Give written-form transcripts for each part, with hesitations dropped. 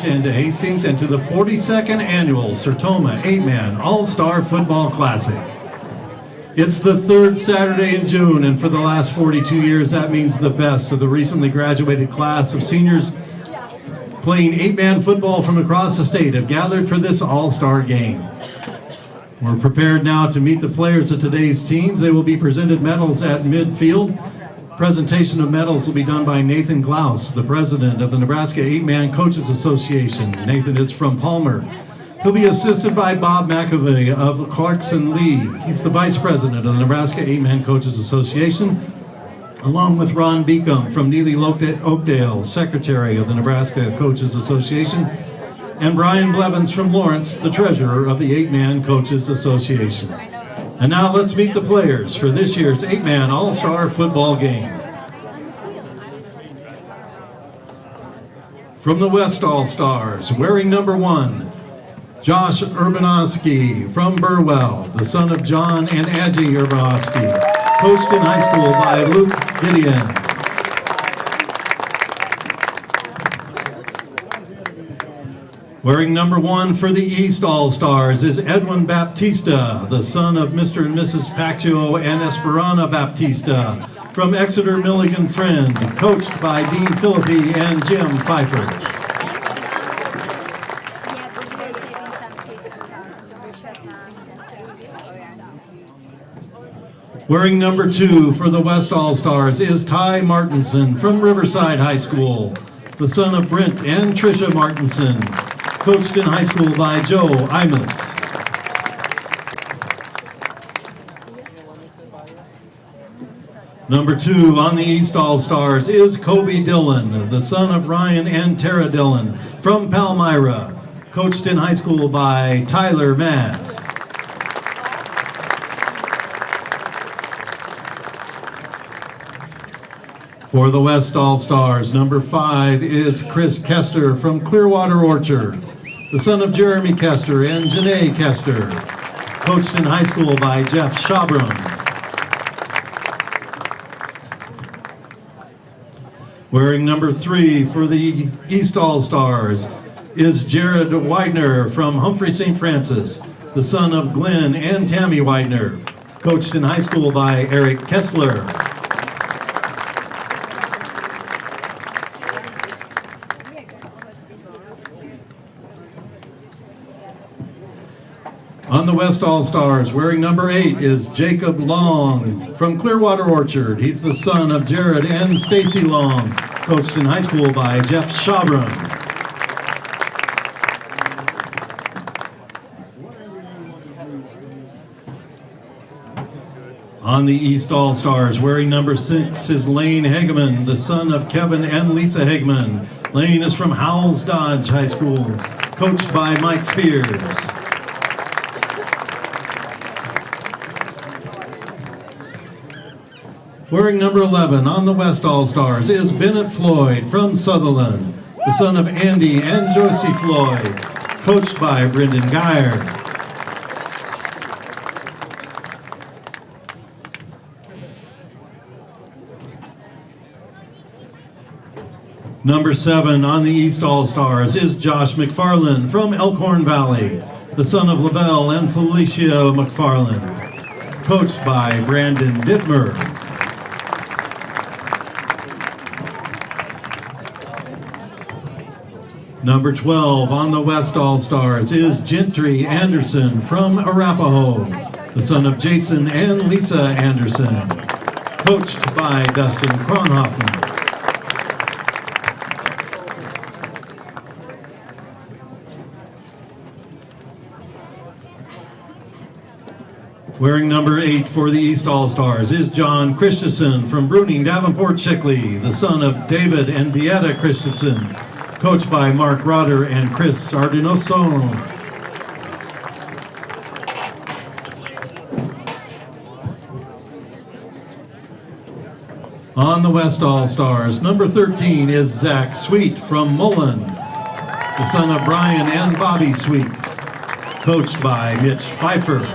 into Hastings and to the 42nd annual Sertoma 8-Man All-Star Football Classic. It's the third Saturday in June, and for the last 42 years, that means the best of the recently graduated class of seniors playing 8-man football from across the state have gathered for this all-star game. We're prepared now to meet the players of today's teams. They will be presented medals at midfield. Presentation of medals will be done by Nathan Glaus, the president of the Nebraska 8-Man Coaches Association. Nathan is from Palmer. He'll be assisted by Bob McAvey of Clarkson Lee. He's the vice president of the Nebraska 8-Man Coaches Association, along with Ron Beacom from Neely Oakdale, secretary of the Nebraska Coaches Association, and Brian Blevins from Lawrence, the treasurer of the 8-Man Coaches Association. And now let's meet the players for this year's 8-Man All-Star Football Game. From the West All-Stars, wearing number 1, Josh Urbanowski from Burwell, the son of John and Angie Urbanowski, coached in high school by Luke Gideon. Wearing number 1 for the East All-Stars is Edwin Baptista, the son of Mr. and Mrs. Paccio and Esperana Baptista, from Exeter Milligan Friend, coached by Dean Philippi and Jim Pfeiffer. Wearing number 2 for the West All-Stars is Ty Martinson from Riverside High School, the son of Brent and Tricia Martinson, coached in high school by Joe Imus. Number 2 on the East All-Stars is Kobe Dillon, the son of Ryan and Tara Dillon, from Palmyra, coached in high school by Tyler Mass. For the West All-Stars, number 5 is Chris Kester from Clearwater Orchard, the son of Jeremy Kester and Janae Kester, coached in high school by Jeff Shabram. Wearing number 3 for the East All-Stars is Jared Widener from Humphrey St. Francis, the son of Glenn and Tammy Widener, coached in high school by Eric Kessler. On the West All-Stars, wearing number 8 is Jacob Long from Clearwater Orchard. He's the son of Jared and Stacy Long, coached in high school by Jeff Shabram. On the East All-Stars, wearing number 6 is Lane Hageman, the son of Kevin and Lisa Hageman. Lane is from Howells Dodge High School, coached by Mike Spears. Wearing number 11 on the West All-Stars is Bennett Floyd from Sutherland, the son of Andy and Josie Floyd, coached by Brendan Geyer. Number 7 on the East All-Stars is Josh McFarland from Elkhorn Valley, the son of Lavelle and Felicia McFarland, coached by Brandon Dittmer. Number 12 on the West All-Stars is Gentry Anderson from Arapahoe, the son of Jason and Lisa Anderson, coached by Dustin Kronhoffen. Wearing number 8 for the East All-Stars is John Christensen from Bruning Davenport Chickley, the son of David and Beata Christensen, coached by Mark Rotter and Chris Ardunoso. On the West All-Stars, number 13 is Zach Sweet from Mullen, the son of Brian and Bobby Sweet, coached by Mitch Pfeiffer.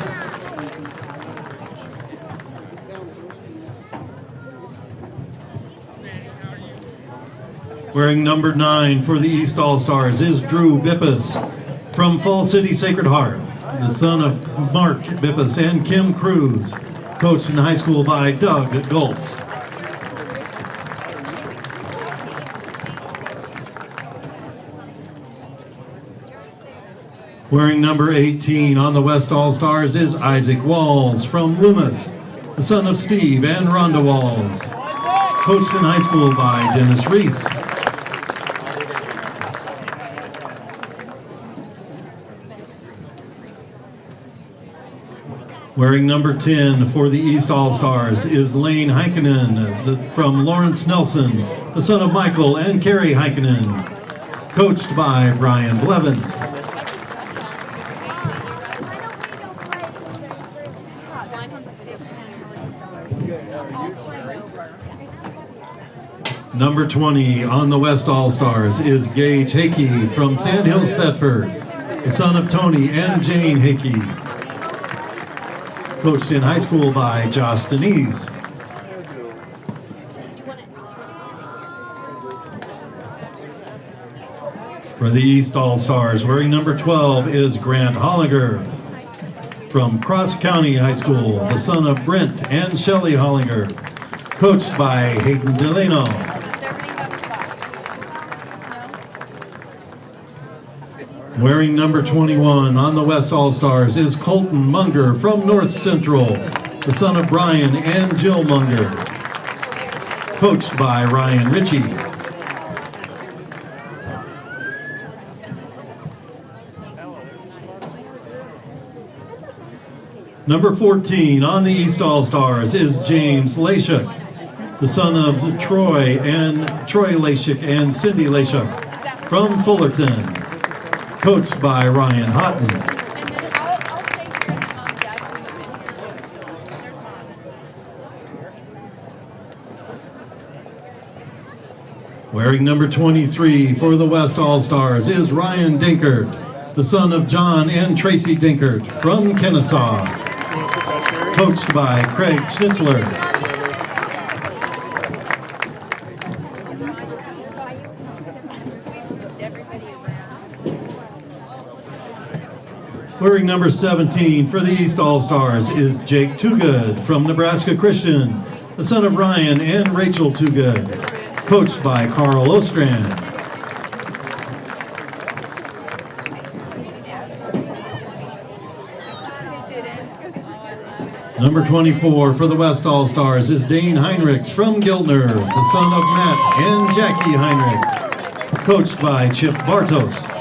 Wearing number 9 for the East All-Stars is Drew Bippus from Fall City Sacred Heart, the son of Mark Bippus and Kim Cruz, coached in high school by Doug Goltz. Wearing number 18 on the West All-Stars is Isaac Walls from Loomis, the son of Steve and Rhonda Walls, coached in high school by Dennis Reese. Wearing number 10 for the East All-Stars is Lane Heikkinen from Lawrence Nelson, the son of Michael and Carrie Heikkinen, coached by Brian Blevins. Number 20 on the West All-Stars is Gage Hickey from Sandhills Thetford, the son of Tony and Jane Hickey, coached in high school by Josh Denise. For the East All-Stars, wearing number 12 is Grant Hollinger from Cross County High School, the son of Brent and Shelley Hollinger, coached by Hayden Delano. Wearing number 21 on the West All-Stars is Colton Munger from North Central, the son of Brian and Jill Munger, coached by Ryan Ritchie. Number 14 on the East All-Stars is James Lashuk, the son of Troy Lashuk and Cindy Lashuk from Fullerton, coached by Ryan Houghton. Wearing number 23 for the West All-Stars is Ryan Dinkert, the son of John and Tracy Dinkert from Kennesaw, coached by Craig Schnitzler. Wearing number 17 for the East All-Stars is Jake Toogood from Nebraska Christian, the son of Ryan and Rachel Toogood, coached by Carl Ostrand. Number 24 for the West All-Stars is Dane Heinrichs from Giltner, the son of Matt and Jackie Heinrichs, coached by Chip Bartos.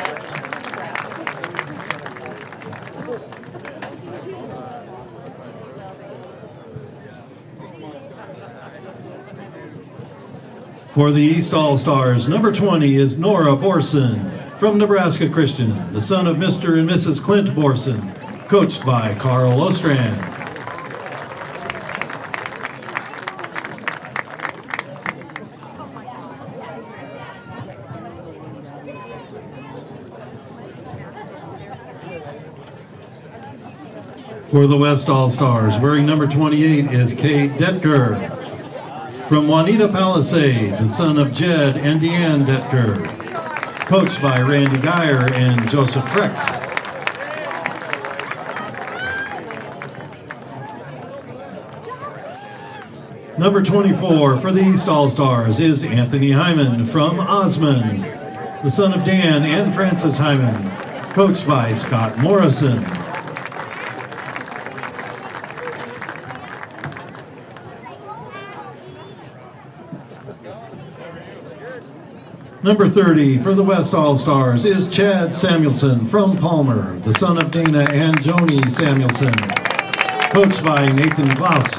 For the East All-Stars, number 20 is Nora Borson from Nebraska Christian, the son of Mr. and Mrs. Clint Borson, coached by Carl Ostrand. For the West All-Stars, wearing number 28 is Kate Detker from Juanita Palisade, the son of Jed and Deanne Detker, coached by Randy Geyer and Joseph Frex. Number 24 for the East All-Stars is Anthony Hyman from Osmond, the son of Dan and Francis Hyman, coached by Scott Morrison. Number 30 for the West All-Stars is Chad Samuelson from Palmer, the son of Dana and Joni Samuelson, coached by Nathan Klaus.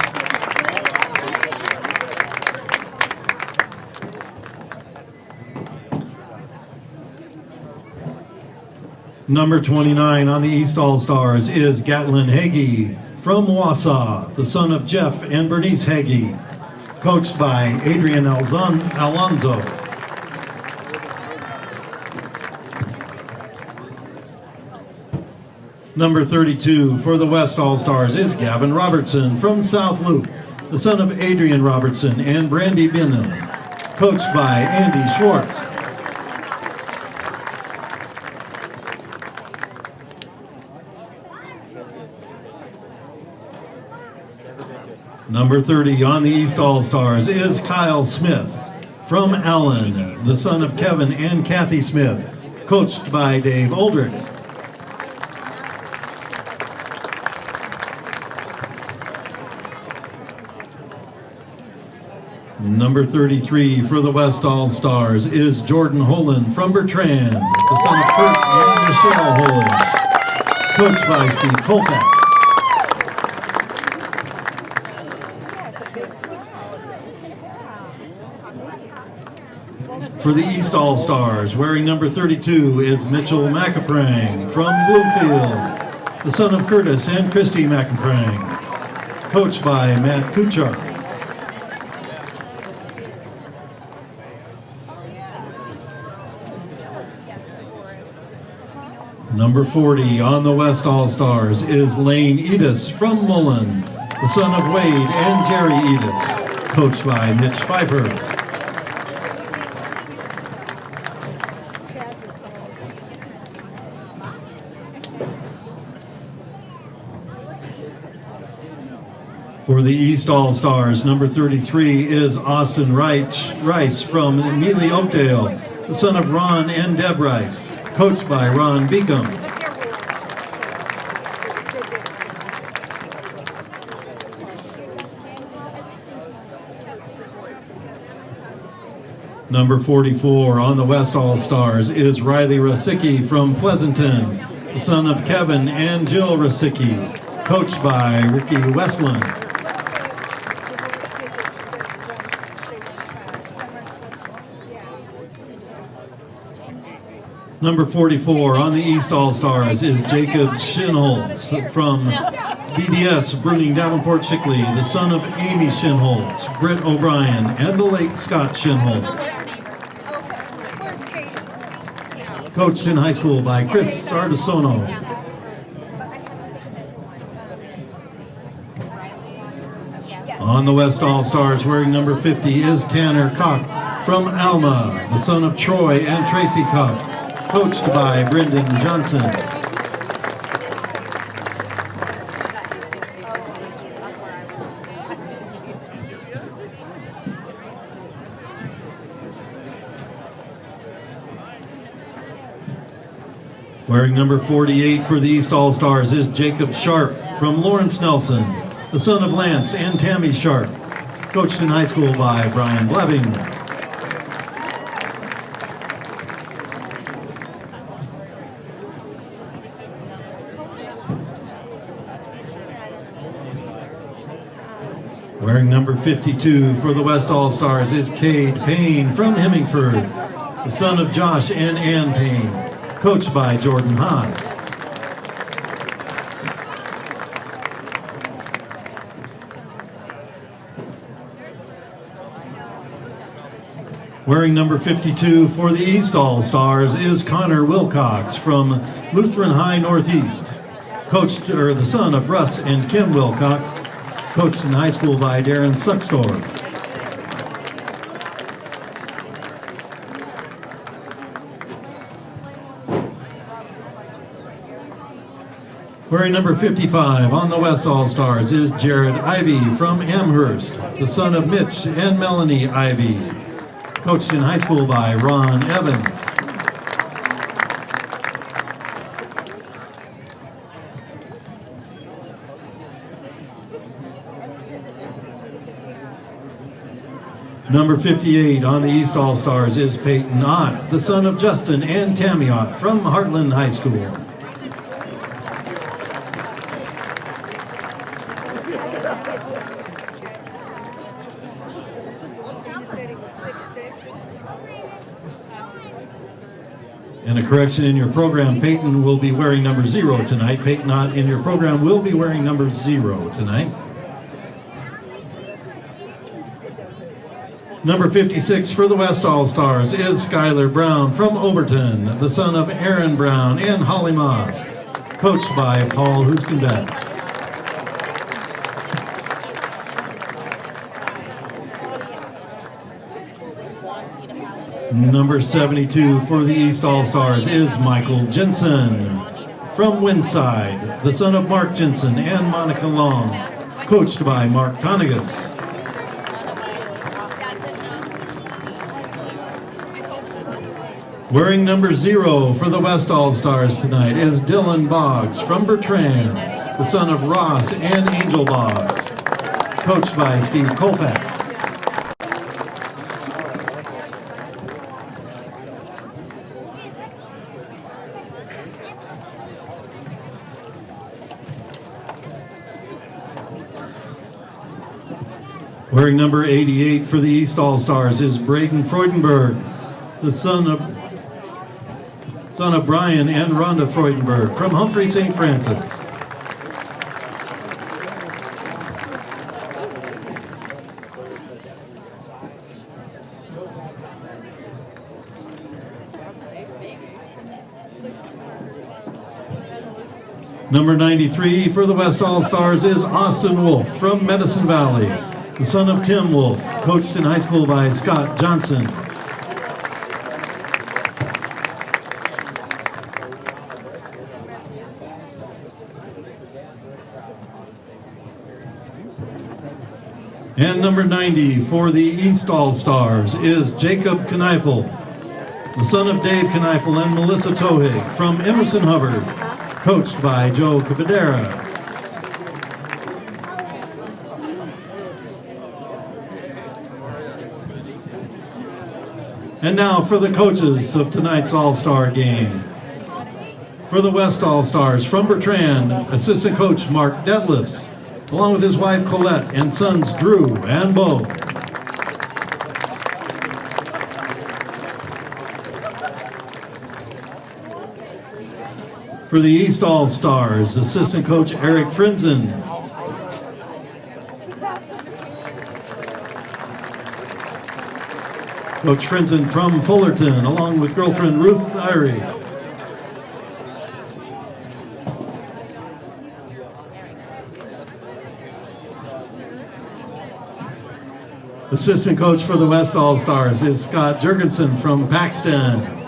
Number 29 on the East All-Stars is Gatlin Hagee from Wausau, the son of Jeff and Bernice Hagee, coached by Adrian Alonzo. Number 32 for the West All-Stars is Gavin Robertson from South Loop, the son of Adrian Robertson and Brandy Binham, coached by Andy Schwartz. Number 30 on the East All-Stars is Kyle Smith from Allen, the son of Kevin and Kathy Smith, coached by Dave Aldrich. Number 33 for the West All-Stars is Jordan Holen from Bertrand, the son of Kurt and Michelle Holen, coached by Steve Colfax. For the East All-Stars, wearing number 32 is Mitchell McAprang from Bloomfield, the son of Curtis and Christy McAprang, coached by Matt Kuchar. Number 40 on the West All-Stars is Lane Edis from Mullen, the son of Wade and Jerry Edis, coached by Mitch Pfeiffer. For the East All-Stars, number 33 is Austin Rice from Neely Oakdale, the son of Ron and Deb Rice, coached by Ron Beacom. Number 44 on the West All-Stars is Riley Rasicki from Pleasanton, the son of Kevin and Jill Rasicki, coached by Ricky Westland. Number 44 on the East All-Stars is Jacob Shinholz from BDS Bruning Davenport Shickley, the son of Amy Shinholz, Britt O'Brien, and the late Scott Shinholz. Coached in high school by Chris Sardisono. On the West All-Stars, wearing number 50 is Tanner Koch from Alma, the son of Troy and Tracy Koch, coached by Brendan Johnson. Wearing number 48 for the East All-Stars is Jacob Sharp from Lawrence Nelson, the son of Lance and Tammy Sharp, coached in high school by Brian Bleving. Wearing number 52 for the West All-Stars is Cade Payne from Hemingford, the son of Josh and Ann Payne, coached by Jordan Haas. Wearing number 52 for the East All-Stars is Connor Wilcox from Lutheran High Northeast, the son of Russ and Kim Wilcox, coached in high school by Darren Suckstor. Wearing number 55 on the West All-Stars is Jared Ivey from Amherst, the son of Mitch and Melanie Ivey, coached in high school by Ron Evans. Number 58 on the East All-Stars is Peyton Ott, the son of Justin and Tammy Ott from Heartland High School. And a correction in your program, Peyton will be wearing number 0 tonight. Peyton Ott in your program will be wearing number 0 tonight. Number 56 for the West All-Stars is Skylar Brown from Overton, the son of Aaron Brown and Holly Moss, coached by Paul Huskenbeck. Number 72 for the East All-Stars is Michael Jensen from Windside, the son of Mark Jensen and Monica Long, coached by Mark Conegus. Wearing number 0 for the West All-Stars tonight is Dylan Boggs from Bertrand, the son of Ross and Angel Boggs, coached by Steve Colfax. Wearing number 88 for the East All-Stars is Braden Freudenberg, the son of Brian and Rhonda Freudenberg from Humphrey St. Francis. Number 93 for the West All-Stars is Austin Wolf from Medicine Valley, the son of Tim Wolf, coached in high school by Scott Johnson. And number 90 for the East All-Stars is Jacob Kneifel, the son of Dave Kneifel and Melissa Tohig from Emerson Hubbard, coached by Joe Cabadera. And now for the coaches of tonight's All-Star game. For the West All-Stars from Bertrand, assistant coach Mark Detlefs, along with his wife Colette and sons Drew and Bo. For the East All-Stars, assistant coach Eric Frinzen. Coach Frinzen from Fullerton, along with girlfriend Ruth Irie. Assistant coach for the West All-Stars is Scott Jurgensen from Paxton.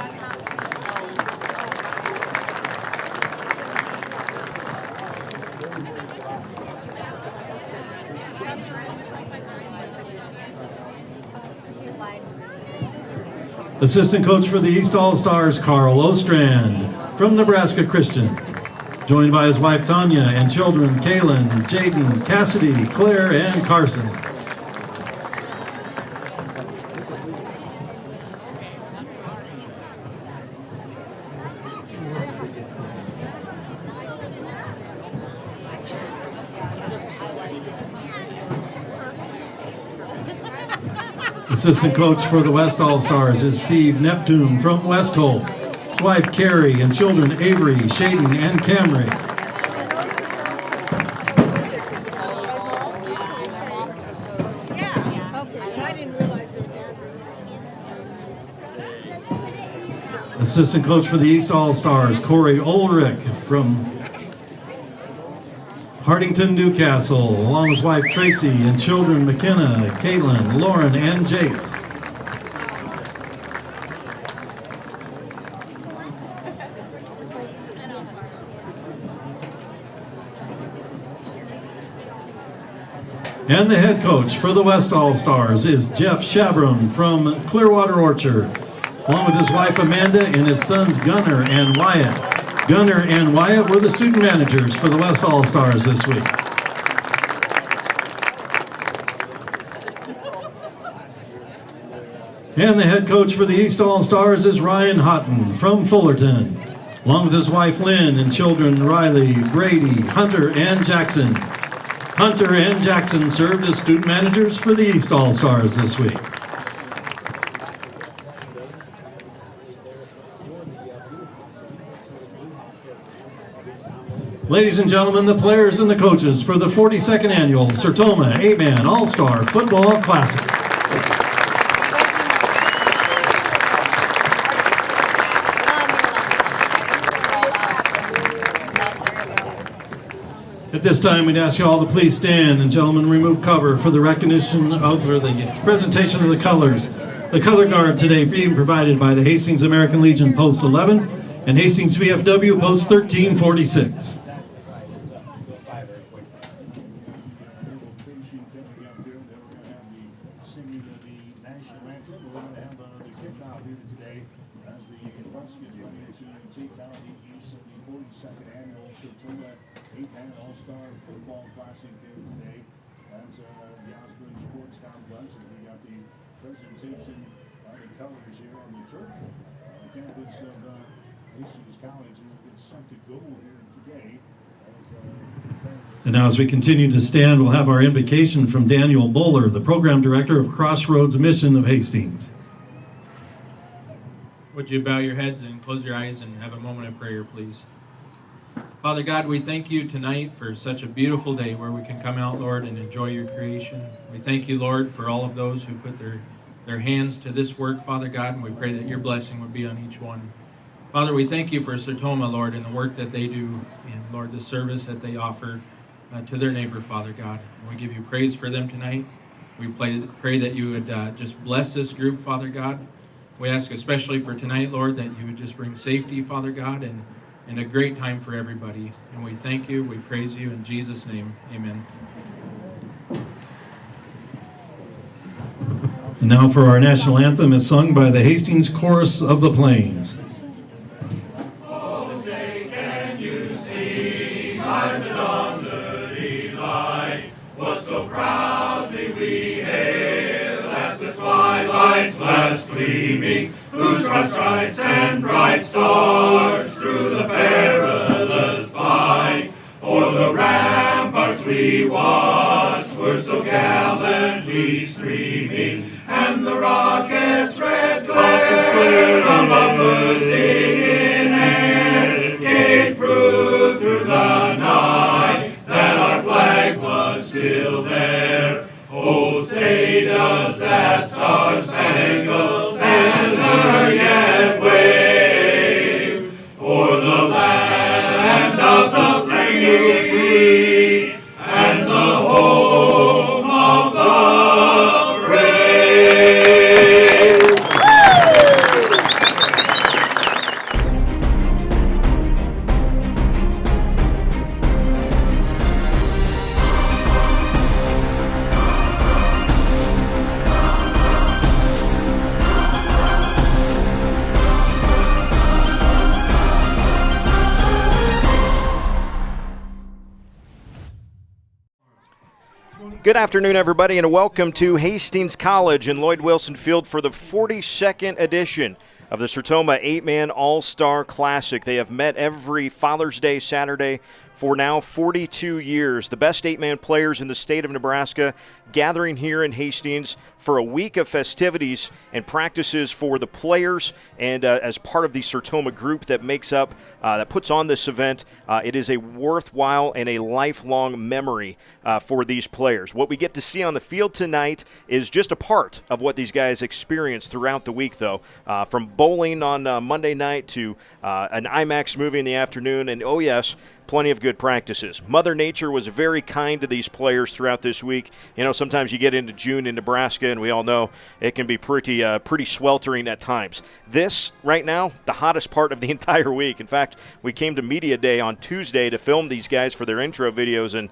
Assistant coach for the East All-Stars, Carl Ostrand from Nebraska Christian, joined by his wife Tanya and children Kaylin, Jaden, Cassidy, Claire, and Carson. Assistant coach for the West All-Stars is Steve Neptune from West Holt, his wife Carrie and children Avery, Shaden, and Camry. Assistant coach for the East All-Stars, Corey Ulrich from Hartington, Newcastle, along with wife Tracy and children McKenna, Caitlin, Lauren, and Jace. And the head coach for the West All-Stars is Jeff Shabram from Clearwater Orchard, along with his wife Amanda and his sons Gunnar and Wyatt. Gunnar and Wyatt were the student managers for the West All-Stars this week. And the head coach for the East All-Stars is Ryan Houghton from Fullerton, along with his wife Lynn and children Riley, Brady, Hunter, and Jackson. Hunter and Jackson served as student managers for the East All-Stars this week. Ladies and gentlemen, the players and the coaches for the 42nd Annual Sertoma 8-Man All-Star Football Classic. At this time, we'd ask you all to please stand and gentlemen remove cover for the recognition of, or the presentation of the colors. The color guard today being provided by the Hastings American Legion Post 11 and Hastings VFW Post 1346. 42nd annual Sertoma 8-man All-Star Football Classic here today. That's the Osborne Sports Complex. And we got the presentation of the colors here on the turf campus of Hastings College. It's set to go here today. And now as we continue to stand, we'll have our invocation from Daniel Bowler, the Program Director of Crossroads Mission of Hastings. Would you bow your heads and close your eyes and have a moment of prayer, please? Father God, we thank you tonight for such a beautiful day where we can come out, Lord, and enjoy your creation. We thank you, Lord, for all of those who put their hands to this work, Father God, and we pray that your blessing would be on each one. Father, we thank you for Sertoma, Lord, and the work that they do, and, Lord, the service that they offer to their neighbor, Father God. And we give you praise for them tonight. We pray that you would just bless this group, Father God. We ask especially for tonight, Lord, that you would just bring safety, Father God, and a great time for everybody. And we thank you, we praise you, in Jesus' name, amen. And now for our national anthem is sung by the Hastings Chorus of the Plains. Last gleaming, whose broad stripes and bright stars through the perilous fight, o'er the ramparts we watched were so gallantly streaming, and the rockets' red glare above the singing air gave proof through the night that our flag was still there. Oh, say does that star-spangled banner yet wave o'er the land of the free and the home of the brave? Good afternoon, everybody, and welcome to Hastings College and Lloyd Wilson Field for the 42nd edition of the Sertoma 8-man All-Star Classic. They have met every Father's Day Saturday for now 42 years. The best 8-man players in the state of Nebraska gathering here in Hastings for a week of festivities and practices for the players and as part of the Sertoma group that makes up, that puts on this event. It is a worthwhile and a lifelong memory for these players. What we get to see on the field tonight is just a part of what these guys experience throughout the week, though. From bowling on Monday night to an IMAX movie in the afternoon, and oh yes, plenty of good practices. Mother Nature was very kind to these players throughout this week. You know, sometimes you get into June in Nebraska, and we all know it can be pretty sweltering at times. This, right now, the hottest part of the entire week. In fact, we came to Media Day on Tuesday to film these guys for their intro videos, and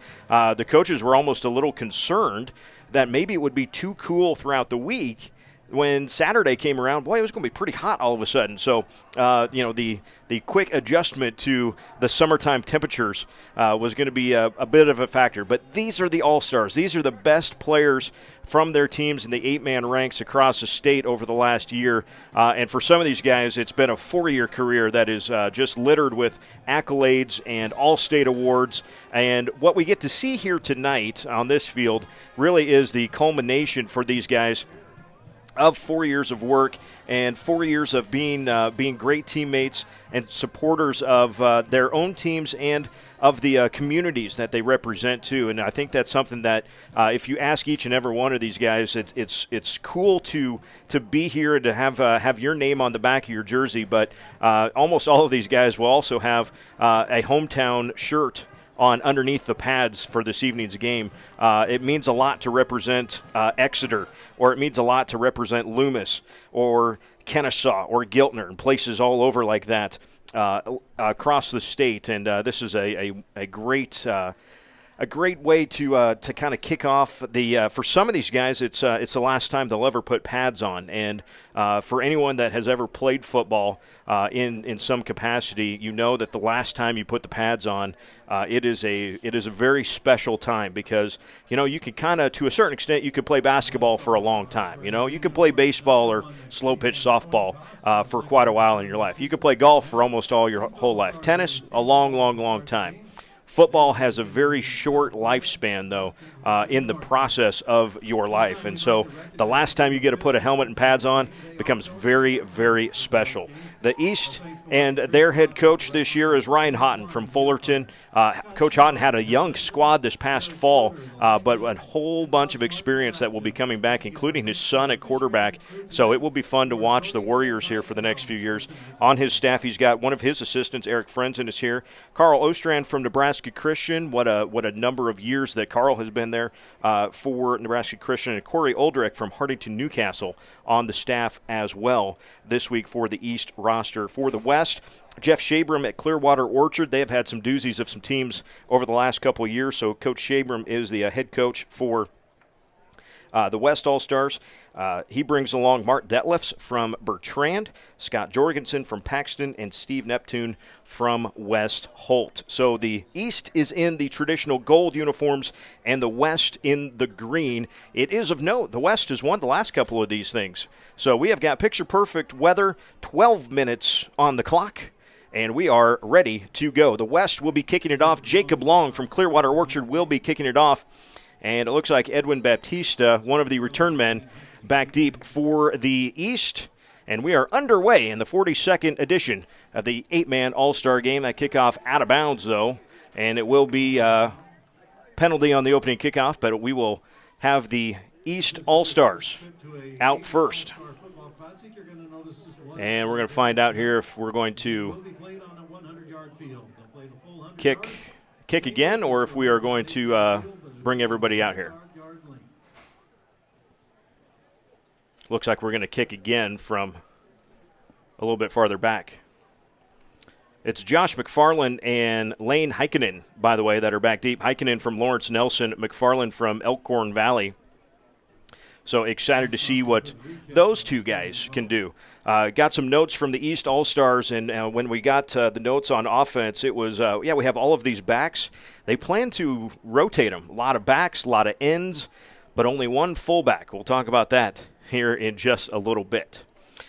the coaches were almost a little concerned that maybe it would be too cool throughout the week. When Saturday came around, boy, it was going to be pretty hot all of a sudden. So, the quick adjustment to the summertime temperatures was going to be a bit of a factor. But these are the All-Stars. These are the best players from their teams in the 8-man ranks across the state over the last year. And for some of these guys, it's been a 4-year career that is just littered with accolades and all-state awards. And what we get to see here tonight on this field really is the culmination for these guys of 4 years of work and 4 years of being great teammates and supporters of their own teams and of the communities that they represent too. And I think that's something that if you ask each and every one of these guys, it's cool to be here and to have your name on the back of your jersey. But almost all of these guys will also have a hometown shirt on underneath the pads for this evening's game. It means a lot to represent Exeter, or it means a lot to represent Loomis or Kennesaw or Giltner and places all over like that across the state. And this is a great a great way to kind of kick off the. For some of these guys, it's the last time they'll ever put pads on, and for anyone that has ever played football in some capacity, you know that the last time you put the pads on, it is a very special time because you can kind of, to a certain extent, you could play basketball for a long time. You could play baseball or slow pitch softball for quite a while in your life. You could play golf for almost all your whole life. Tennis, a long, long, long time. Football has a very short lifespan, though, in the process of your life. And so the last time you get to put a helmet and pads on becomes very, very special. The East and their head coach this year is Ryan Houghton from Fullerton. Coach Houghton had a young squad this past fall, but a whole bunch of experience that will be coming back, including his son at quarterback. So it will be fun to watch the Warriors here for the next few years. On his staff, he's got one of his assistants, Eric Frenzen, is here. Carl Ostrand from Nebraska Christian. What a number of years that Carl has been there for Nebraska Christian. And Corey Oldrich from Hartington Newcastle on the staff as well this week for the East roster. For the West, Jeff Shabram at Clearwater Orchard. They have had some doozies of some teams over the last couple of years, so Coach Shabram is the head coach for the West All-Stars. He brings along Mark Detlefs from Bertrand, Scott Jorgensen from Paxton, and Steve Neptune from West Holt. So the East is in the traditional gold uniforms and the West in the green. It is of note, the West has won the last couple of these things. So we have got picture-perfect weather, 12 minutes on the clock, and we are ready to go. The West will be kicking it off. Jacob Long from Clearwater Orchard will be kicking it off. And it looks like Edwin Baptista, one of the return men, back deep for the East. And we are underway in the 42nd edition of the 8-man All-Star Game. That kickoff out of bounds, though. And it will be a penalty on the opening kickoff, but we will have the East All-Stars out first. And we're going to find out here if we're going to kick again or if we are going to bring everybody out here. Looks like we're going to kick again from a little bit farther back. It's Josh McFarland and Lane Heikkinen, by the way, that are back deep. Heikkinen from Lawrence Nelson, McFarland from Elkhorn Valley. So excited to see what those two guys can do. Got some notes from the East All-Stars, and when we got the notes on offense, it was, we have all of these backs. They plan to rotate them. A lot of backs, a lot of ends, but only one fullback. We'll talk about that here in just a little bit.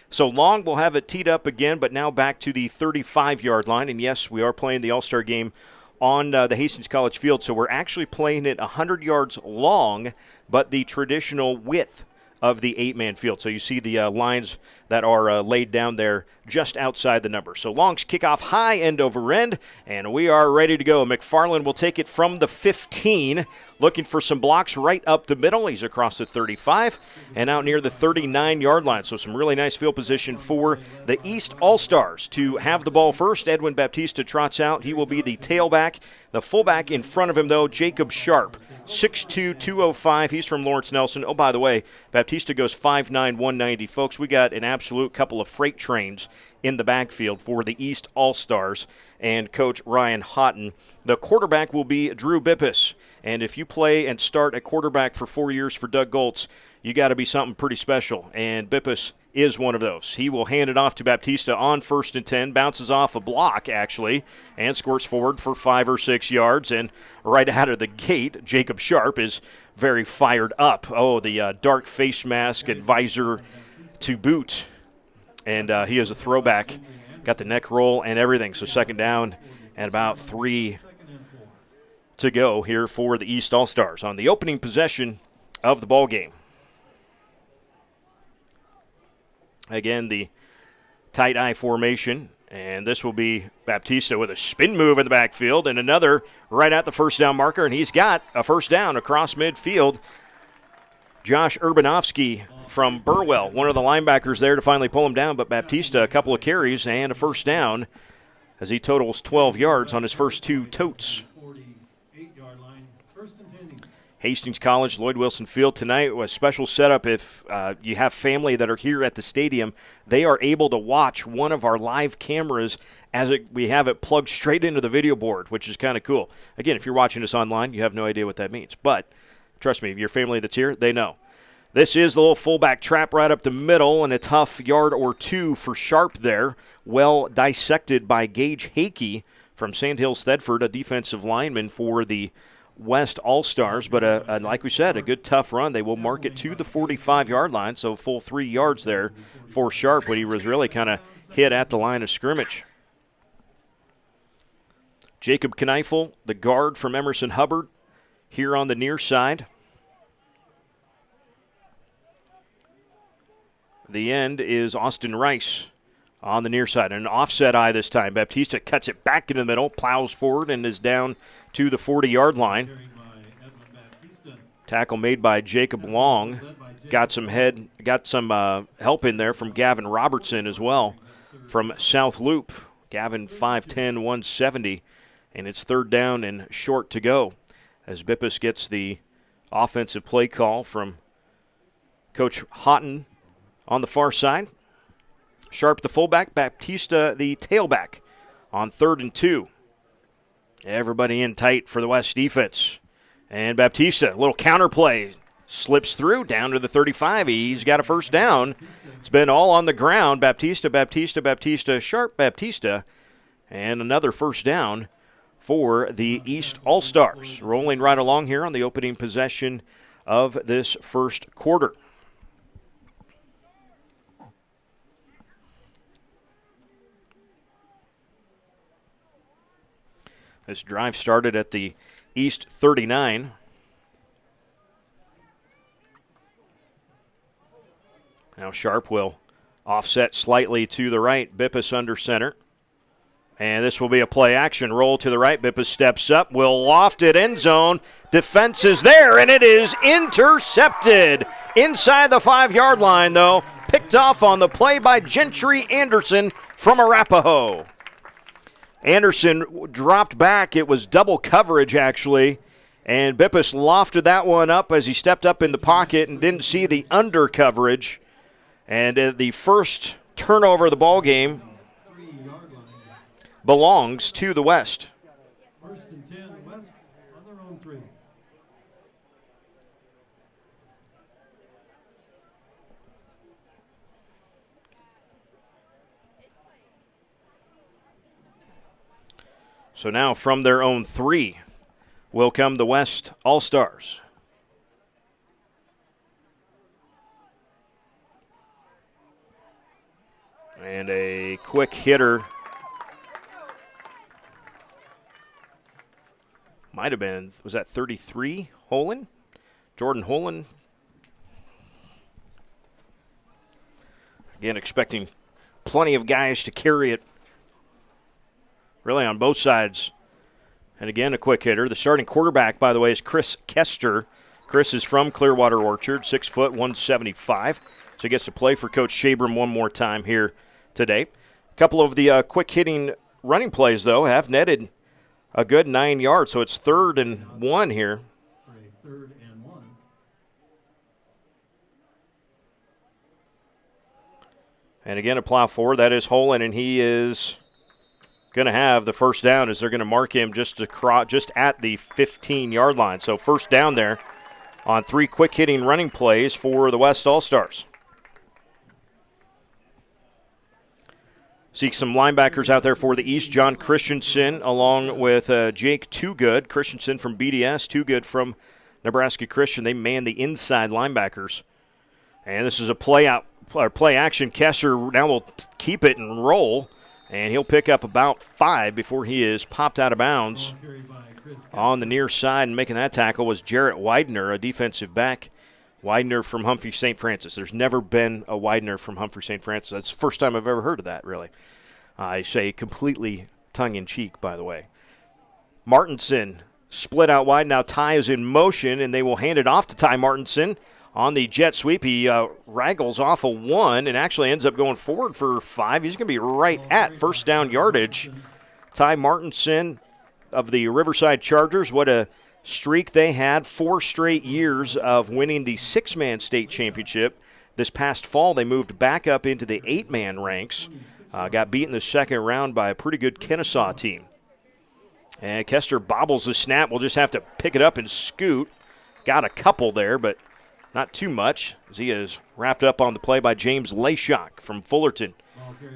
So Long will have it teed up again, but now back to the 35-yard line. And, yes, we are playing the All-Star game on the Hastings College field, so we're actually playing it 100 yards long, but the traditional width of the 8-man field. So you see the lines that are laid down there just outside the number. So Long's kickoff high end over end, and we are ready to go. McFarland will take it from the 15, looking for some blocks right up the middle. He's across the 35 and out near the 39-yard line. So some really nice field position for the East All-Stars to have the ball first. Edwin Baptista trots out. He will be the tailback. The fullback in front of him, though, Jacob Sharp. 6'2", 205. He's from Lawrence Nelson. Oh, by the way, Baptista goes 5'9", 190. Folks, we got an absolute couple of freight trains in the backfield for the East All-Stars and Coach Ryan Houghton. The quarterback will be Drew Bippus. And if you play and start at quarterback for 4 years for Doug Goltz, you got to be something pretty special. And Bippus is one of those. He will hand it off to Baptista on 1st and 10, bounces off a block, actually, and squirts forward for 5 or 6 yards. And right out of the gate, Jacob Sharp is very fired up. Oh, the dark face mask and visor to boot. And he is a throwback. Got the neck roll and everything. So second down and about 3 to go here for the East All-Stars on the opening possession of the ball game. Again, the tight eye formation, and this will be Baptista with a spin move in the backfield and another right at the first down marker, and he's got a first down across midfield. Josh Urbanovsky from Burwell, one of the linebackers there to finally pull him down, but Baptista a couple of carries and a first down as he totals 12 yards on his first 2 totes. Hastings College, Lloyd Wilson Field tonight. A special setup if you have family that are here at the stadium. They are able to watch one of our live cameras as we have it plugged straight into the video board, which is kind of cool. Again, if you're watching us online, you have no idea what that means. But trust me, your family that's here, they know. This is the little fullback trap right up the middle, and a tough yard or two for Sharp there. Well dissected by Gage Hakey from Sandhills Thedford, a defensive lineman for the West All-Stars. But like we said, a good tough run. They will mark it to the 45-yard line, so full 3 yards there for Sharp when he was really kind of hit at the line of scrimmage. Jacob Kneifel, the guard from Emerson Hubbard, here on the near side. The end is Austin Rice on the near side. An offset eye this time. Baptista cuts it back in the middle, plows forward, and is down to the 40-yard line. Tackle made by Jacob Long. Got some help in there from Gavin Robertson as well from South Loop. Gavin 5'10", 170, and it's third down and short to go as Bippus gets the offensive play call from Coach Houghton on the far side. Sharp the fullback, Baptista the tailback on 3rd and 2. Everybody in tight for the West defense. And Baptista, a little counter play, slips through down to the 35. He's got a first down. It's been all on the ground. Baptista, Sharp, Baptista. And another first down for the East All-Stars. Rolling right along here on the opening possession of this first quarter. This drive started at the East 39. Now Sharp will offset slightly to the right. Bippus under center. And this will be a play action. Roll to the right. Bippus steps up. Will loft it end zone. Defense is there, and it is intercepted. Inside the 5-yard line, though. Picked off on the play by Gentry Anderson from Arapahoe. Anderson dropped back. It was double coverage, actually. And Bippus lofted that one up as he stepped up in the pocket and didn't see the under coverage. And the first turnover of the ball game belongs to the West. First and 10, West on their own 3. So now from their own 3 will come the West All-Stars. And a quick hitter. Might have been, was that 33, Holland? Jordan Holland. Again, expecting plenty of guys to carry it really on both sides. And again, a quick hitter. The starting quarterback, by the way, is Chris Kester. Chris is from Clearwater Orchard, 6 foot, 175. So he gets to play for Coach Shabram one more time here today. A couple of the quick hitting running plays, though, have netted a good 9 yards. So it's 3rd and 1 here. Third and 1. And again, a plow forward. That is Holland, and he is going to have the first down as they're going to mark him just at the 15-yard line. So first down there on 3 quick-hitting running plays for the West All-Stars. See some linebackers out there for the East. John Christensen along with Jake Toogood. Christensen from BDS, Toogood from Nebraska Christian. They man the inside linebackers. And this is a play action. Kester now will keep it and roll. And he'll pick up about 5 before he is popped out of bounds. On the near side and making that tackle was Jarrett Widener, a defensive back. Widener from Humphrey St. Francis. There's never been a Widener from Humphrey St. Francis. That's the first time I've ever heard of that, really. I say completely tongue-in-cheek, by the way. Martinson split out wide. Now Ty is in motion, and they will hand it off to Ty Martinson. On the jet sweep, he raggles off a 1 and actually ends up going forward for 5. He's going to be right at first down yardage. Ty Martinson of the Riverside Chargers. What a streak they had, 4 straight years of winning the 6-man state championship. This past fall, they moved back up into the 8-man ranks. Got beat in the second round by a pretty good Kennesaw team. And Kester bobbles the snap. We'll just have to pick it up and scoot. Got a couple there, but not too much, as he is wrapped up on the play by James Layshock from Fullerton.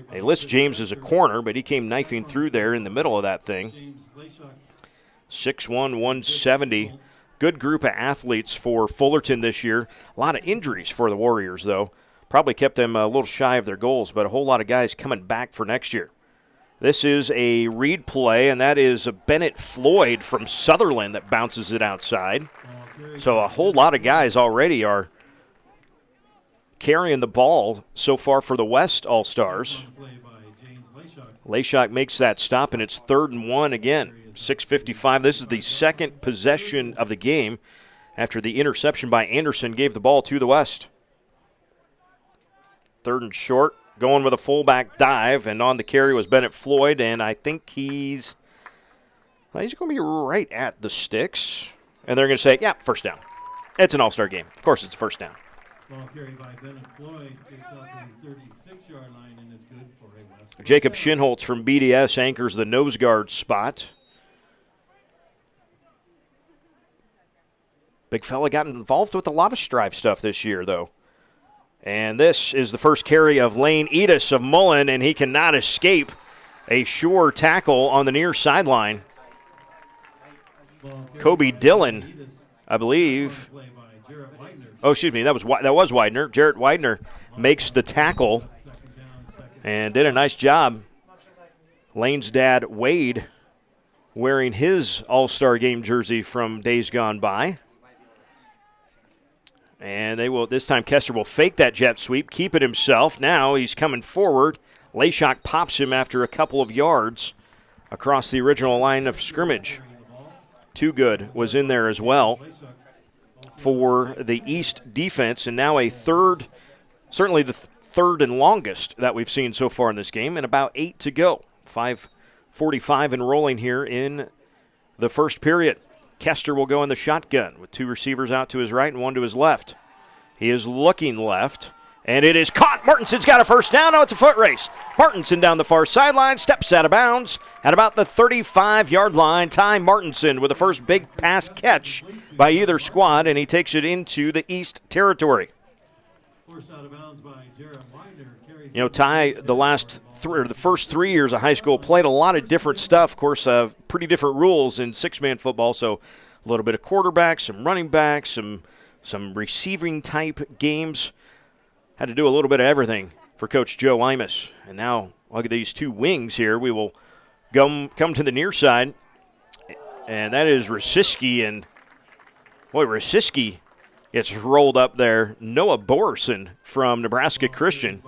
They list James as a corner, but he came knifing through there in the middle of that thing. 6'1", 170. Good group of athletes for Fullerton this year. A lot of injuries for the Warriors, though. Probably kept them a little shy of their goals, but a whole lot of guys coming back for next year. This is a read play, and that is a Bennett Floyd from Sutherland that bounces it outside. So a whole lot of guys already are carrying the ball so far for the West All-Stars. Layshock makes that stop, and it's 3rd and 1 again. 6:55. This is the second possession of the game after the interception by Anderson gave the ball to the West. 3rd and short, going with a fullback dive, and on the carry was Bennett Floyd, and I think he's going to be right at the sticks. And they're going to say, yeah, first down. It's an all-star game. Of course it's a first down. Ball carried by Bennett Floyd, takes out to the 36-yard line, and it's good for a West. Jacob Schinholtz from BDS anchors the nose guard spot. Big fella got involved with a lot of strive stuff this year, though. And this is the first carry of Lane Edis of Mullen, and he cannot escape a sure tackle on the near sideline. Kobe Dillon, I believe. Oh, excuse me, that was Widener. Jarrett Widener makes the tackle and did a nice job. Lane's dad, Wade, wearing his All-Star Game jersey from days gone by. And this time Kester will fake that jet sweep, keep it himself. Now he's coming forward. Layshock pops him after a couple of yards across the original line of scrimmage. Too Good was in there as well for the East defense, and now a third, certainly the third and longest that we've seen so far in this game, and about 8 to go. 5:45 and rolling here in the first period. Kester will go in the shotgun with 2 receivers out to his right and 1 to his left. He is looking left, and it is caught. Martinson's got a first down. Now it's a foot race. Martinson down the far sideline, steps out of bounds at about the 35-yard line. Ty Martinson with the first big pass catch by either squad, and he takes it into the East territory. You know, Ty, the first 3 years of high school, played a lot of different stuff. Of course, pretty different rules in 6-man football, so a little bit of quarterback, some running back, some receiving type games. Had to do a little bit of everything for Coach Joe Imus. And now, look at these 2 wings here. We will come to the near side, and that is Rosiski. And, boy, Rosiski gets rolled up there. Noah Borson from Nebraska Christian.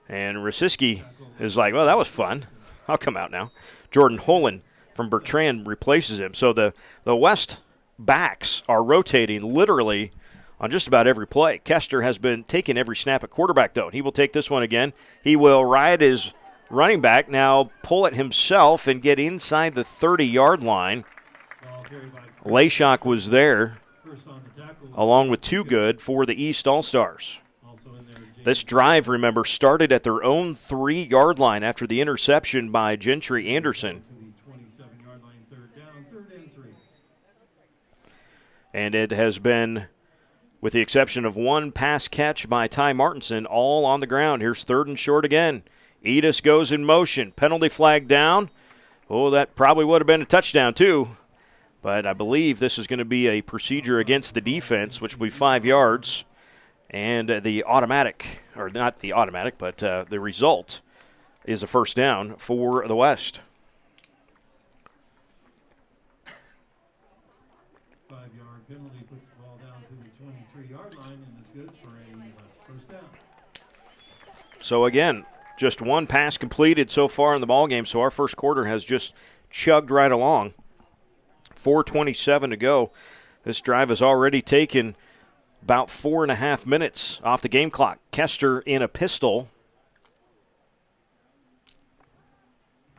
And Rosiski is like, well, that was fun. I'll come out now. Jordan Holen from Bertrand replaces him. So the West backs are rotating literally on just about every play. Kester has been taking every snap at quarterback, though. He will take this one again. He will ride his running back, now pull it himself and get inside the 30-yard line. Layshock was there, along with Too Good for the East All-Stars. This drive, remember, started at their own 3-yard line after the interception by Gentry Anderson. And it has been, with the exception of 1 pass catch by Ty Martinson, all on the ground. Here's 3rd and short again. Edis goes in motion. Penalty flag down. Oh, that probably would have been a touchdown, too. But I believe this is going to be a procedure against the defense, which will be 5 yards. And the automatic, or not the automatic, but the result is a first down for the West. 5-yard penalty puts the ball down to the 23-yard line and is good for a West first down. So again, just 1 pass completed so far in the ballgame, so our first quarter has just chugged right along. 4:27 to go. This drive has already taken about 4.5 minutes off the game clock. Kester in a pistol.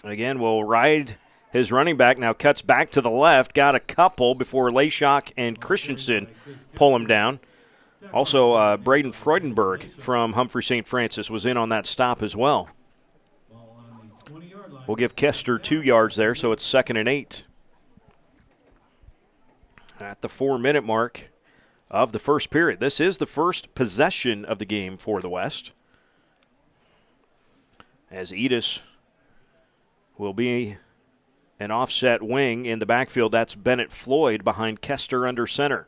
Again, we'll ride his running back, now cuts back to the left, got a couple before Leyshock and Christensen pull him down. Also, Braden Freudenberg from Humphrey St. Francis was in on that stop as well. We'll give Kester 2 yards there, so it's 2nd and 8. At the 4-minute mark of the first period. This is the first possession of the game for the West. As Edis will be an offset wing in the backfield. That's Bennett Floyd behind Kester under center.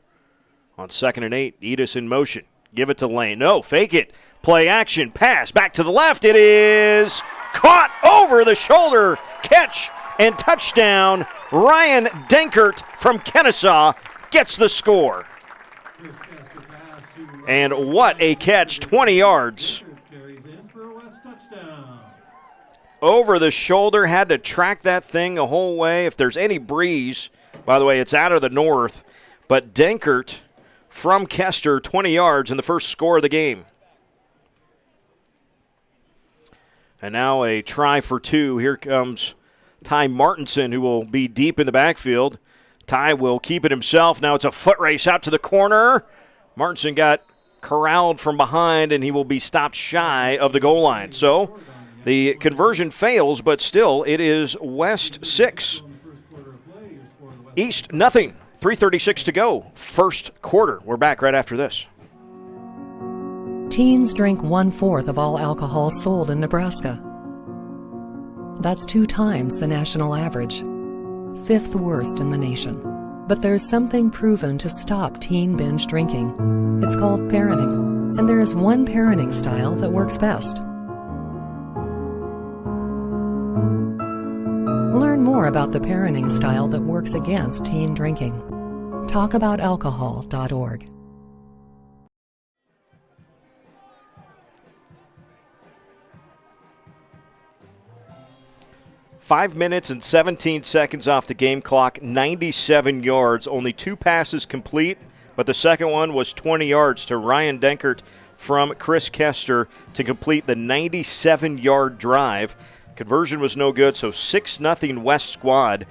On 2nd and 8, Edis in motion. Give it to Lane. No, fake it. Play action. Pass back to the left. It is caught over the shoulder. Catch and touchdown. Ryan Denkert from Kennesaw gets the score. And what a catch. 20 yards. Over the shoulder, had to track that thing the whole way. If there's any breeze, by the way, it's out of the north. But Denkert from Kester, 20 yards in the first score of the game. And now a try for 2. Here comes Ty Martinson, who will be deep in the backfield. Ty will keep it himself. Now it's a foot race out to the corner. Martinson got corralled from behind, and he will be stopped shy of the goal line. So the conversion fails, but still it is West 6, East nothing. 3:36 to go, first quarter. We're back right after this. Teens drink 1/4 of all alcohol sold in Nebraska. That's 2 times the national average, 5th worst in the nation. But there's something proven to stop teen binge drinking. It's called parenting, and there is one parenting style that works best. Learn more about the parenting style that works against teen drinking. Talkaboutalcohol.org. Five minutes and 17 seconds off the game clock, 97 yards, only 2 passes complete, but the second one was 20 yards to Ryan Denkert from Chris Kester to complete the 97-yard drive. Conversion was no good, so 6-0 West squad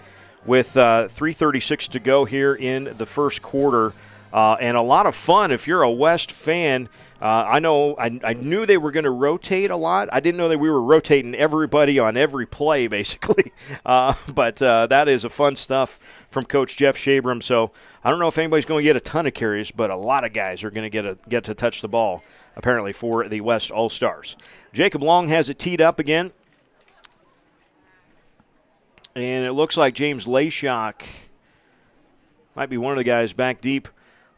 with 3:36 to go here in the first quarter. And a lot of fun if you're a West fan. I knew they were going to rotate a lot. I didn't know that we were rotating everybody on every play, basically. But that is a fun stuff from Coach Jeff Shabram. So I don't know if anybody's going to get a ton of carries, but a lot of guys are going to get to touch the ball, apparently, for the West All-Stars. Jacob Long has it teed up again. And it looks like James Leyshock might be one of the guys back deep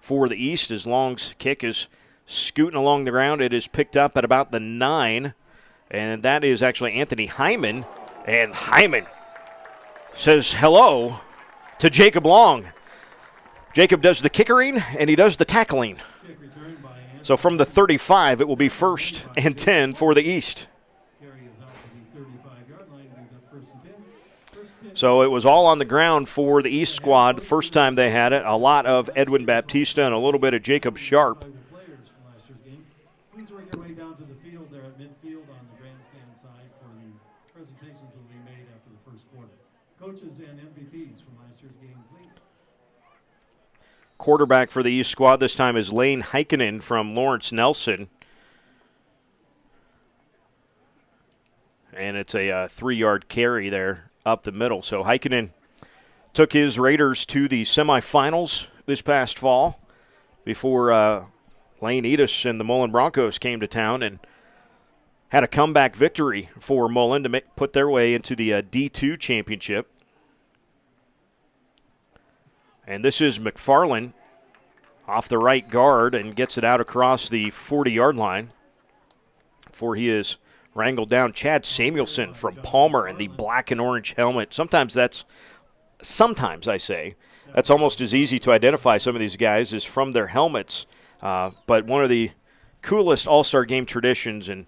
for the East as Long's kick is scooting along the ground. It is picked up at about the 9, and that is actually Anthony Hyman. And Hyman says hello to Jacob Long. Jacob does the kickering, and he does the tackling. So from the 35, it will be 1st and 10 for the East. So it was all on the ground for the East squad the first time they had it. A lot of Edwin Baptista and a little bit of Jacob Sharp. Please work your way down to the field there at midfield on the grandstand side for the presentations that will be made after the first quarter. Coaches and MVPs from last year's game, please. Quarterback for the East squad this time is Lane Heikkinen from Lawrence Nelson. And it's a 3-yard carry there up the middle. So Heikkinen took his Raiders to the semifinals this past fall before Lane Edis and the Mullen Broncos came to town and had a comeback victory for Mullen to put their way into the D2 championship. And this is McFarland off the right guard and gets it out across the 40-yard line before he is wrangled down. Chad Samuelson from Palmer in the black and orange helmet. Sometimes I say, that's almost as easy to identify some of these guys as from their helmets. But one of the coolest All-Star Game traditions, and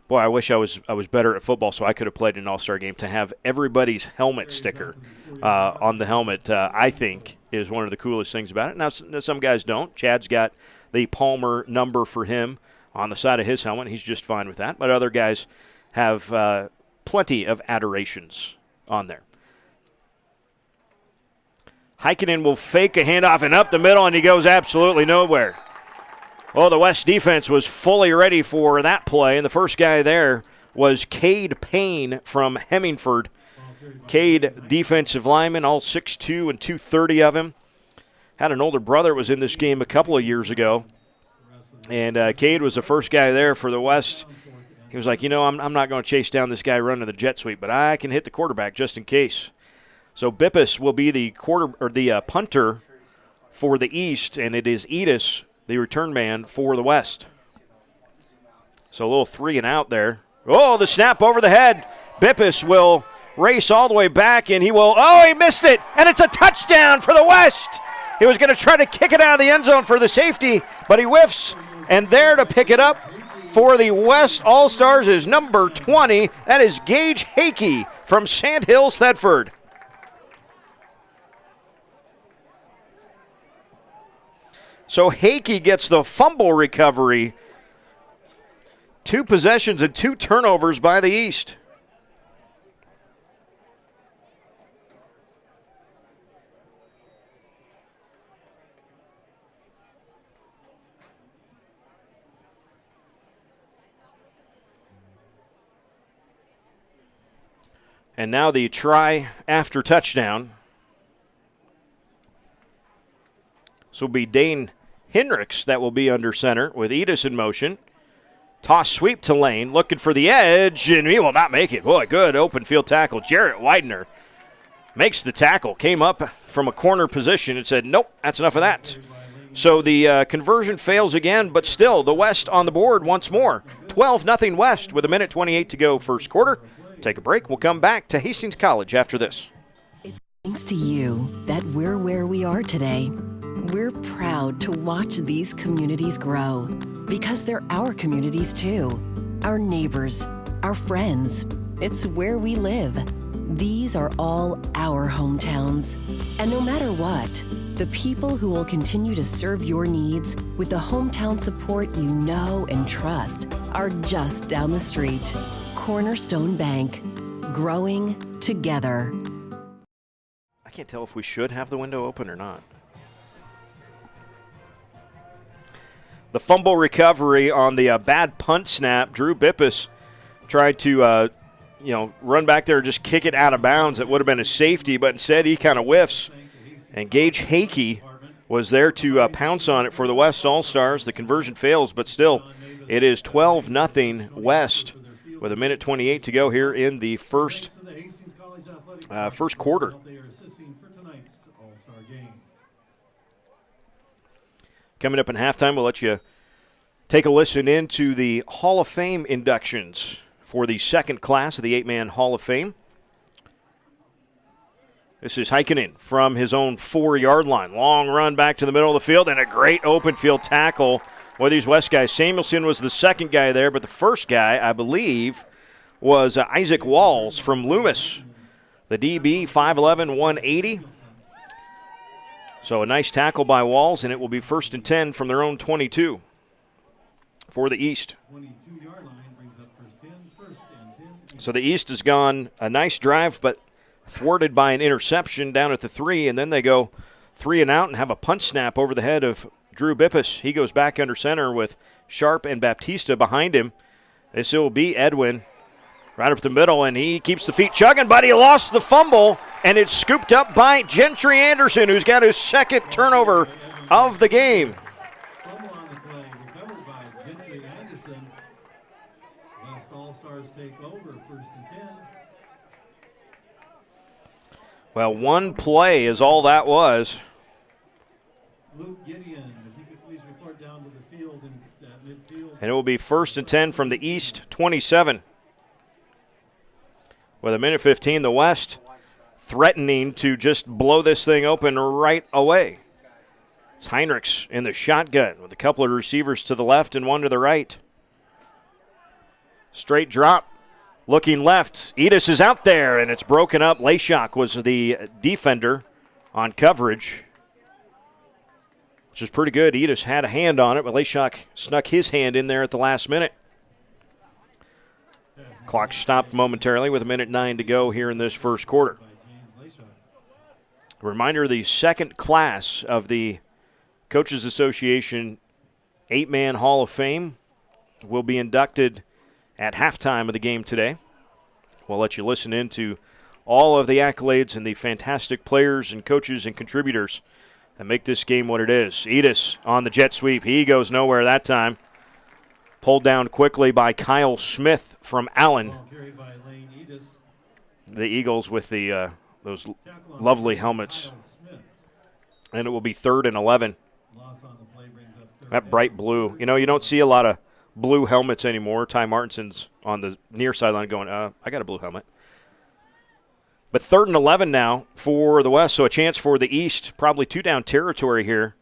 boy, I wish I was better at football so I could have played an All-Star Game, to have everybody's helmet sticker on the helmet, I think, is one of the coolest things about it. Now, some guys don't. Chad's got the Palmer number for him on the side of his helmet. He's just fine with that. But other guys have plenty of adorations on there. Heikkinen will fake a handoff and up the middle, and he goes absolutely nowhere. Well, the West defense was fully ready for that play, and the first guy there was Cade Payne from Hemmingford. Cade, defensive lineman, all 6'2" and 230 of him. Had an older brother that was in this game a couple of years ago, and Cade was the first guy there for the West. He was like, I'm not going to chase down this guy running the jet sweep, but I can hit the quarterback just in case. So Bippus will be the punter for the East, and it is Edis, the return man for the West. So a little 3 and out there. Oh, the snap over the head. Bippus will race all the way back, and he missed it, and it's a touchdown for the West. He was going to try to kick it out of the end zone for the safety, but he whiffs, and there to pick it up for the West All-Stars is number 20. That is Gage Hakey from Sand Hills, Thetford. So Hakey gets the fumble recovery. 2 possessions and 2 turnovers by the East. And now the try after touchdown. This will be Dane Hinrichs that will be under center with Edis in motion. Toss sweep to Lane, looking for the edge, and he will not make it. Boy, good open field tackle. Jarrett Widener makes the tackle, came up from a corner position and said, nope, that's enough of that. So the conversion fails again, but still the West on the board once more. 12-0 West with 1:28 to go first quarter. Take a break. We'll come back to Hastings College after this. It's thanks to you that we're where we are today. We're proud to watch these communities grow because they're our communities too. Our neighbors, our friends. It's where we live. These are all our hometowns. And no matter what, the people who will continue to serve your needs with the hometown support you know and trust are just down the street. Cornerstone Bank, growing together. I can't tell if we should have the window open or not. The fumble recovery on the bad punt snap. Drew Bippus tried to, run back there and just kick it out of bounds. It would have been a safety, but instead he kind of whiffs. And Gage Hakey was there to pounce on it for the West All-Stars. The conversion fails, but still, it is 12-0 West with 1:28 to go here in the first quarter. Coming up in halftime, we'll let you take a listen into the Hall of Fame inductions for the second class of the 8-man Hall of Fame. This is Heikkinen from his own 4-yard line. Long run back to the middle of the field and a great open field tackle. Boy, these West guys. Samuelson was the second guy there, but the first guy, I believe, was Isaac Walls from Loomis. The DB, 5'11", 180. So a nice tackle by Walls, and it will be 1st and 10 from their own 22 for the East. So the East has gone a nice drive, but thwarted by an interception down at the 3, and then they go 3 and out and have a punt snap over the head of Drew Bippus. He goes back under center with Sharp and Baptista behind him. This will be Edwin right up the middle, and he keeps the feet chugging, but he lost the fumble, and it's scooped up by Gentry Anderson, who's got his second turnover of the game. Fumble on the play, recovered by Gentry Anderson. West All-Stars take over, 1st and 10. Well, one play is all that was. Luke Gideon, if you could please report down to the field and midfield. And it will be 1st and 10 from the East 27. With 1:15, the West threatening to just blow this thing open right away. It's Heinrichs in the shotgun with a couple of receivers to the left and one to the right. Straight drop, looking left. Edis is out there, and it's broken up. Leishak was the defender on coverage, which is pretty good. Edis had a hand on it, but Leishak snuck his hand in there at the last minute. Clock stopped momentarily with 1:09 to go here in this first quarter. A reminder, the second class of the Coaches Association 8-Man Hall of Fame will be inducted at halftime of the game today. We'll let you listen into all of the accolades and the fantastic players and coaches and contributors that make this game what it is. Edis on the jet sweep. He goes nowhere that time. Pulled down quickly by Kyle Smith from Allen. The Eagles with the those lovely helmets. And it will be 3rd and 11. That bright blue. You know, you don't see a lot of blue helmets anymore. Ty Martinson's on the near sideline going, I got a blue helmet. But 3rd and 11 now for the West, so a chance for the East. Probably 2-down territory here.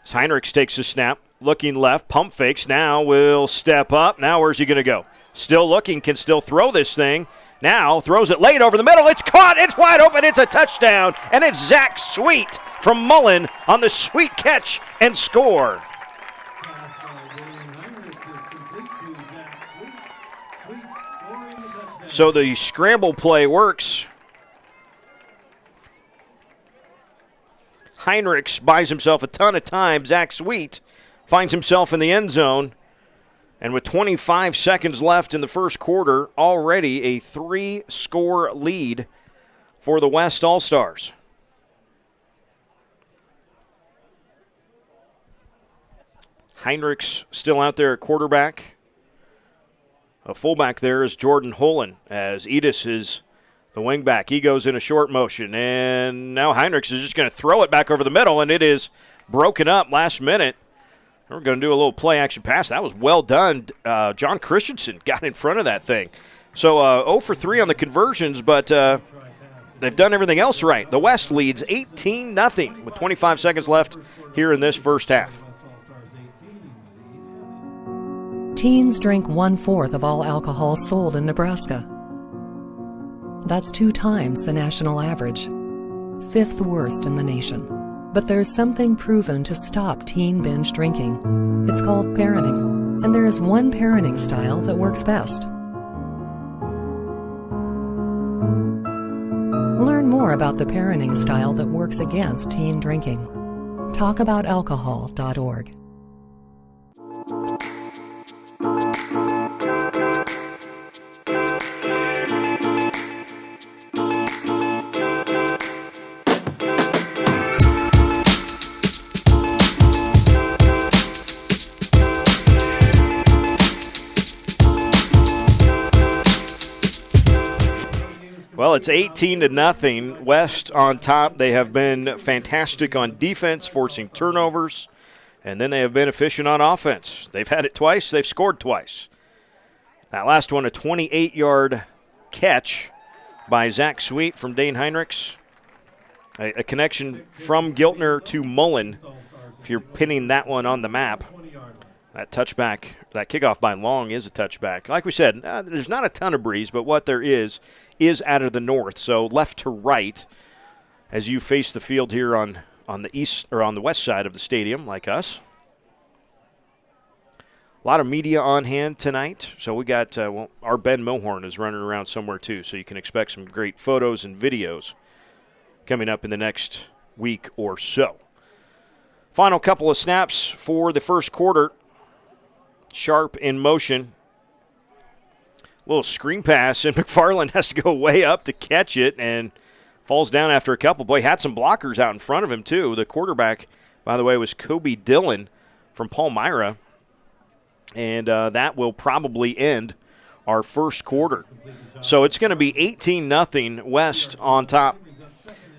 As Heinrichs takes a snap, looking left, pump fakes, now will step up. Now where's he going to go? Still looking, can still throw this thing. Now throws it late over the middle. It's caught. It's wide open. It's a touchdown. And it's Zach Sweet from Mullen on the sweet catch and score. So the scramble play works. Heinrichs buys himself a ton of time. Zach Sweet finds himself in the end zone. And with 25 seconds left in the first quarter, already a 3-score lead for the West All-Stars. Heinrichs still out there at quarterback. A fullback there is Jordan Holland, as Edis is the wingback. He goes in a short motion, and now Heinrichs is just going to throw it back over the middle, and it is broken up last minute. We're going to do a little play-action pass. That was well done. John Christensen got in front of that thing. So 0 for 3 on the conversions, but they've done everything else right. The West leads 18-0 with 25 seconds left here in this first half. Teens drink 1/4 of all alcohol sold in Nebraska. That's 2 times the national average, 5th worst in the nation. But there's something proven to stop teen binge drinking. It's called parenting, and there is one parenting style that works best. Learn more about the parenting style that works against teen drinking. Talkaboutalcohol.org. Well, it's 18-0. West on top. They have been fantastic on defense, forcing turnovers, and then they have been efficient on offense. They've had it twice. They've scored twice. That last one, a 28-yard catch by Zach Sweet from Dane Heinrichs. A connection from Giltner to Mullen, if you're pinning that one on the map. That touchback, that kickoff by Long is a touchback. Like we said, there's not a ton of breeze, but what there is out of the north. So left to right as you face the field here on the east or on the west side of the stadium, like us. A lot of media on hand tonight. So we got our Ben Milhorn is running around somewhere too. So you can expect some great photos and videos coming up in the next week or so. Final couple of snaps for the first quarter. Sharp in motion. Little screen pass, and McFarland has to go way up to catch it and falls down after a couple. Boy, had some blockers out in front of him, too. The quarterback, by the way, was Kobe Dillon from Palmyra. And that will probably end our first quarter. So it's going to be 18-0 West on top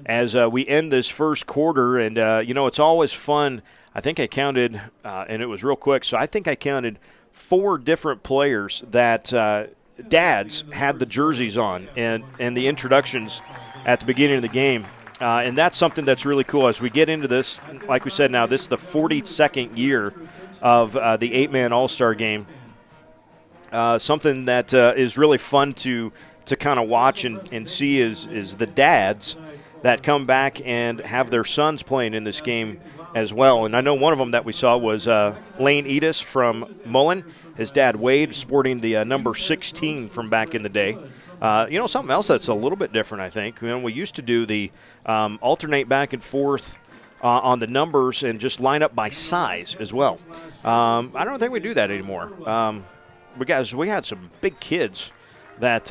as we end this first quarter. And, it's always fun. I think I counted, and it was real quick, so I think I counted 4 different players that dads had the jerseys on and the introductions at the beginning of the game. And that's something that's really cool as we get into this. Like we said now, this is the 42nd year of the 8-man All-Star game. Something that is really fun to kind of watch and see is the dads that come back and have their sons playing in this game as well. And I know one of them that we saw was Lane Edis from Mullen. His dad, Wade, sporting the number 16 from back in the day. Something else that's a little bit different, I think. We used to do the alternate back and forth on the numbers and just line up by size as well. I don't think we do that anymore. Because we had some big kids that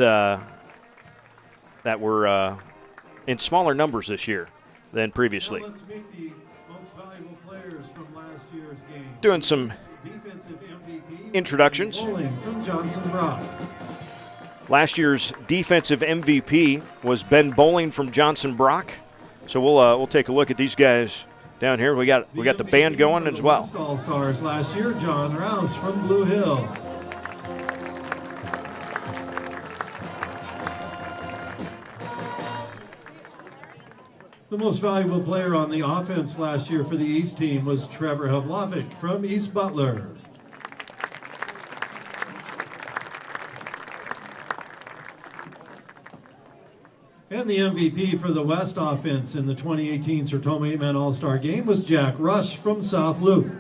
were in smaller numbers this year than previously. Now let's meet the most valuable players from last year's game. Doing some Defensive MVP introductions. Bowling from Johnson Brock. Last year's defensive MVP was Ben Bowling from Johnson Brock. So we'll take a look at these guys down here. We got the band going as well. All-Stars last year, John Rouse from Blue Hill. The most valuable player on the offense last year for the East team was Trevor Havlovic from East Butler. And the MVP for the West offense in the 2018 Sertoma 8-Man All-Star Game was Jack Rush from South Loop.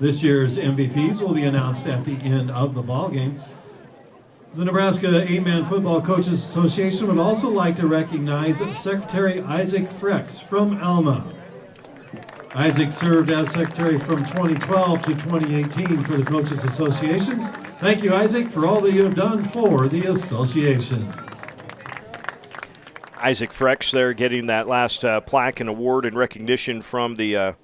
This year's MVPs will be announced at the end of the ball game. The Nebraska 8-Man Football Coaches Association would also like to recognize Secretary Isaac Frex from Alma. Isaac served as secretary from 2012 to 2018 for the Coaches Association. Thank you, Isaac, for all that you have done for the association. Isaac Frex there getting that last plaque and award and recognition from the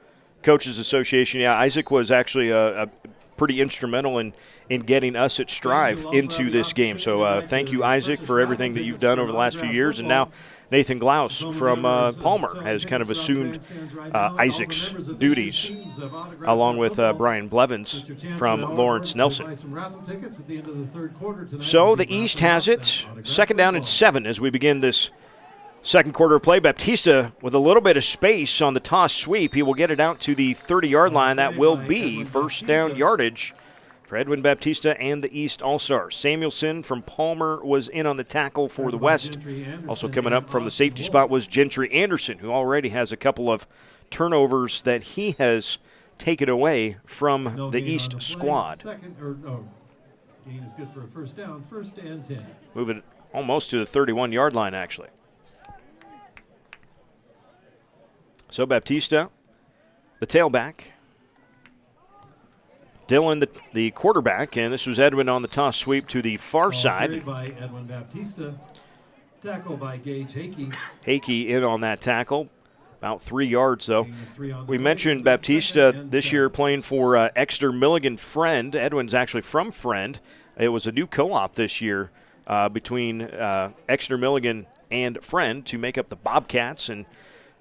Coaches Association. Yeah, Isaac was actually a pretty instrumental in getting us at Strive into this game. So thank you, Isaac, for everything that you've done over the last few years. And now Nathan Glaus from Palmer has kind of assumed Isaac's duties, along with Brian Blevins from Lawrence Nelson. So the East has it. 2nd down and 7 as we begin this second quarter of play. Baptista with a little bit of space on the toss sweep. He will get it out to the 30-yard line. That will be first down yardage for Edwin Baptista and the East All-Stars. Samuelson from Palmer was in on the tackle for the West. Also coming up from the safety spot was Gentry Anderson, who already has a couple of turnovers that he has taken away from the East squad. Gain is good for a first down, 1st and 10. Moving almost to the 31-yard line, actually. So Baptista, the tailback. Dylan, the quarterback, and this was Edwin on the toss sweep to the far side. By Edwin Baptista, tackle by Gage Hakey. Hakey in on that tackle, about 3 yards though. We mentioned Baptista this year playing for Exeter Milligan Friend. Edwin's actually from Friend. It was a new co-op this year between Exeter Milligan and Friend to make up the Bobcats, and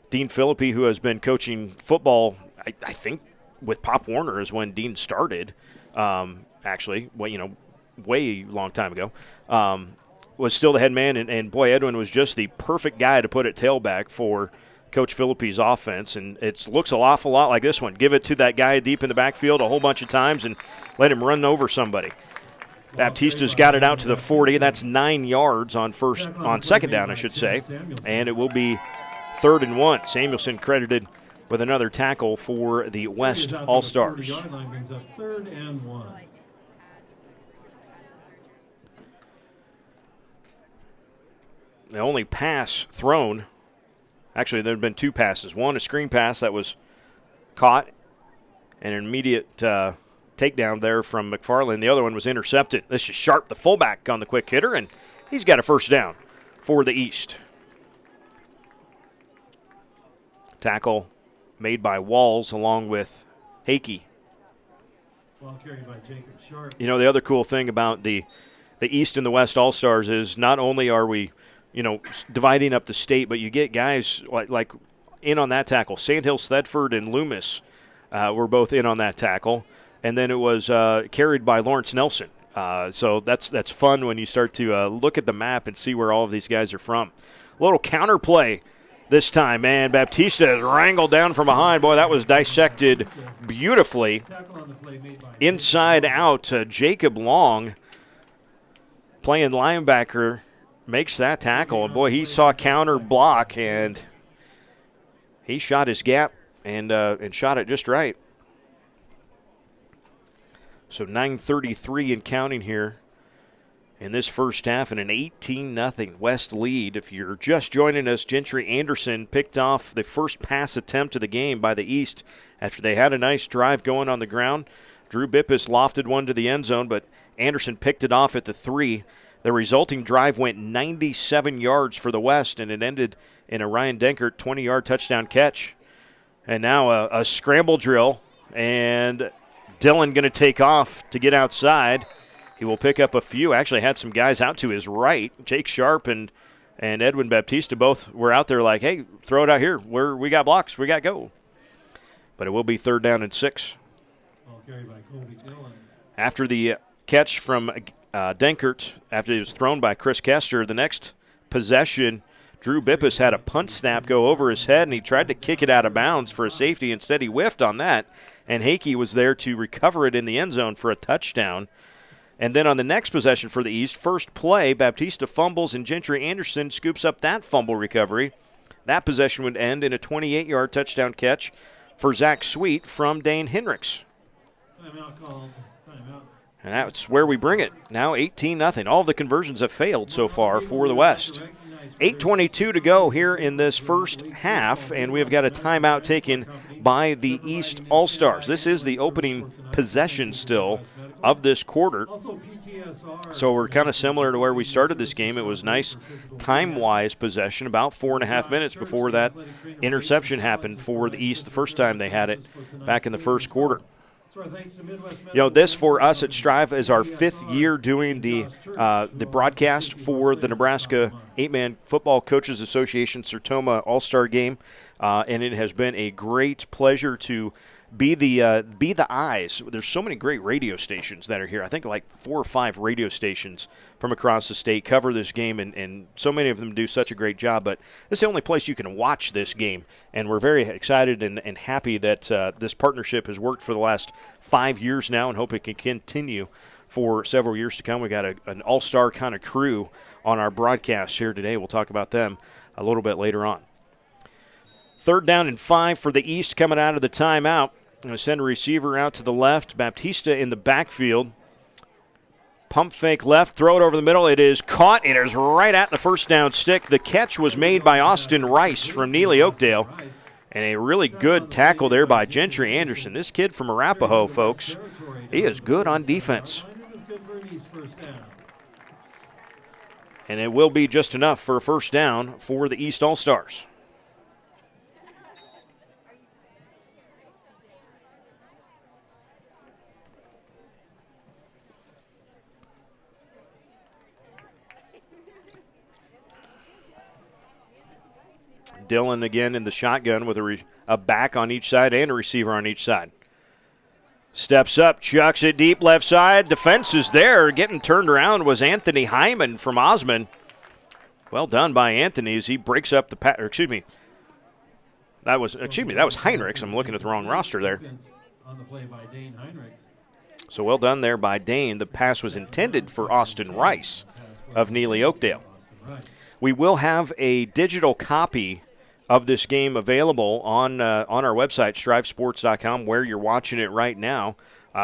Dean Philippi, who has been coaching football, I think, with Pop Warner is when Dean started, actually, way long time ago, was still the head man, and boy, Edwin was just the perfect guy to put at tailback for Coach Philippi's offense, and it looks an awful lot like this one. Give it to that guy deep in the backfield a whole bunch of times and let him run over somebody. Baptista's got it out to the 40. That's 9 yards on 2nd down, I should say, and it will be 3rd and 1. Samuelson credited with another tackle for the West All-Stars. Brings up 3rd and 1. The only pass thrown, actually there have been 2 passes. One, a screen pass that was caught, and an immediate takedown there from McFarland. The other one was intercepted. This is Sharp, the fullback, on the quick hitter, and he's got a first down for the East. Tackle made by Walls along with Hakey. Ball carried by Jacob Sharp. The other cool thing about the East and the West All-Stars is not only are we, dividing up the state, but you get guys like in on that tackle. Sandhills, Thedford, and Loomis were both in on that tackle. And then it was carried by Lawrence Nelson. So that's fun when you start to look at the map and see where all of these guys are from. A little counterplay this time, man. Baptista is wrangled down from behind. Boy, that was dissected beautifully. Inside out, Jacob Long playing linebacker, makes that tackle. And, boy, he saw counter block, and he shot his gap and shot it just right. So 9:33 and counting here in this first half, and an 18-0 West lead. If you're just joining us, Gentry Anderson picked off the first pass attempt of the game by the East after they had a nice drive going on the ground. Drew Bippus lofted one to the end zone, but Anderson picked it off at the 3. The resulting drive went 97 yards for the West, and it ended in a Ryan Denkert 20-yard touchdown catch. And now a scramble drill, and Dillon going to take off to get outside. He will pick up a few. Actually had some guys out to his right. Jake Sharp and Edwin Baptista both were out there like, hey, throw it out here. We got blocks. We got go. But it will be 3rd down and 6. After the catch from Denkert, after it was thrown by Chris Kester, the next possession, Drew Bippus had a punt snap go over his head, and he tried to kick it out of bounds for a safety. Instead, he whiffed on that, and Hakey was there to recover it in the end zone for a touchdown. And then on the next possession for the East, first play, Baptista fumbles, and Gentry Anderson scoops up that fumble recovery. That possession would end in a 28-yard touchdown catch for Zach Sweet from Dane Hendricks. Timeout called. Timeout. And that's where we bring it. Now 18-0. All of the conversions have failed so far for the West. 8:22 to go here in this first half, and we have got a timeout taken by the East All-Stars. This is the opening possession still of this quarter. So we're kind of similar to where we started this game. It was nice time-wise possession, about 4.5 minutes before that interception happened for the East the first time they had it back in the first quarter. This for us at Strive is our 5th year doing the broadcast for the Nebraska 8-Man Football Coaches Association Sertoma All-Star Game, and it has been a great pleasure to be the eyes. There's so many great radio stations that are here. I think like 4 or 5 radio stations from across the state cover this game, and so many of them do such a great job. But it's the only place you can watch this game, and we're very excited and happy that this partnership has worked for the last 5 years now, and hope it can continue for several years to come. We got an all-star kind of crew on our broadcast here today. We'll talk about them a little bit later on. 3rd down and 5 for the East coming out of the timeout. Going to send a receiver out to the left. Baptista in the backfield. Pump fake left, throw it over the middle. It is caught. It is right at the first down stick. The catch was made by Austin Rice from Neely Oakdale. And a really good tackle there by Gentry Anderson. This kid from Arapahoe, folks, he is good on defense. And it will be just enough for a first down for the East All-Stars. Dillon again in the shotgun with a back on each side and a receiver on each side. Steps up, chucks it deep left side. Defense is there. Getting turned around was Anthony Hyman from Osmond. Well done by Anthony as he breaks up the pass. That was Heinrichs. I'm looking at the wrong roster there. On the play by Dane Heinrichs. So well done there by Dane. The pass was intended for Austin Rice of Neely Oakdale. We will have a digital copy of this game available on our website, strivesports.com, where you're watching it right now.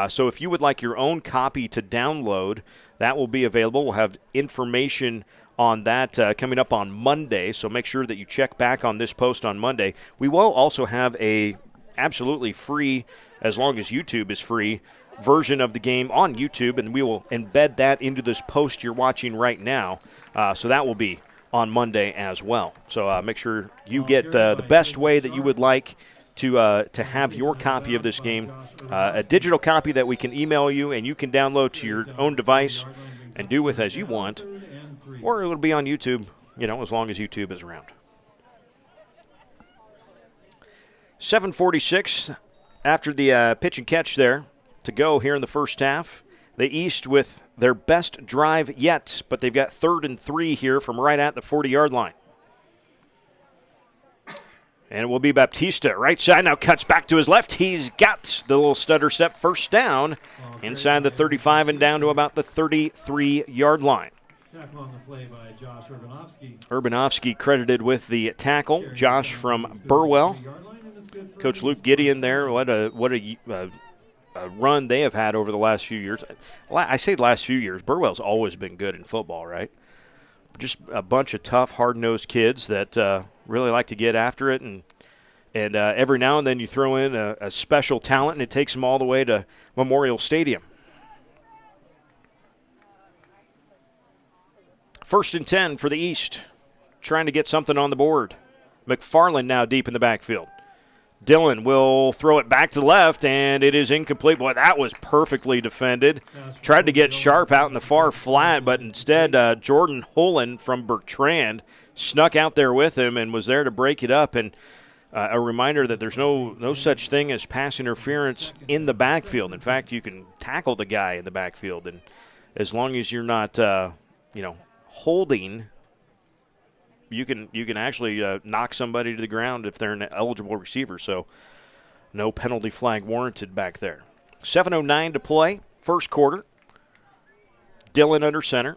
So if you would like your own copy to download, that will be available. We'll have information on that coming up on Monday, so make sure that you check back on this post on Monday. We will also have a absolutely free, as long as YouTube is free, version of the game on YouTube, and we will embed that into this post you're watching right now. So that will be on Monday as well. So make sure you get the best way that you would like to have your copy of this game, a digital copy that we can email you and you can download to your own device and do with as you want, or it'll be on YouTube, as long as YouTube is around. 7:46 after the pitch and catch there to go here in the first half. The East with their best drive yet, but they've got 3rd and 3 here from right at the 40-yard line. And it will be Baptista. Right side now cuts back to his left. He's got the little stutter step first down inside the 35 and down to about the 33-yard line. Tackle on the play by Josh Urbanovsky. Urbanovsky credited with the tackle. Josh from Burwell. Coach Luke Gideon there. What a run they have had over the last few years. I say the last few years. Burwell's always been good in football, right? Just a bunch of tough, hard-nosed kids that really like to get after it, and every now and then you throw in a special talent, and it takes them all the way to Memorial Stadium. 1st and 10 for the East, trying to get something on the board. McFarland now deep in the backfield. Dillon will throw it back to the left, and it is incomplete. Boy, that was perfectly defended. Tried to get Sharp out in the far flat, but instead Jordan Holland from Bertrand snuck out there with him and was there to break it up. And a reminder that there's no such thing as pass interference in the backfield. In fact, you can tackle the guy in the backfield, and as long as you're not, holding, you can actually knock somebody to the ground if they're an eligible receiver. So no penalty flag warranted back there. 7:09 to play, first quarter. Dillon under center.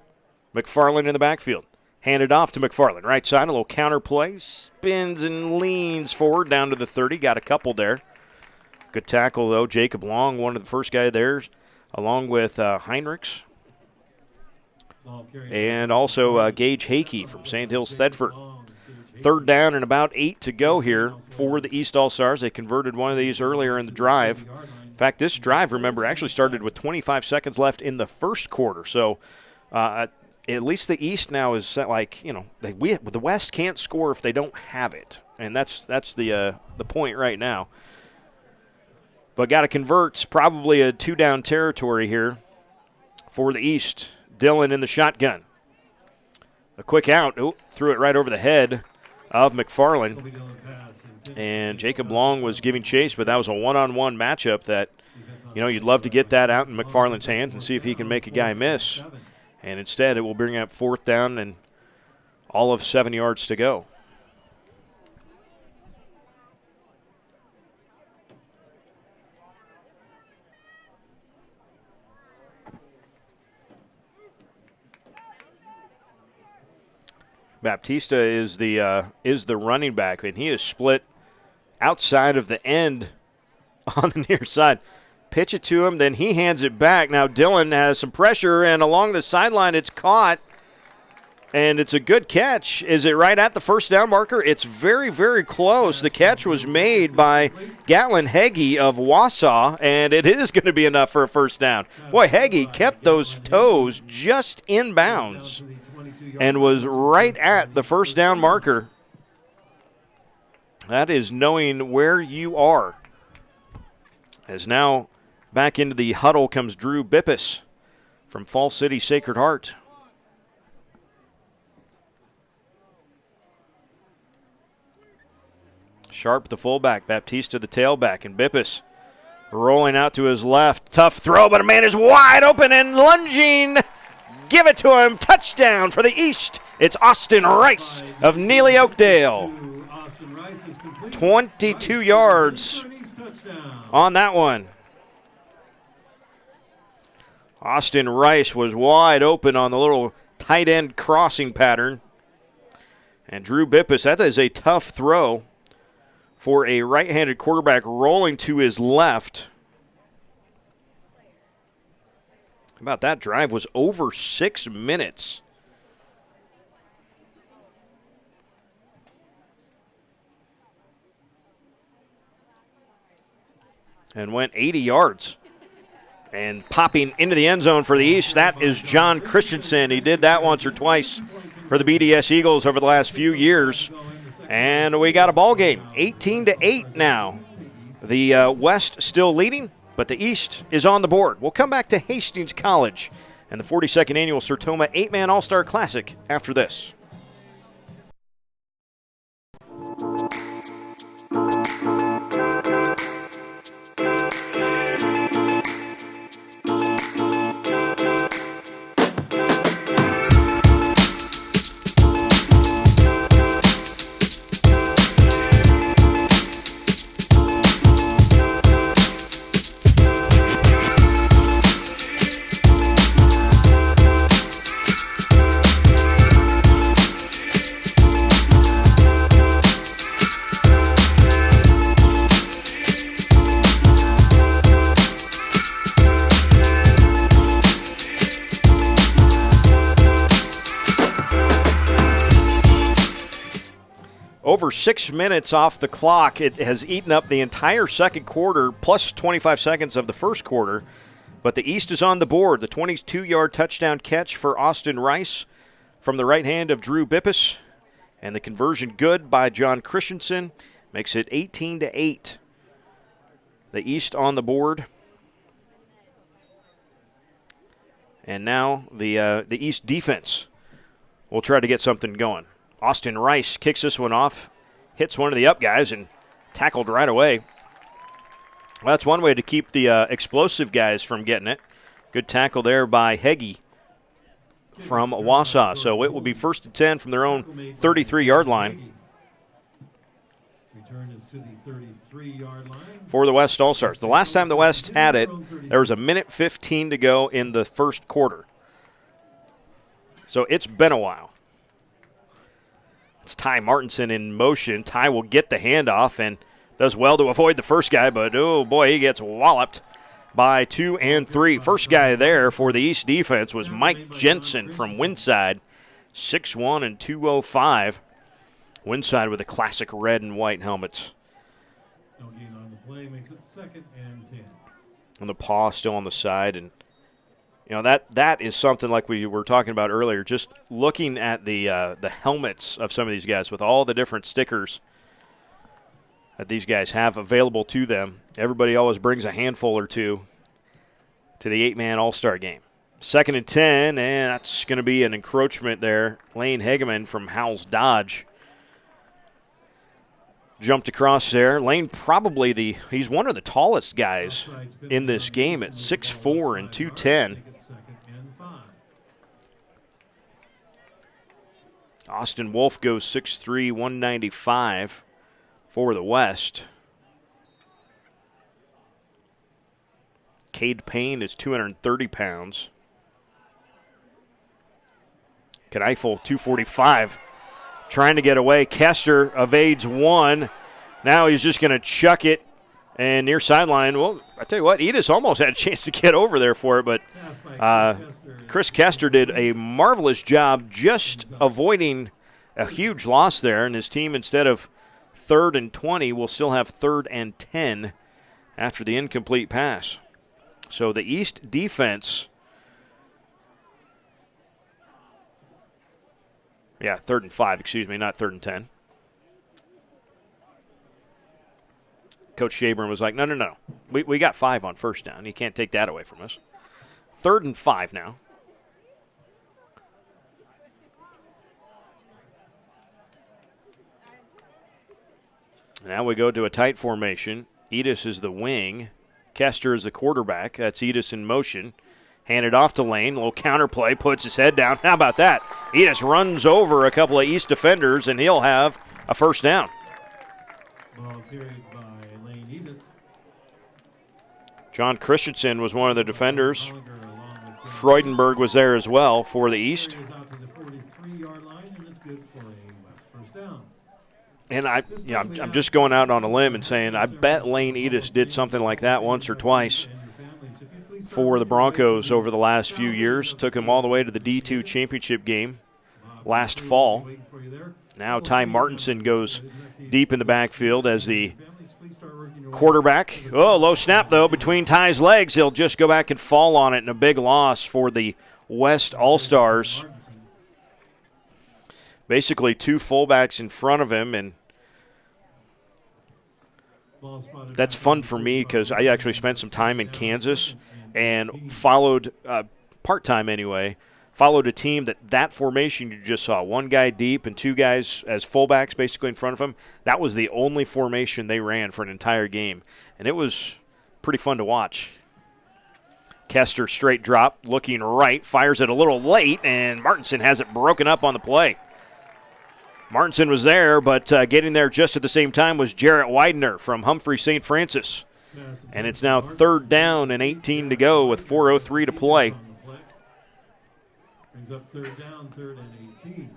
McFarland in the backfield. Handed off to McFarland. Right side, a little counter play. Spins and leans forward down to the 30. Got a couple there. Good tackle, though. Jacob Long, one of the first guy there, along with Heinrichs. And also Gage Hakey from Sand Hills Thedford. 3rd down and about 8 to go here for the East All-Stars. They converted one of these earlier in the drive. In fact, this drive, remember, actually started with 25 seconds left in the first quarter. So at least the East now is like, the West can't score if they don't have it. And that's the point right now. But got to convert, probably a 2-down territory here for the East. Dillon in the shotgun. A quick out. Threw it right over the head of McFarland. And Jacob Long was giving chase, but that was a one-on-one matchup that, you'd love to get that out in McFarland's hands and see if he can make a guy miss. And instead, it will bring up 4th down and all of 7 yards to go. Baptista is the running back, and he is split outside of the end on the near side. Pitch it to him, then he hands it back. Now Dillon has some pressure, and along the sideline it's caught, and it's a good catch. Is it right at the 1st down marker? It's very, very close. The catch was made by Gatlin Heggie of Wausau, and it is going to be enough for a 1st down. Boy, Heggie kept those toes just in bounds and was right at the 1st down marker. That is knowing where you are. As now back into the huddle comes Drew Bippus from Fall City Sacred Heart. Sharp the fullback, Baptista the tailback, and Bippus rolling out to his left. Tough throw, but a man is wide open and lunging. Give it to him. Touchdown for the East. It's Austin Rice of Neely Oakdale. 22 yards on that one. Austin Rice was wide open on the little tight end crossing pattern. And Drew Bippus, that is a tough throw for a right-handed quarterback rolling to his left. How about that drive was over 6 minutes. And went 80 yards. And popping into the end zone for the East, that is John Christensen. He did that once or twice for the BDS Eagles over the last few years. And we got a ball game, 18-8 now. The West still leading, but the East is on the board. We'll come back to Hastings College and the 42nd Annual Sertoma 8-Man All-Star Classic after this. over 6 minutes off the clock. It has eaten up the entire second quarter, plus 25 seconds of the first quarter. But the East is on the board. The 22-yard touchdown catch for Austin Rice from the right hand of Drew Bippus. And the conversion good by John Christensen makes it 18-8. The East on the board. And now the East defense will try to get something going. Austin Rice kicks this one off, hits one of the up guys, and tackled right away. Well, that's one way to keep the explosive guys from getting it. Good tackle there by Heggie from Wausau. So it will be 1st and 10 from their own 33-yard line. Return is to the 33-yard line. For the West All-Stars. The last time the West had it, there was 1:15 to go in the first quarter. So it's been a while. It's Ty Martinson in motion. Ty will get the handoff and does well to avoid the first guy, but oh boy, he gets walloped by 2 and 3. First guy there for the East defense was Mike Jensen from Winside, 6'1" and 205. Winside with the classic red and white helmets. No gain on the play, makes it 2nd and 10. And the paw still on the side, and you know that is something like we were talking about earlier. Just looking at the helmets of some of these guys with all the different stickers that these guys have available to them. Everybody always brings a handful or two to the 8-man All-Star game. 2nd and 10, and that's going to be an encroachment there. Lane Hegeman from Howells Dodge jumped across there. Lane probably he's one of the tallest guys in this game at 6'4" and 210. Austin Wolf goes 6'3", 195 for the West. Cade Payne is 230 pounds. Kneifel, 245. Trying to get away. Kester evades one. Now he's just going to chuck it. And near sideline, well, I tell you what, Edis almost had a chance to get over there for it, but Chris Kester did a marvelous job just avoiding a huge loss there. And his team, instead of 3rd and 20, will still have 3rd and 10 after the incomplete pass. So the East defense, 3rd and 5, not 3rd and 10. Coach Shabern was like, no. We got 5 on first down. You can't take that away from us. 3rd and 5 now. Now we go to a tight formation. Edis is the wing. Kester is the quarterback. That's Edis in motion. Handed off to Lane. Little counterplay. Puts his head down. How about that? Edis runs over a couple of East defenders, and he'll have a first down. Ball carried by Lane Edis. John Christensen was one of the defenders. Freudenberg was there as well for the East. Out to the 43-yard line, and it's good for a West first down. And I'm just going out on a limb and saying I bet Lane Edis did something like that once or twice for the Broncos over the last few years. Took him all the way to the D2 championship game last fall. Now Ty Martinson goes deep in the backfield as the quarterback. Oh, low snap, though, between Ty's legs. He'll just go back and fall on it, and a big loss for the West All-Stars. Basically 2 fullbacks in front of him, and that's fun for me because I actually spent some time in Kansas and followed, part-time anyway, followed a team that formation you just saw. 1 guy deep and 2 guys as fullbacks basically in front of him. That was the only formation they ran for an entire game, and it was pretty fun to watch. Kester straight drop, looking right, fires it a little late, and Martinson has it broken up on the play. Martinson was there, but getting there just at the same time was Jarrett Widener from Humphrey St. Francis. And it's now 3rd down and 18 to go with 4:03 to play. Brings up 3rd down, 3rd and 18.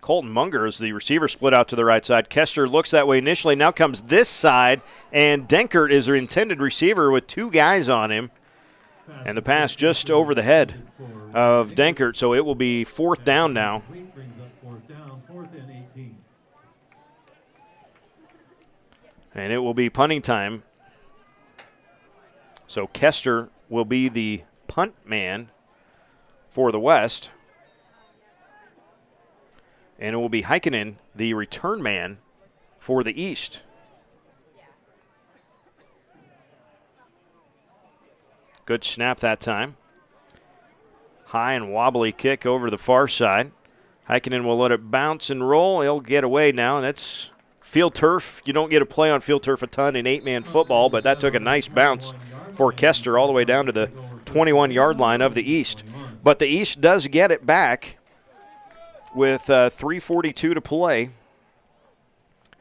Colton Munger as the receiver split out to the right side. Kester looks that way initially, now comes this side, and Denkert is their intended receiver with 2 guys on him. And the pass just over the head of Denkert, so it will be 4th down now. And it will be punting time. So Kester will be the punt man for the West. And it will be Heikkinen, the return man for the East. Good snap that time. High and wobbly kick over the far side. Heikkinen will let it bounce and roll. He'll get away now, and that's field turf. You don't get to play on field turf a ton in 8-man football, but that took a nice bounce for Kester all the way down to the 21-yard line of the East. But the East does get it back with 3:42 to play,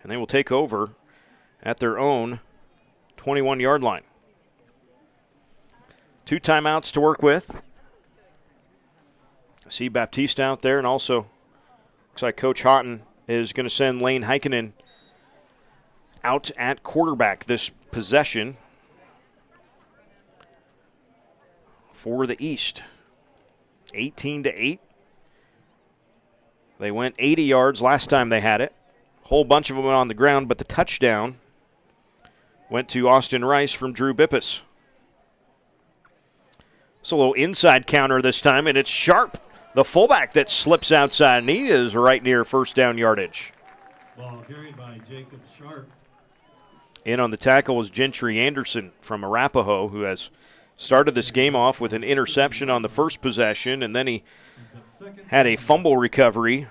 and they will take over at their own 21-yard line. 2 timeouts to work with. I see Baptiste out there, and also looks like Coach Houghton is going to send Lane Heikkinen out at quarterback this possession for the East. 18-8. They went 80 yards last time they had it. A whole bunch of them went on the ground, but the touchdown went to Austin Rice from Drew Bippus. It's a little inside counter this time, and it's Sharp, the fullback, that slips outside, and he is right near first down yardage. Ball carried by Jacob Sharp. In on the tackle was Gentry Anderson from Arapahoe, who has started this game off with an interception on the first possession, and then he had a fumble recovery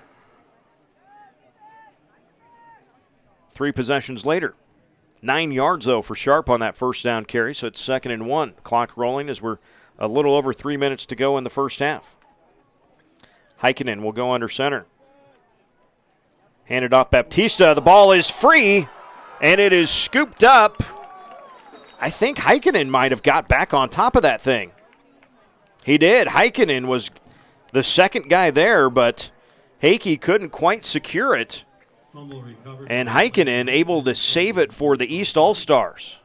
3 possessions later. 9 yards, though, for Sharp on that first down carry, so it's 2nd and 1. Clock rolling as we're a little over 3 minutes to go in the first half. Heikkinen will go under center. Handed off Baptista. The ball is free, and it is scooped up. I think Heikkinen might have got back on top of that thing. He did. Heikkinen was the second guy there, but Hakey couldn't quite secure it. And Heikkinen able to save it for the East All-Stars.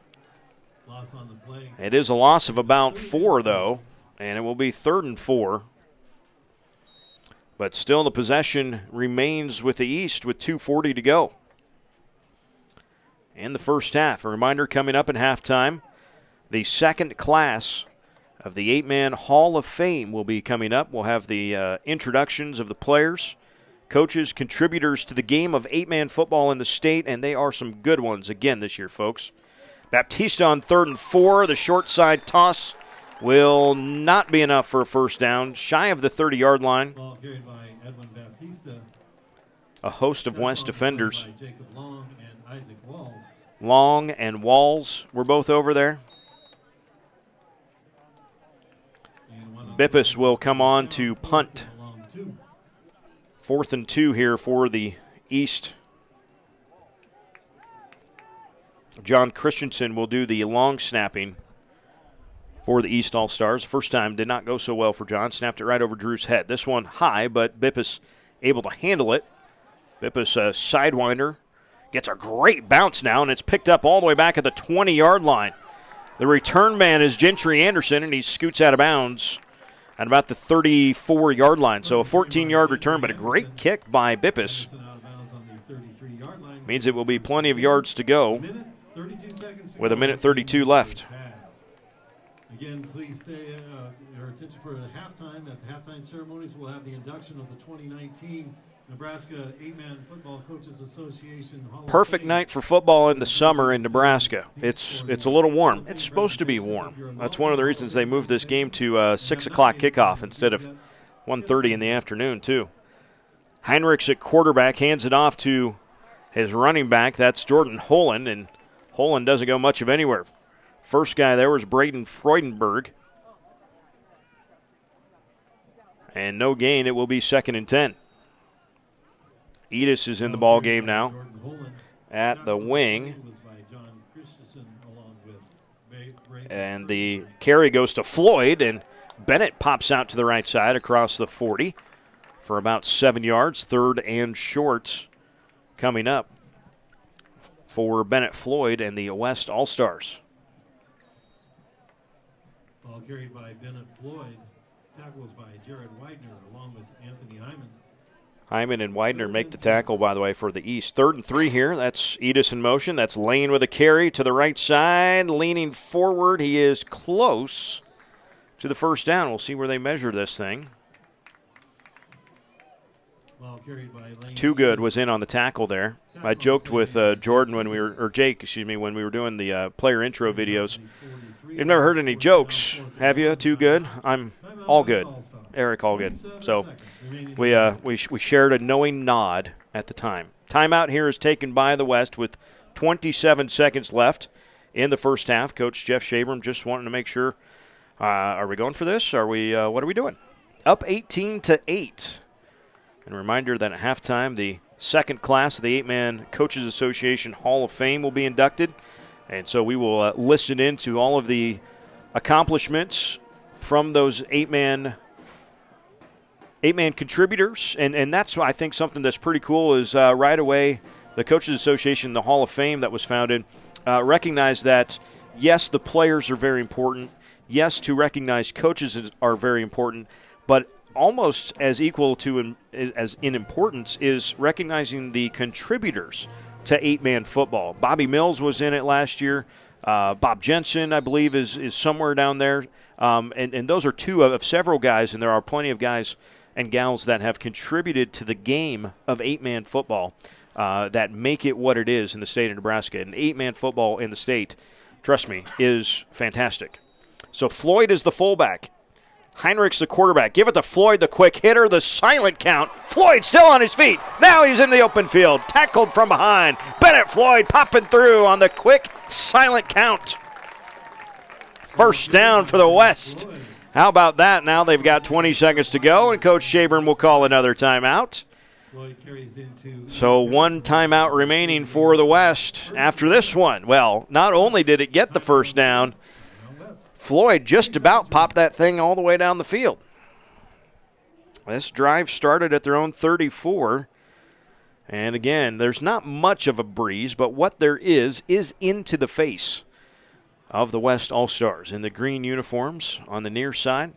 It is a loss of about 4, though, and it will be 3rd and 4. But still the possession remains with the East with 2:40 to go in the first half. A reminder coming up in halftime, the second class of the 8-man Hall of Fame will be coming up. We'll have the introductions of the players, coaches, contributors to the game of 8-man football in the state, and they are some good ones again this year, folks. Baptista on 3rd and 4. The short side toss will not be enough for a first down, shy of the 30-yard line. Ball carried by Edwin Baptista. A host of West defenders. Jacob Long and Isaac Walls. Long and Walls were both over there. Bippus will come on to punt. 4th and 2 here for the East. John Christensen will do the long snapping for the East All-Stars. First time did not go so well for John. Snapped it right over Drew's head. This one high, but Bippus able to handle it. Bippus, a sidewinder, gets a great bounce now, and it's picked up all the way back at the 20-yard line. The return man is Gentry Anderson, and he scoots out of bounds at about the 34-yard line. So a 14-yard return, but a great kick by Bippus. Means it will be plenty of yards to go with a minute 32 left. Again, please stay your attention for the halftime. At the halftime ceremonies, we'll have the induction of the 2019 Nebraska 8-Man Football Coaches Association Hall of Perfect Fame. night for football in the summer in Nebraska. It's a little warm. It's supposed to be warm. That's one of the reasons they moved this game to 6 o'clock kickoff instead of 1:30 in the afternoon, too. Heinrichs at quarterback hands it off to his running back. That's Jordan Holland, and Holland doesn't go much of anywhere. First guy there was Braden Freudenberg. And no gain. It will be 2nd and 10. Edis is in the ball game now at the wing. And the carry goes to Floyd, and Bennett pops out to the right side across the 40. for about 7 yards. 3rd and short coming up for Bennett Floyd and the West All-Stars. Ball carried by Bennett Floyd. Tackles by Jared Widener along with Anthony Hyman. Hyman and Widener make the tackle, by the way, for the East. 3rd and 3 here. That's Edis in motion. That's Lane with a carry to the right side. Leaning forward. He is close to the first down. We'll see where they measure this thing. Ball carried by Lane. Too Good was in on the tackle there. I joked with Jordan when we were, or Jake, excuse me, when we were doing the player intro videos. You've never heard any jokes, have you? Too Good? I'm all good. Eric, all good. So we shared a knowing nod at the time. Timeout here is taken by the West with 27 seconds left in the first half. Coach Jeff Shabram just wanting to make sure, are we going for this? Are we? What are we doing? Up 18-8. And a reminder that at halftime, the second class of the 8-Man Coaches Association Hall of Fame will be inducted. And so we will listen into all of the accomplishments from those 8-man contributors. And that's, I think, something that's pretty cool is right away the Coaches Association, the Hall of Fame that was founded, recognized that, yes, the players are very important. Yes, to recognize coaches are very important. But almost as equal to as in importance is recognizing the contributors to 8-man football. Bobby Mills was in it last year. Bob Jensen, I believe, is somewhere down there. And those are two of several guys, and there are plenty of guys and gals that have contributed to the game of 8-man football that make it what it is in the state of Nebraska. And 8-man football in the state, trust me, is fantastic. So Floyd is the fullback. Heinrich's the quarterback. Give it to Floyd, the quick hitter, the silent count. Floyd still on his feet. Now he's in the open field. Tackled from behind. Bennett Floyd popping through on the quick, silent count. First down for the West. How about that? Now they've got 20 seconds to go, and Coach Shabern will call another timeout. So 1 timeout remaining for the West after this one. Well, not only did it get the first down, Floyd just about popped that thing all the way down the field. This drive started at their own 34. And again, there's not much of a breeze, but what there is into the face of the West All-Stars in the green uniforms on the near side.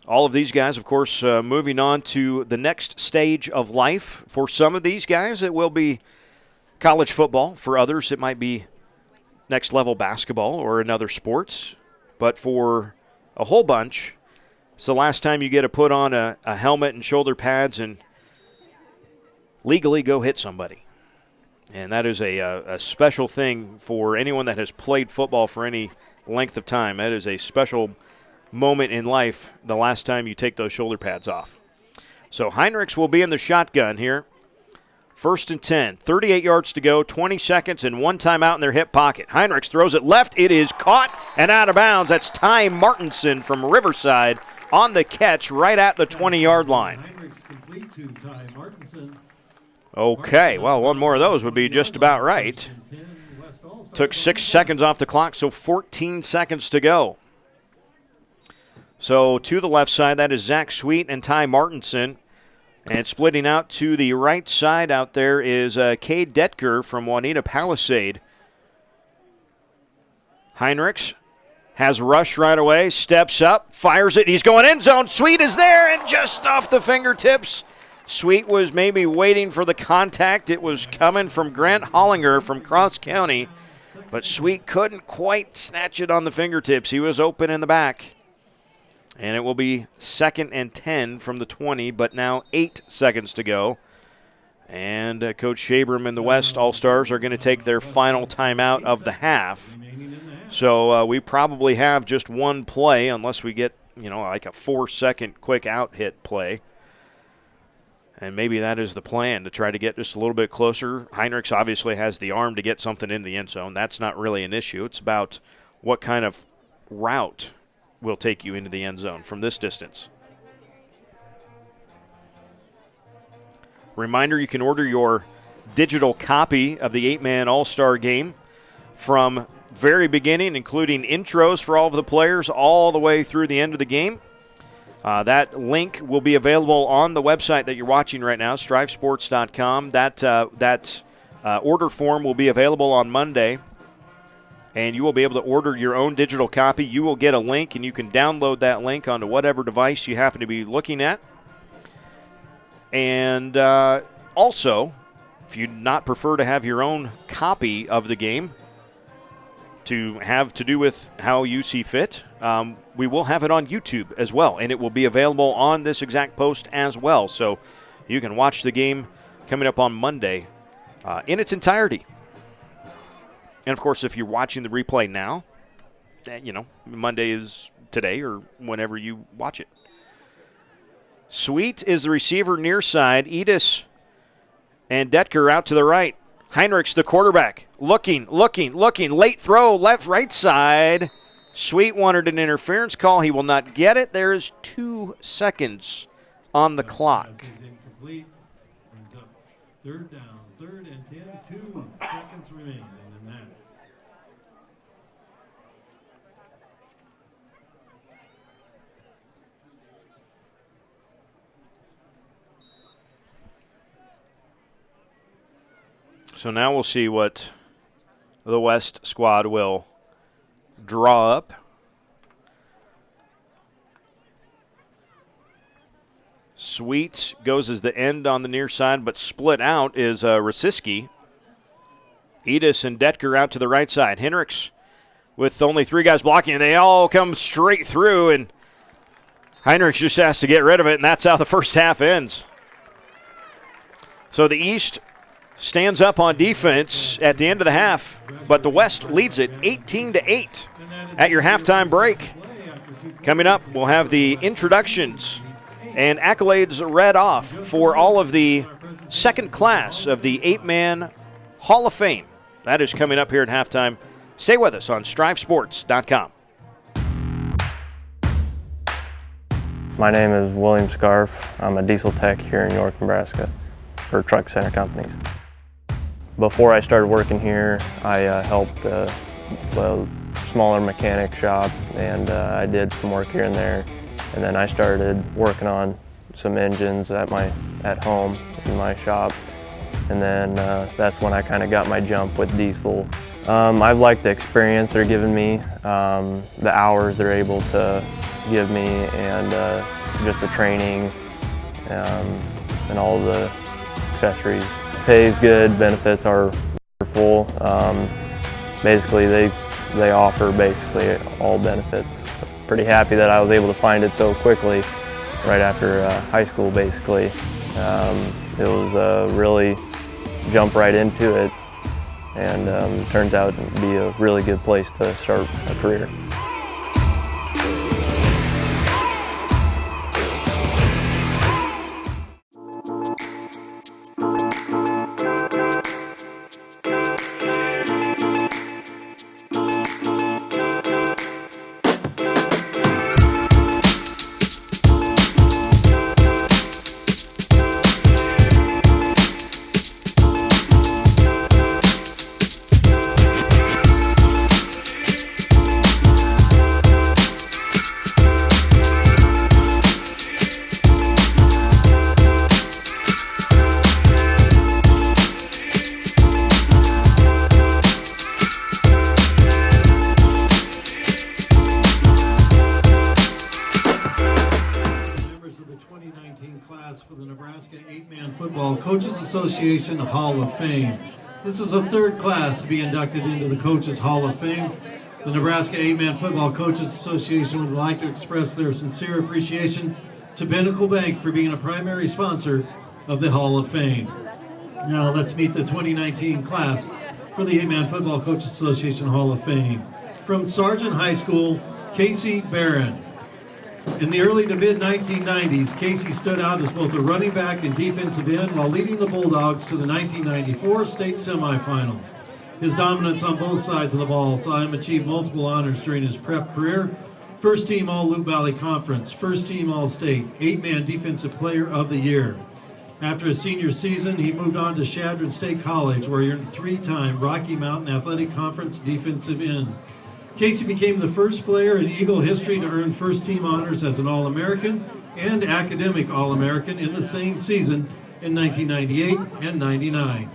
All of these guys, of course, moving on to the next stage of life. For some of these guys, it will be college football. For others, it might be next level basketball or another sports. But for a whole bunch, it's the last time you get to put on a helmet and shoulder pads and legally go hit somebody. And that is a special thing for anyone that has played football for any length of time. That is a special moment in life the last time you take those shoulder pads off. So Heinrichs will be in the shotgun here. 1st and 10, 38 yards to go, 20 seconds, and 1 timeout in their hip pocket. Heinrichs throws it left. It is caught and out of bounds. That's Ty Martinson from Riverside on the catch right at the 20-yard line. Okay, well, one more of those would be just about right. Took 6 seconds off the clock, so 14 seconds to go. So to the left side, that is Zach Sweet and Ty Martinson. And splitting out to the right side out there is Cade Detker from Juanita Palisade. Heinrichs has a rush right away, steps up, fires it. He's going end zone. Sweet is there, and just off the fingertips. Sweet was maybe waiting for the contact. It was coming from Grant Hollinger from Cross County, but Sweet couldn't quite snatch it on the fingertips. He was open in the back. And it will be 2nd and 10 from the 20, but now 8 seconds to go. And Coach Shabram and the West All-Stars are going to take their final timeout of the half. So we probably have just one play unless we get, like a 4-second quick out hit play. And maybe that is the plan, to try to get just a little bit closer. Heinrichs obviously has the arm to get something in the end zone. That's not really an issue. It's about what kind of route will take you into the end zone from this distance. Reminder, you can order your digital copy of the 8-Man All-Star Game from very beginning, including intros for all of the players all the way through the end of the game. That link will be available on the website that you're watching right now, strivesports.com. That order form will be available on Monday, and you will be able to order your own digital copy. You will get a link, and you can download that link onto whatever device you happen to be looking at. And also, if you'd not prefer to have your own copy of the game to have to do with how you see fit, we will have it on YouTube as well, and it will be available on this exact post as well. So you can watch the game coming up on Monday in its entirety. And, of course, if you're watching the replay now, Monday is today or whenever you watch it. Sweet is the receiver near side. Edis and Detker out to the right. Heinrichs, the quarterback, looking. Late throw, right side. Sweet wanted an interference call. He will not get it. There is 2 seconds on the clock. Incomplete. Third down, 3rd and 10, 2 seconds remaining in the match. So now we'll see what the West squad will draw up. Sweet goes as the end on the near side, but split out is Rasiski. Edis and Detker out to the right side. Henricks with only 3 guys blocking, and they all come straight through, and Heinrichs just has to get rid of it, and that's how the first half ends. So the East stands up on defense at the end of the half, but the West leads it 18-8 at your halftime break. Coming up, we'll have the introductions and accolades read off for all of the second class of the 8-man Hall of Fame. That is coming up here at halftime. Stay with us on strivesports.com. My name is William Scarf. I'm a diesel tech here in York, Nebraska for Truck Center Companies. Before I started working here, I helped a smaller mechanic shop, and I did some work here and there. And then I started working on some engines at home in my shop. And then that's when I kind of got my jump with diesel. I've liked the experience they're giving me, the hours they're able to give me, and just the training and all the accessories. Pay is good, benefits are wonderful. Basically, they offer basically all benefits. Pretty happy that I was able to find it so quickly, right after high school basically. It was really jump right into it, and turns out to be a really good place to start a career. For the Nebraska 8-Man Football Coaches Association Hall of Fame. This is the 3rd class to be inducted into the Coaches Hall of Fame. The Nebraska 8-Man Football Coaches Association would like to express their sincere appreciation to Pinnacle Bank for being a primary sponsor of the Hall of Fame. Now let's meet the 2019 class for the 8-Man Football Coaches Association Hall of Fame. From Sargent High School, Casey Barron. In the early to mid-1990s, Casey stood out as both a running back and defensive end while leading the Bulldogs to the 1994 state semifinals. His dominance on both sides of the ball saw him achieve multiple honors during his prep career. First team All-Loup Valley Conference, first team All-State, 8-Man Defensive Player of the Year. After his senior season, he moved on to Shadron State College, where he earned 3-time Rocky Mountain Athletic Conference defensive end. Casey became the first player in Eagle history to earn first-team honors as an All-American and academic All-American in the same season in 1998 and 99.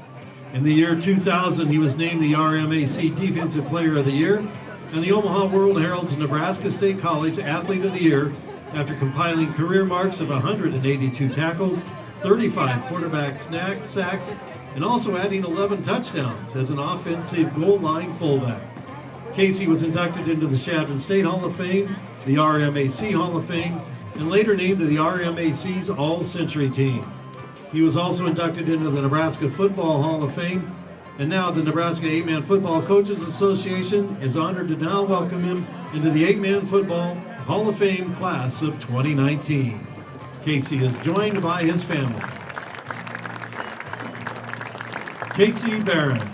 In the year 2000, he was named the RMAC Defensive Player of the Year and the Omaha World Herald's Nebraska State College Athlete of the Year after compiling career marks of 182 tackles, 35 quarterback sacks, and also adding 11 touchdowns as an offensive goal line fullback. Casey was inducted into the Chadron State Hall of Fame, the RMAC Hall of Fame, and later named to the RMAC's All-Century Team. He was also inducted into the Nebraska Football Hall of Fame, and now the Nebraska 8-Man Football Coaches Association is honored to now welcome him into the 8-Man Football Hall of Fame class of 2019. Casey is joined by his family. Casey Barron.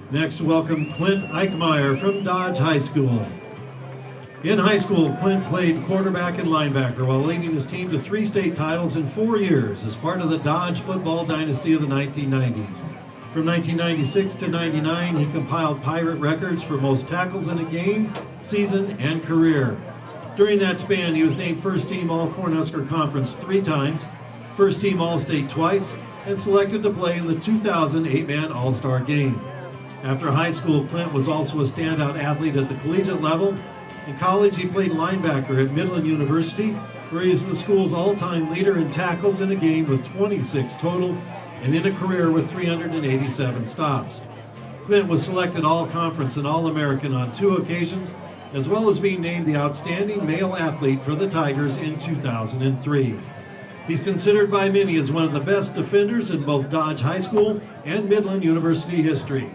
Next, welcome Clint Eichmeyer from Dodge High School. In high school, Clint played quarterback and linebacker while leading his team to 3 state titles in 4 years as part of the Dodge football dynasty of the 1990s. From 1996 to 99, he compiled Pirate records for most tackles in a game, season, and career. During that span, he was named First Team All-Cornhusker Conference 3 times, First Team All-State twice, and selected to play in the 2000 8-Man All-Star Game. After high school, Clint was also a standout athlete at the collegiate level. In college, he played linebacker at Midland University, where he is the school's all-time leader in tackles in a game with 26 total, and in a career with 387 stops. Clint was selected All-Conference and All-American on 2 occasions, as well as being named the Outstanding Male Athlete for the Tigers in 2003. He's considered by many as one of the best defenders in both Dodge High School and Midland University history.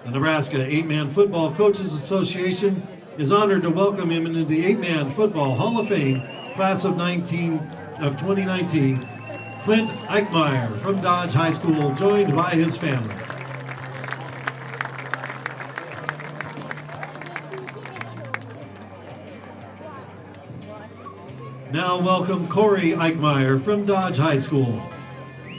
The Nebraska 8-Man Football Coaches Association is honored to welcome him into the 8-Man Football Hall of Fame class of 2019, Clint Eichmeyer from Dodge High School, joined by his family. Now welcome Corey Eichmeyer from Dodge High School.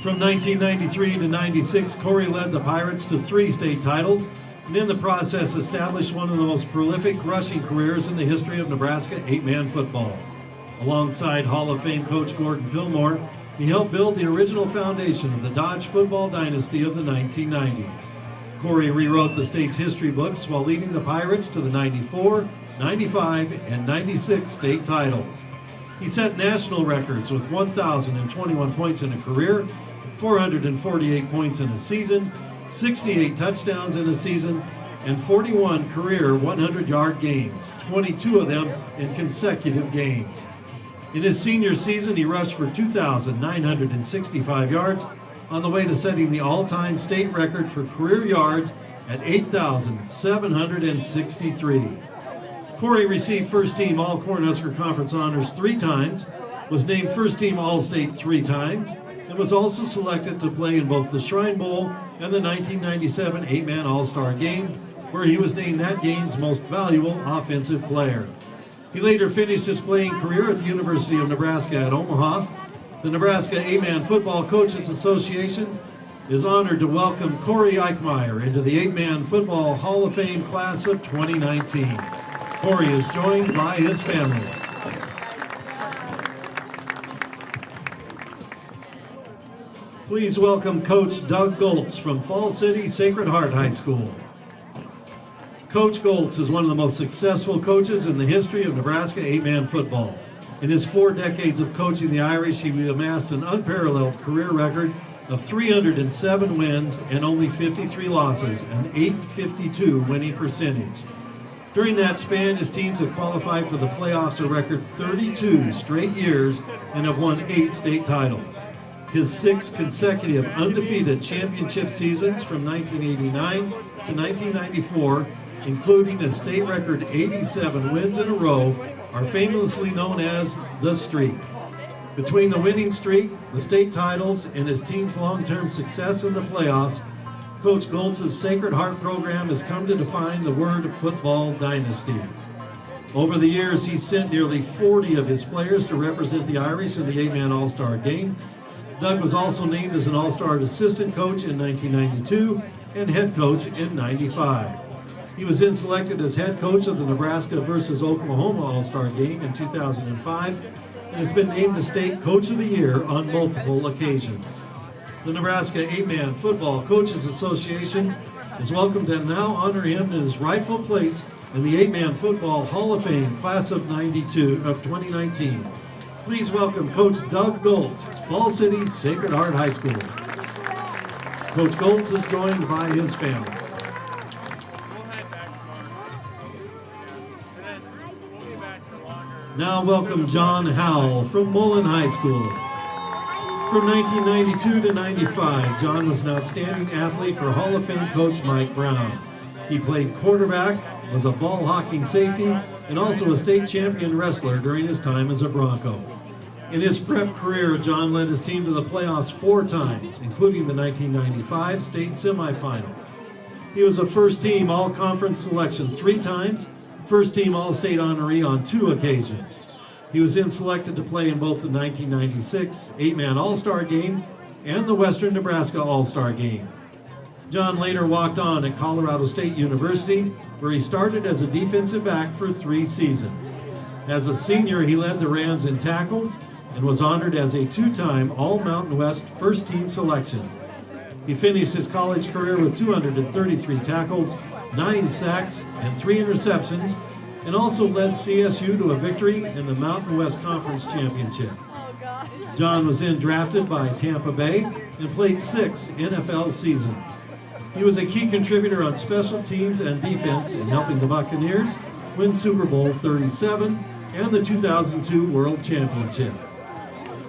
From 1993 to 96, Corey led the Pirates to 3 state titles, and in the process established one of the most prolific rushing careers in the history of Nebraska 8-Man football. Alongside Hall of Fame coach Gordon Pillmore, he helped build the original foundation of the Dodge football dynasty of the 1990s. Corey rewrote the state's history books while leading the Pirates to the 94, 95, and 96 state titles. He set national records with 1,021 points in a career, 448 points in a season, 68 touchdowns in a season, and 41 career 100-yard games, 22 of them in consecutive games. In his senior season, he rushed for 2,965 yards, on the way to setting the all-time state record for career yards at 8,763. Corey received first-team All-Cornhusker Conference honors 3 times, was named first-team All-State 3 times, and was also selected to play in both the Shrine Bowl and the 1997 8-Man All-Star Game, where he was named that game's most valuable offensive player. He later finished his playing career at the University of Nebraska at Omaha. The Nebraska 8-Man Football Coaches Association is honored to welcome Corey Eichmeyer into the 8-Man Football Hall of Fame class of 2019. Corey is joined by his family. Please welcome Coach Doug Goltz from Fall City Sacred Heart High School. Coach Goltz is one of the most successful coaches in the history of Nebraska 8-Man football. In his 4 decades of coaching the Irish, he amassed an unparalleled career record of 307 wins and only 53 losses, an .852 winning percentage. During that span, his teams have qualified for the playoffs a record 32 straight years and have won 8 state titles. His 6 consecutive undefeated championship seasons from 1989 to 1994, including a state record 87 wins in a row, are famously known as the Streak. Between the winning streak, the state titles, and his team's long-term success in the playoffs, Coach Goltz's Sacred Heart program has come to define the word football dynasty. Over the years, he's sent nearly 40 of his players to represent the Irish in the 8-man All-Star game. Doug was also named as an All-Star assistant coach in 1992 and head coach in 95. He was then selected as head coach of the Nebraska versus Oklahoma All-Star game in 2005 and has been named the state coach of the year on multiple occasions. The Nebraska 8-man Football Coaches Association is welcome to now honor him in his rightful place in the 8-man Football Hall of Fame Class of 2019. Please welcome Coach Doug Goltz, Fall City Sacred Heart High School. Coach Goltz is joined by his family. Now welcome John Howell from Mullen High School. From 1992 to 95, John was an outstanding athlete for Hall of Fame coach Mike Brown. He played quarterback, was a ball hawking safety, and also a state champion wrestler during his time as a Bronco. In his prep career, John led his team to the playoffs 4 times, including the 1995 state semifinals. He was a first-team all-conference selection 3 times, first-team all-state honoree on 2 occasions. He was then selected to play in both the 1996 8-man All-Star game and the Western Nebraska All-Star game. John later walked on at Colorado State University, where he started as a defensive back for 3 seasons. As a senior, he led the Rams in tackles and was honored as a 2-time All-Mountain West first-team selection. He finished his college career with 233 tackles, 9 sacks, and 3 interceptions, and also led CSU to a victory in the Mountain West Conference Championship. John was then drafted by Tampa Bay and played 6 NFL seasons. He was a key contributor on special teams and defense in helping the Buccaneers win Super Bowl 37 and the 2002 World Championship.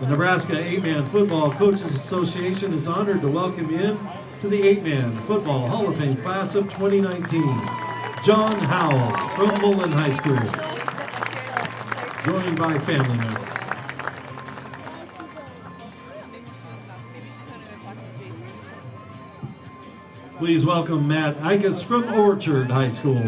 The Nebraska 8-man Football Coaches Association is honored to welcome in to the 8-man Football Hall of Fame Class of 2019, John Howell from Mullen High School, joined by family members. Please welcome Matt Ikas from Orchard High School.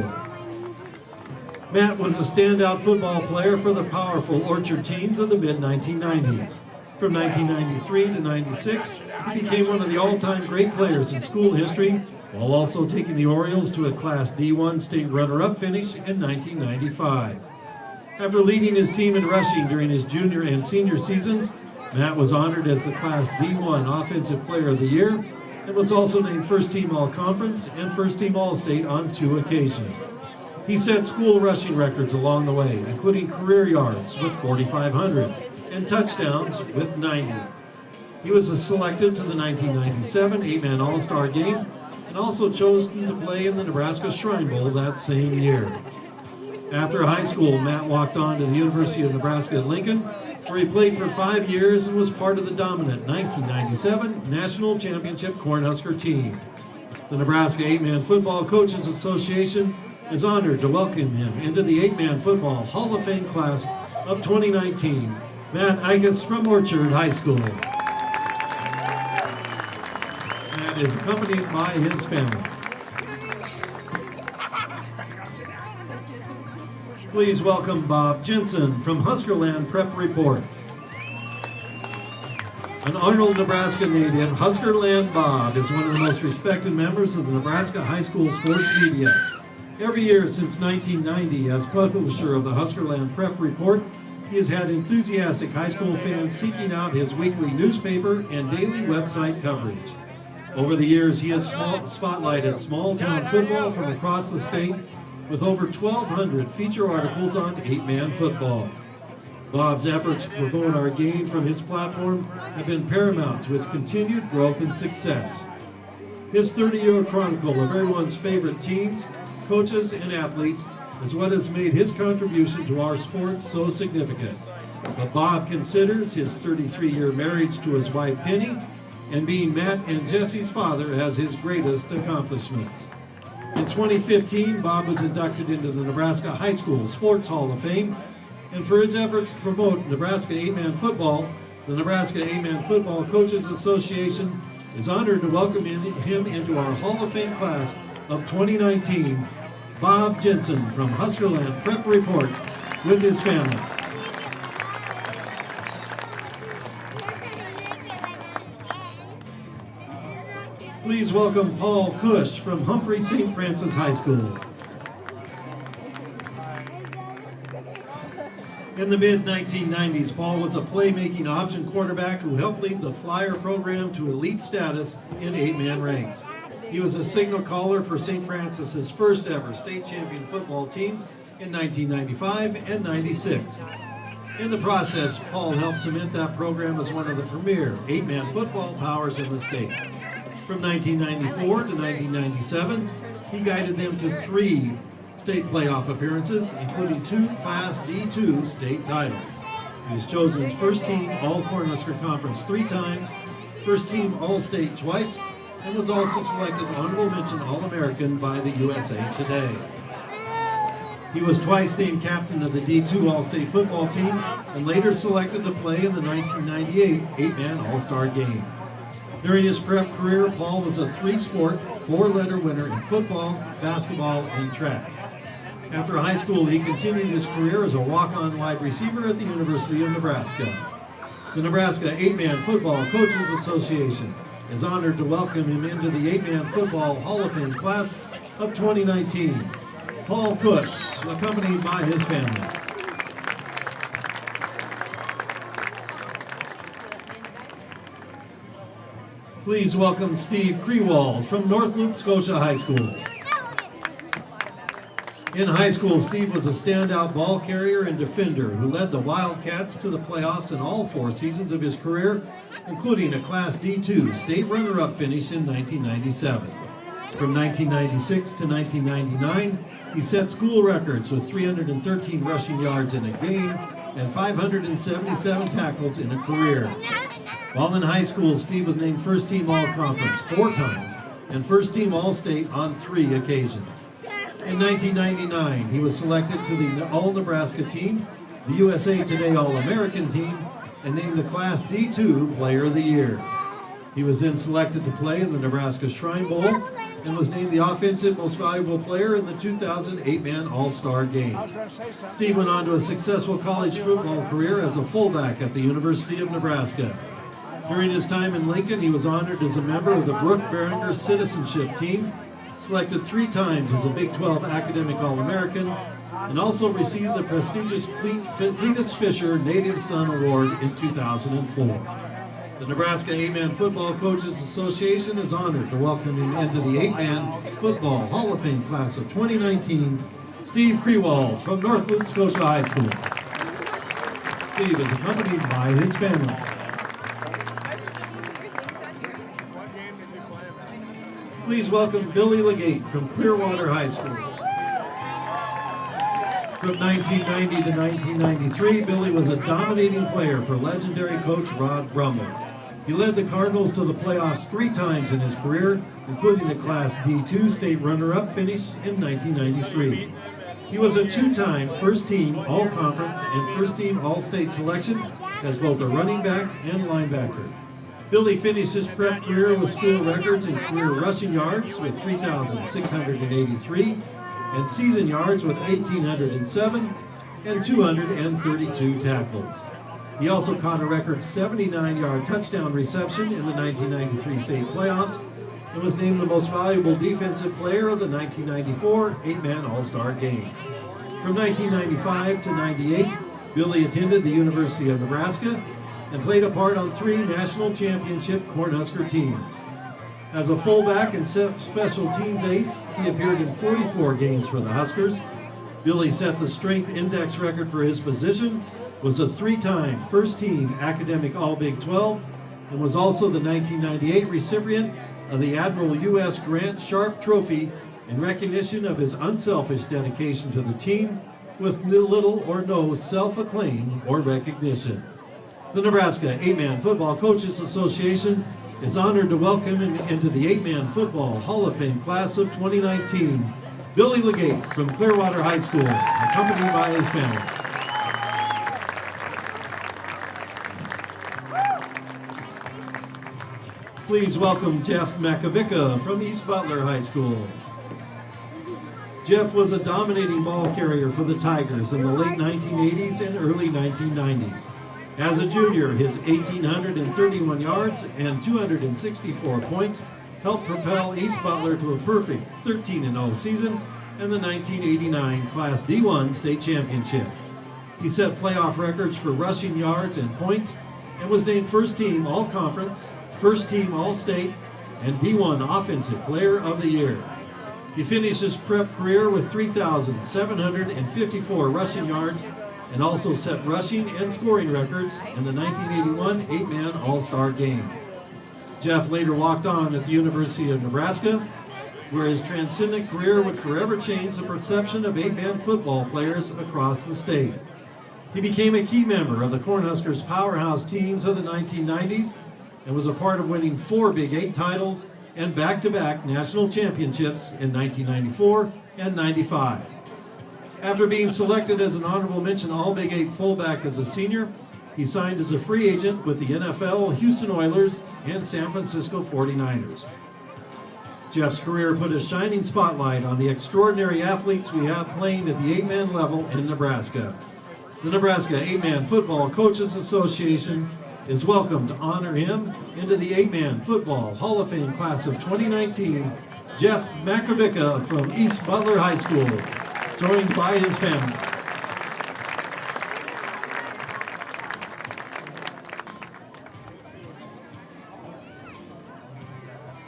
Matt was a standout football player for the powerful Orchard teams of the mid-1990s. From 1993 to 96, he became one of the all-time great players in school history, while also taking the Orioles to a Class D1 state runner-up finish in 1995. After leading his team in rushing during his junior and senior seasons, Matt was honored as the Class D1 Offensive Player of the Year and was also named First-Team All-Conference and First-Team All-State on 2 occasions. He set school rushing records along the way, including career yards with 4,500 and touchdowns with 90. He was selected to the 1997 8-man All-Star game and also chosen to play in the Nebraska Shrine Bowl that same year. After high school, Matt walked on to the University of Nebraska at Lincoln, where he played for 5 years and was part of the dominant 1997 National Championship Cornhusker team. The Nebraska 8-man Football Coaches Association is honored to welcome him into the 8-man Football Hall of Fame Class of 2019, Matt Ikas from Orchard High School. Matt is accompanied by his family. Please welcome Bob Jensen from Huskerland Prep Report. An Arnold, Nebraska native, Huskerland Bob is one of the most respected members of the Nebraska high school sports media. Every year since 1990, as publisher of the Huskerland Prep Report, he has had enthusiastic high school fans seeking out his weekly newspaper and daily website coverage. Over the years, he has spotlighted small-town football from across the state with over 1,200 feature articles on 8-man football. Bob's efforts to promote our game from his platform have been paramount to its continued growth and success. His 30-year chronicle of everyone's favorite teams, coaches, and athletes is what has made his contribution to our sport so significant. But Bob considers his 33-year marriage to his wife Penny and being Matt and Jesse's father as his greatest accomplishments. In 2015, Bob was inducted into the Nebraska High School Sports Hall of Fame, and for his efforts to promote Nebraska 8-man football, the Nebraska 8-man Football Coaches Association is honored to welcome him into our Hall of Fame class of 2019, Bob Jensen from Huskerland Prep Report with his family. Please welcome Paul Cush from Humphrey St. Francis High School. In the mid-1990s, Paul was a playmaking option quarterback who helped lead the Flyer program to elite status in 8-man ranks. He was a signal caller for St. Francis's first ever state champion football teams in 1995 and 96. In the process, Paul helped cement that program as one of the premier 8-man football powers in the state. From 1994 to 1997, he guided them to 3 state playoff appearances, including 2 Class D2 state titles. He was chosen as first team All-Cornhusker Conference 3 times, first team All-State twice, and was also selected honorable mention All-American by the USA Today. He was twice named captain of the D2 All-State football team and later selected to play in the 1998 8-man All-Star game. During his prep career, Paul was a 3-sport, 4-letter winner in football, basketball, and track. After high school, he continued his career as a walk-on wide receiver at the University of Nebraska. The Nebraska 8-Man Football Coaches Association is honored to welcome him into the 8-Man Football Hall of Fame class of 2019. Paul Cush, accompanied by his family. Please welcome Steve Krewald from North Loop Scotia High School. In high school, Steve was a standout ball carrier and defender who led the Wildcats to the playoffs in all 4 seasons of his career, including a Class D2 state runner-up finish in 1997. From 1996 to 1999, he set school records with 313 rushing yards in a game and 577 tackles in a career. While in high school, Steve was named First Team All-Conference 4 times and First Team All-State on 3 occasions. In 1999, he was selected to the All-Nebraska team, the USA Today All-American team, and named the Class D2 Player of the Year. He was then selected to play in the Nebraska Shrine Bowl and was named the Offensive Most Valuable Player in the 2008-man All-Star Game. Steve went on to a successful college football career as a fullback at the University of Nebraska. During his time in Lincoln, he was honored as a member of the Brooke Berringer Citizenship Team, selected 3 times as a Big 12 Academic All-American, and also received the prestigious Cletus Fisher Native Son Award in 2004. The Nebraska 8-Man Football Coaches Association is honored to welcome him into the 8-Man Football Hall of Fame class of 2019, Steve Krewald from North Loop Scotia High School. Steve is accompanied by his family. Please welcome Billy Legate from Clearwater High School. From 1990 to 1993, Billy was a dominating player for legendary coach Rod Brumbles. He led the Cardinals to the playoffs 3 times in his career, including a Class D2 state runner-up finish in 1993. He was a 2-time first-team All-Conference and first-team All-State selection as both a running back and linebacker. Billy finished his prep career with school records in career rushing yards with 3,683 and season yards with 1,807 and 232 tackles. He also caught a record 79-yard touchdown reception in the 1993 state playoffs and was named the most valuable defensive player of the 1994 8-man All-Star game. From 1995 to 98, Billy attended the University of Nebraska and played a part on 3 national championship Cornhusker teams. As a fullback and special teams ace, he appeared in 44 games for the Huskers. Billy set the strength index record for his position, was a 3-time first-team academic All-Big 12, and was also the 1998 recipient of the Admiral U.S. Grant Sharp Trophy in recognition of his unselfish dedication to the team with little or no self-acclaim or recognition. The Nebraska 8-Man Football Coaches Association is honored to welcome him into the 8-Man Football Hall of Fame class of 2019, Billy Legate from Clearwater High School, accompanied by his family. Please welcome Jeff Makovica from East Butler High School. Jeff was a dominating ball carrier for the Tigers in the late 1980s and early 1990s. As a junior, his 1,831 yards and 264 points helped propel East Butler to a perfect 13-0 season and the 1989 Class D1 state championship. He set playoff records for rushing yards and points and was named first team all-conference, first team all-state, and D1 offensive player of the year. He finished his prep career with 3,754 rushing yards and also set rushing and scoring records in the 1981 8-man All-Star Game. Jeff later walked on at the University of Nebraska, where his transcendent career would forever change the perception of 8-man football players across the state. He became a key member of the Cornhuskers powerhouse teams of the 1990s and was a part of winning 4 Big 8 titles and back-to-back national championships in 1994 and 95. After being selected as an honorable mention All-Big 8 fullback as a senior, he signed as a free agent with the NFL, Houston Oilers, and San Francisco 49ers. Jeff's career put a shining spotlight on the extraordinary athletes we have playing at the 8-man level in Nebraska. The Nebraska 8-Man Football Coaches Association is welcome to honor him into the 8-Man Football Hall of Fame Class of 2019, Jeff Makovica from East Butler High School, joined by his family.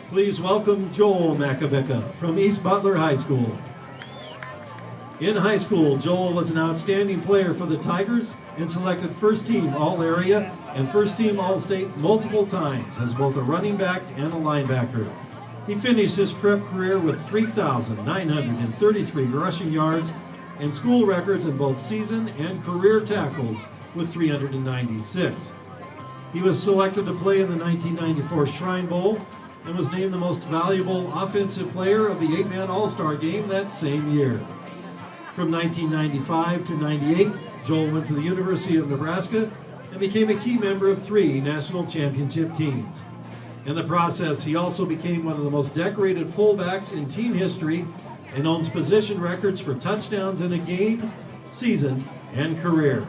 Please welcome Joel Makovica from East Butler High School. In high school, Joel was an outstanding player for the Tigers and selected first team All-Area and first team All-State multiple times as both a running back and a linebacker. He finished his prep career with 3,933 rushing yards and school records in both season and career tackles with 396. He was selected to play in the 1994 Shrine Bowl and was named the most valuable offensive player of the 8-man All-Star Game that same year. From 1995 to 98, Joel went to the University of Nebraska and became a key member of 3 national championship teams. In the process, he also became one of the most decorated fullbacks in team history and owns position records for touchdowns in a game, season, and career.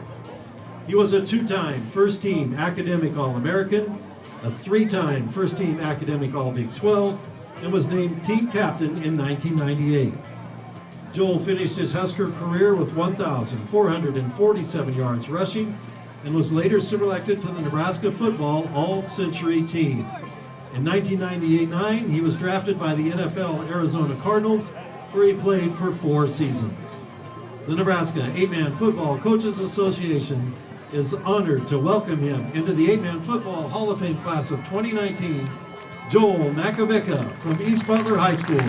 He was a 2-time first-team academic All-American, a 3-time first-team academic All-Big 12, and was named team captain in 1998. Joel finished his Husker career with 1,447 yards rushing and was later selected to the Nebraska football All-Century team. In 1998-9, he was drafted by the NFL Arizona Cardinals, where he played for 4 seasons. The Nebraska 8-Man Football Coaches Association is honored to welcome him into the 8-Man Football Hall of Fame Class of 2019, Joel Makovica from East Butler High School,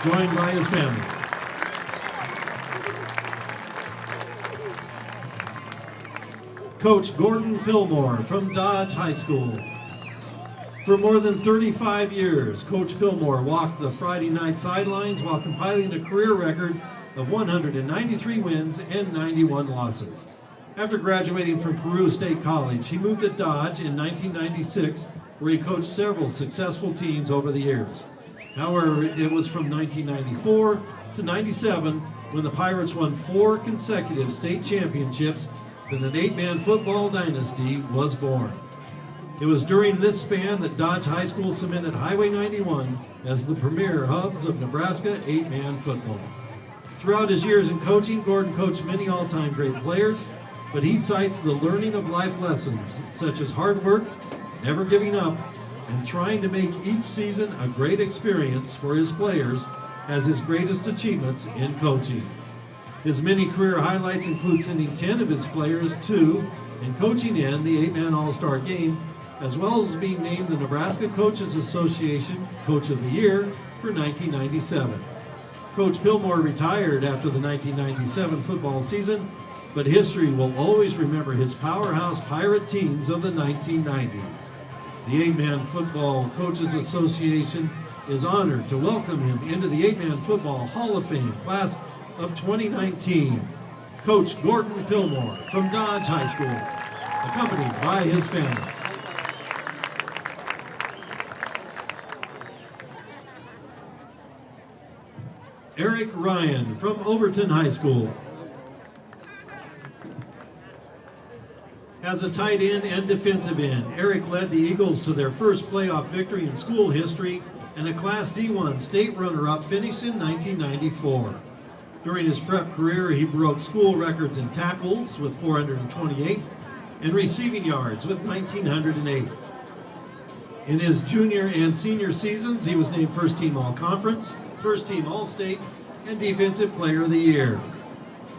joined by his family. Coach Gordon Pillmore from Dodge High School. For more than 35 years, Coach Pillmore walked the Friday night sidelines while compiling a career record of 193 wins and 91 losses. After graduating from Peru State College, he moved to Dodge in 1996, where he coached several successful teams over the years. However, it was from 1994 to 97 when the Pirates won 4 consecutive state championships that an 8-man football dynasty was born. It was during this span that Dodge High School cemented Highway 91 as the premier hubs of Nebraska 8-man football. Throughout his years in coaching, Gordon coached many all-time great players, but he cites the learning of life lessons such as hard work, never giving up, and trying to make each season a great experience for his players as his greatest achievements in coaching. His many career highlights include sending 10 of his players to and coaching in the 8-man All-Star Game, as well as being named the Nebraska Coaches Association Coach of the Year for 1997. Coach Pillmore retired after the 1997 football season, but history will always remember his powerhouse Pirate teams of the 1990s. The 8-man Football Coaches Association is honored to welcome him into the 8-man Football Hall of Fame Class of 2019, Coach Gordon Pillmore from Dodge High School, accompanied by his family. Eric Ryan from Overton High School. As a tight end and defensive end, Eric led the Eagles to their first playoff victory in school history and a Class D1 state runner-up finish in 1994. During his prep career, he broke school records in tackles with 428 and receiving yards with 1,908. In his junior and senior seasons, he was named First Team All-Conference, First Team All-State, and Defensive Player of the Year.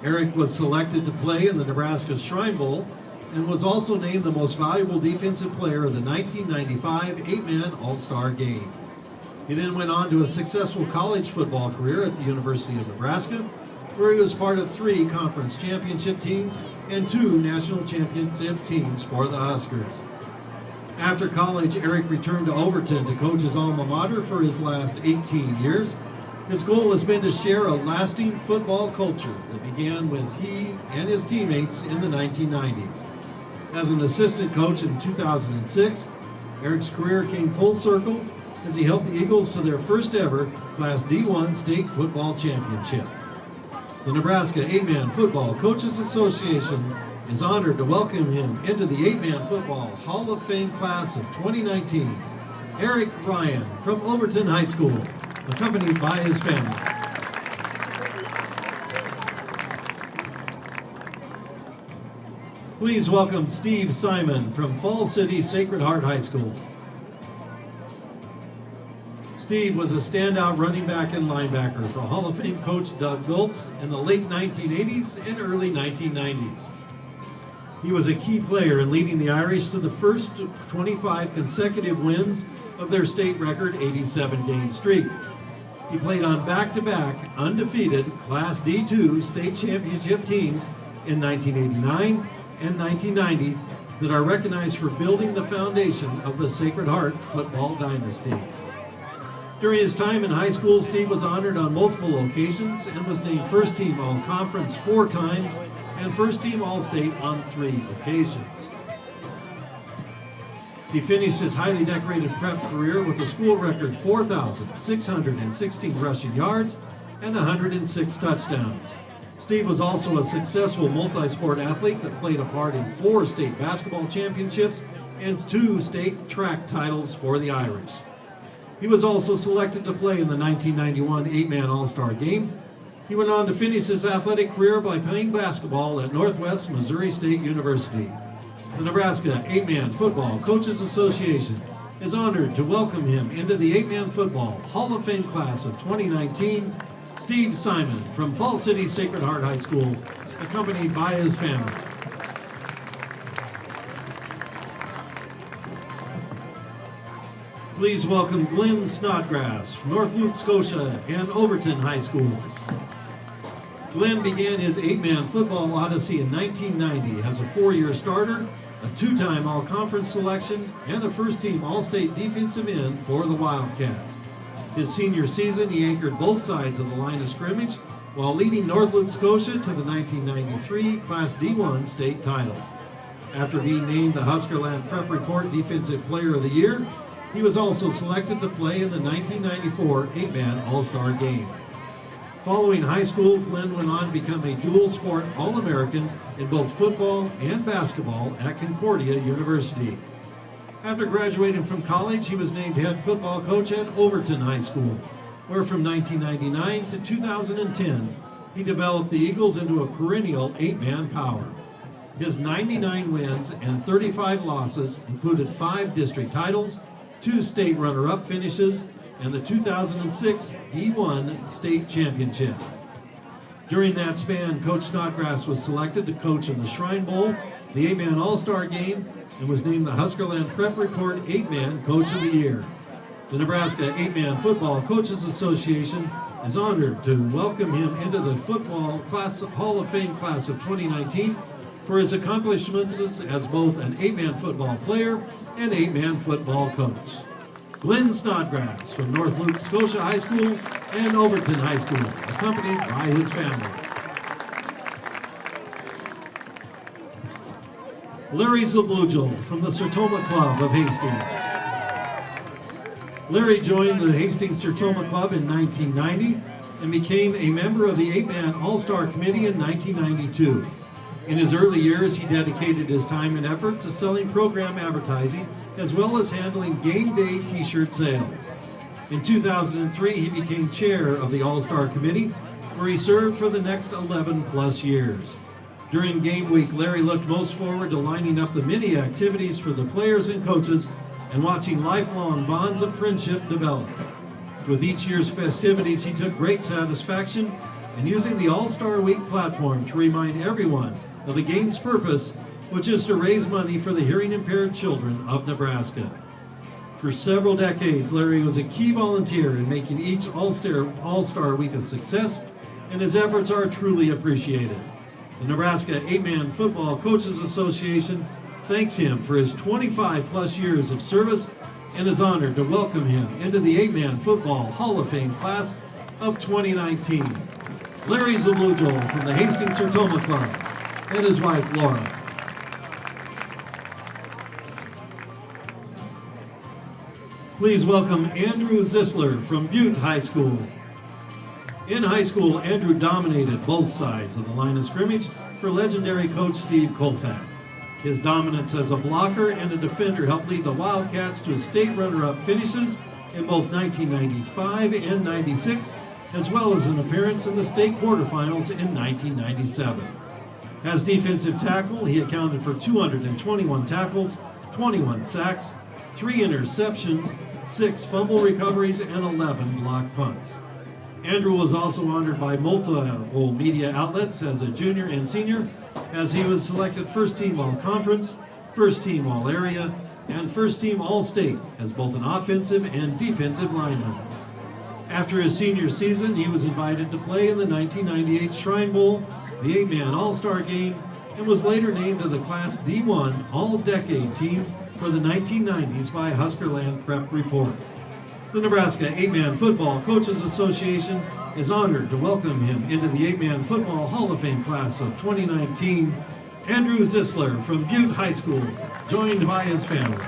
Eric was selected to play in the Nebraska Shrine Bowl and was also named the most valuable defensive player of the 1995 8-man All-Star Game. He then went on to a successful college football career at the University of Nebraska, where he was part of 3 conference championship teams and 2 national championship teams for the Huskers. After college, Eric returned to Overton to coach his alma mater for his last 18 years. His goal has been to share a lasting football culture that began with he and his teammates in the 1990s. As an assistant coach in 2006, Eric's career came full circle as he helped the Eagles to their first ever Class D1 state football championship. The Nebraska 8-Man Football Coaches Association is honored to welcome him into the 8-Man Football Hall of Fame class of 2019, Eric Ryan from Overton High School, accompanied by his family. Please welcome Steve Simon from Fall City Sacred Heart High School. Steve was a standout running back and linebacker for Hall of Fame coach Doug Goltz in the late 1980s and early 1990s. He was a key player in leading the Irish to the first 25 consecutive wins of their state record 87-game streak. He played on back-to-back undefeated Class D2 state championship teams in 1989 and 1990 that are recognized for building the foundation of the Sacred Heart football dynasty. During his time in high school, Steve was honored on multiple occasions and was named First Team All-Conference 4 times and First Team All-State on 3 occasions. He finished his highly decorated prep career with a school record 4,616 rushing yards and 106 touchdowns. Steve was also a successful multi-sport athlete that played a part in 4 state basketball championships and 2 state track titles for the Irish. He was also selected to play in the 1991 8-Man All-Star Game. He went on to finish his athletic career by playing basketball at Northwest Missouri State University. The Nebraska 8-Man Football Coaches Association is honored to welcome him into the 8-Man Football Hall of Fame class of 2019, Steve Simon from Fall City Sacred Heart High School, accompanied by his family. Please welcome Glenn Snodgrass from North Loop, Scotia and Overton High Schools. Glenn began his 8-Man football odyssey in 1990 as a 4-year starter, a 2-time All-Conference selection, and a first-team All-State defensive end for the Wildcats. His senior season, he anchored both sides of the line of scrimmage while leading North Loop, Scotia to the 1993 Class D1 state title. After being named the Huskerland Prep Report Defensive Player of the Year, he was also selected to play in the 1994 8-Man All-Star Game. Following high school, Glenn went on to become a dual-sport All-American in both football and basketball at Concordia University. After graduating from college, he was named head football coach at Overton High School, where from 1999 to 2010, he developed the Eagles into a perennial 8-man power. His 99 wins and 35 losses included 5 district titles, 2 state runner-up finishes, and the 2006 D1 state championship. During that span, Coach Snodgrass was selected to coach in the Shrine Bowl, the 8-Man All-Star Game, and was named the Huskerland Prep Report 8-Man Coach of the Year. The Nebraska 8-Man Football Coaches Association is honored to welcome him into the Football Hall of Fame class of 2019 for his accomplishments as both an 8-man football player and 8-man football coach. Glenn Snodgrass from North Loop, Scotia High School and Overton High School, accompanied by his family. Larry Zablujal from the Sertoma Club of Hastings. Larry joined the Hastings Sertoma Club in 1990 and became a member of the 8-man All-Star Committee in 1992. In his early years, he dedicated his time and effort to selling program advertising as well as handling game day t-shirt sales. In 2003, he became chair of the All-Star Committee, where he served for the next 11 plus years. During game week, Larry looked most forward to lining up the many activities for the players and coaches and watching lifelong bonds of friendship develop. With each year's festivities, he took great satisfaction in using the All-Star Week platform to remind everyone of the game's purpose, which is to raise money for the hearing-impaired children of Nebraska. For several decades, Larry was a key volunteer in making each All-Star Week a success, and his efforts are truly appreciated. The Nebraska 8-Man Football Coaches Association thanks him for his 25-plus years of service and is honored to welcome him into the 8-Man Football Hall of Fame class of 2019. Larry Zablujol from the Hastings Sertoma Club and his wife, Laura. Please welcome Andrew Zisler from Butte High School. In high school, Andrew dominated both sides of the line of scrimmage for legendary coach Steve Colfax. His dominance as a blocker and a defender helped lead the Wildcats to state runner-up finishes in both 1995 and 96, as well as an appearance in the state quarterfinals in 1997. As defensive tackle, he accounted for 221 tackles, 21 sacks, 3 interceptions, 6 fumble recoveries, and 11 blocked punts. Andrew was also honored by multiple media outlets as a junior and senior, as he was selected First Team All-Conference, First Team All-Area, and First Team All-State as both an offensive and defensive lineman. After his senior season, he was invited to play in the 1998 Shrine Bowl, the 8-Man All-Star Game, and was later named to the Class D1 All-Decade Team for the 1990s by Huskerland Prep Report. The Nebraska 8-Man Football Coaches Association is honored to welcome him into the 8-Man Football Hall of Fame class of 2019, Andrew Zisler from Butte High School, joined by his family.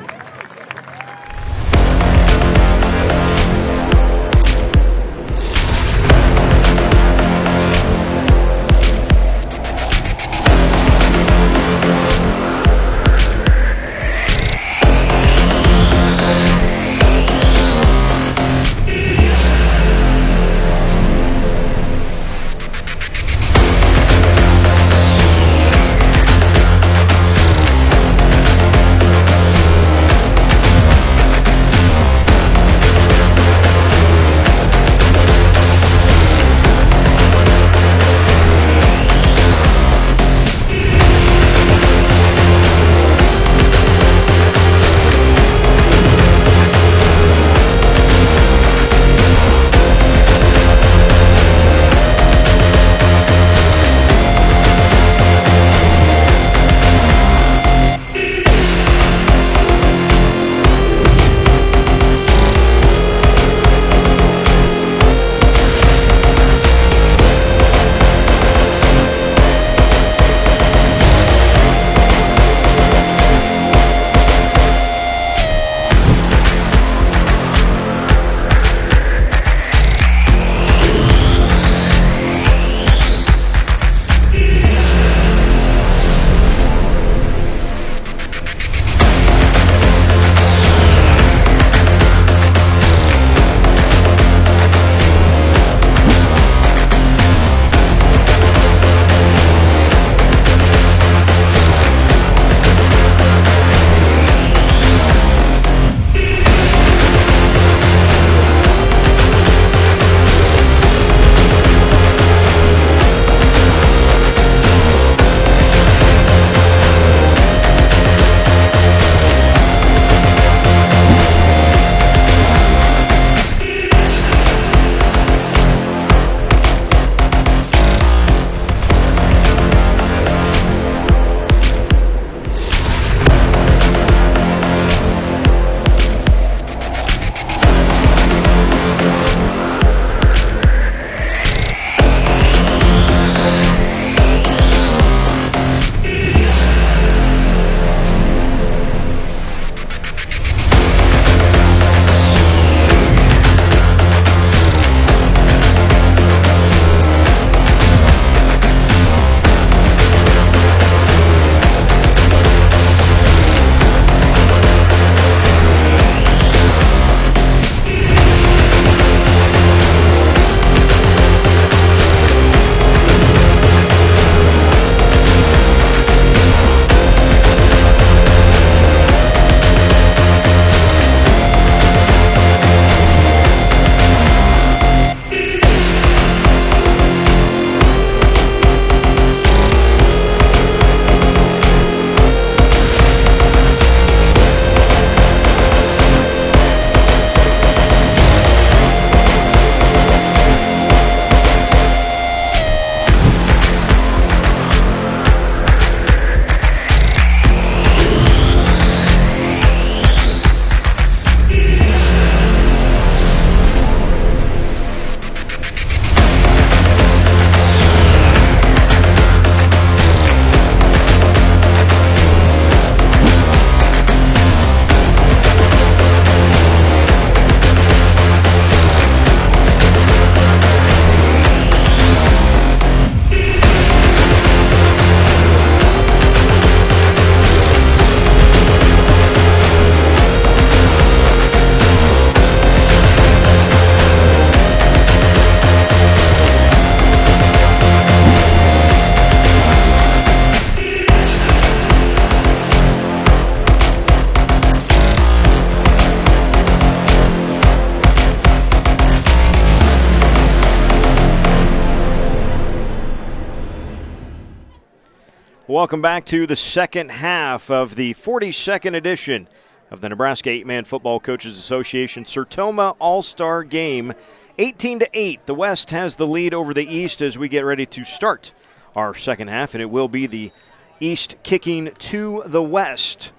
Welcome back to the second half of the 42nd edition of the Nebraska 8-Man Football Coaches Association Sertoma All-Star Game. 18-8, the West has the lead over the East as we get ready to start our second half, and it will be the East kicking to the West.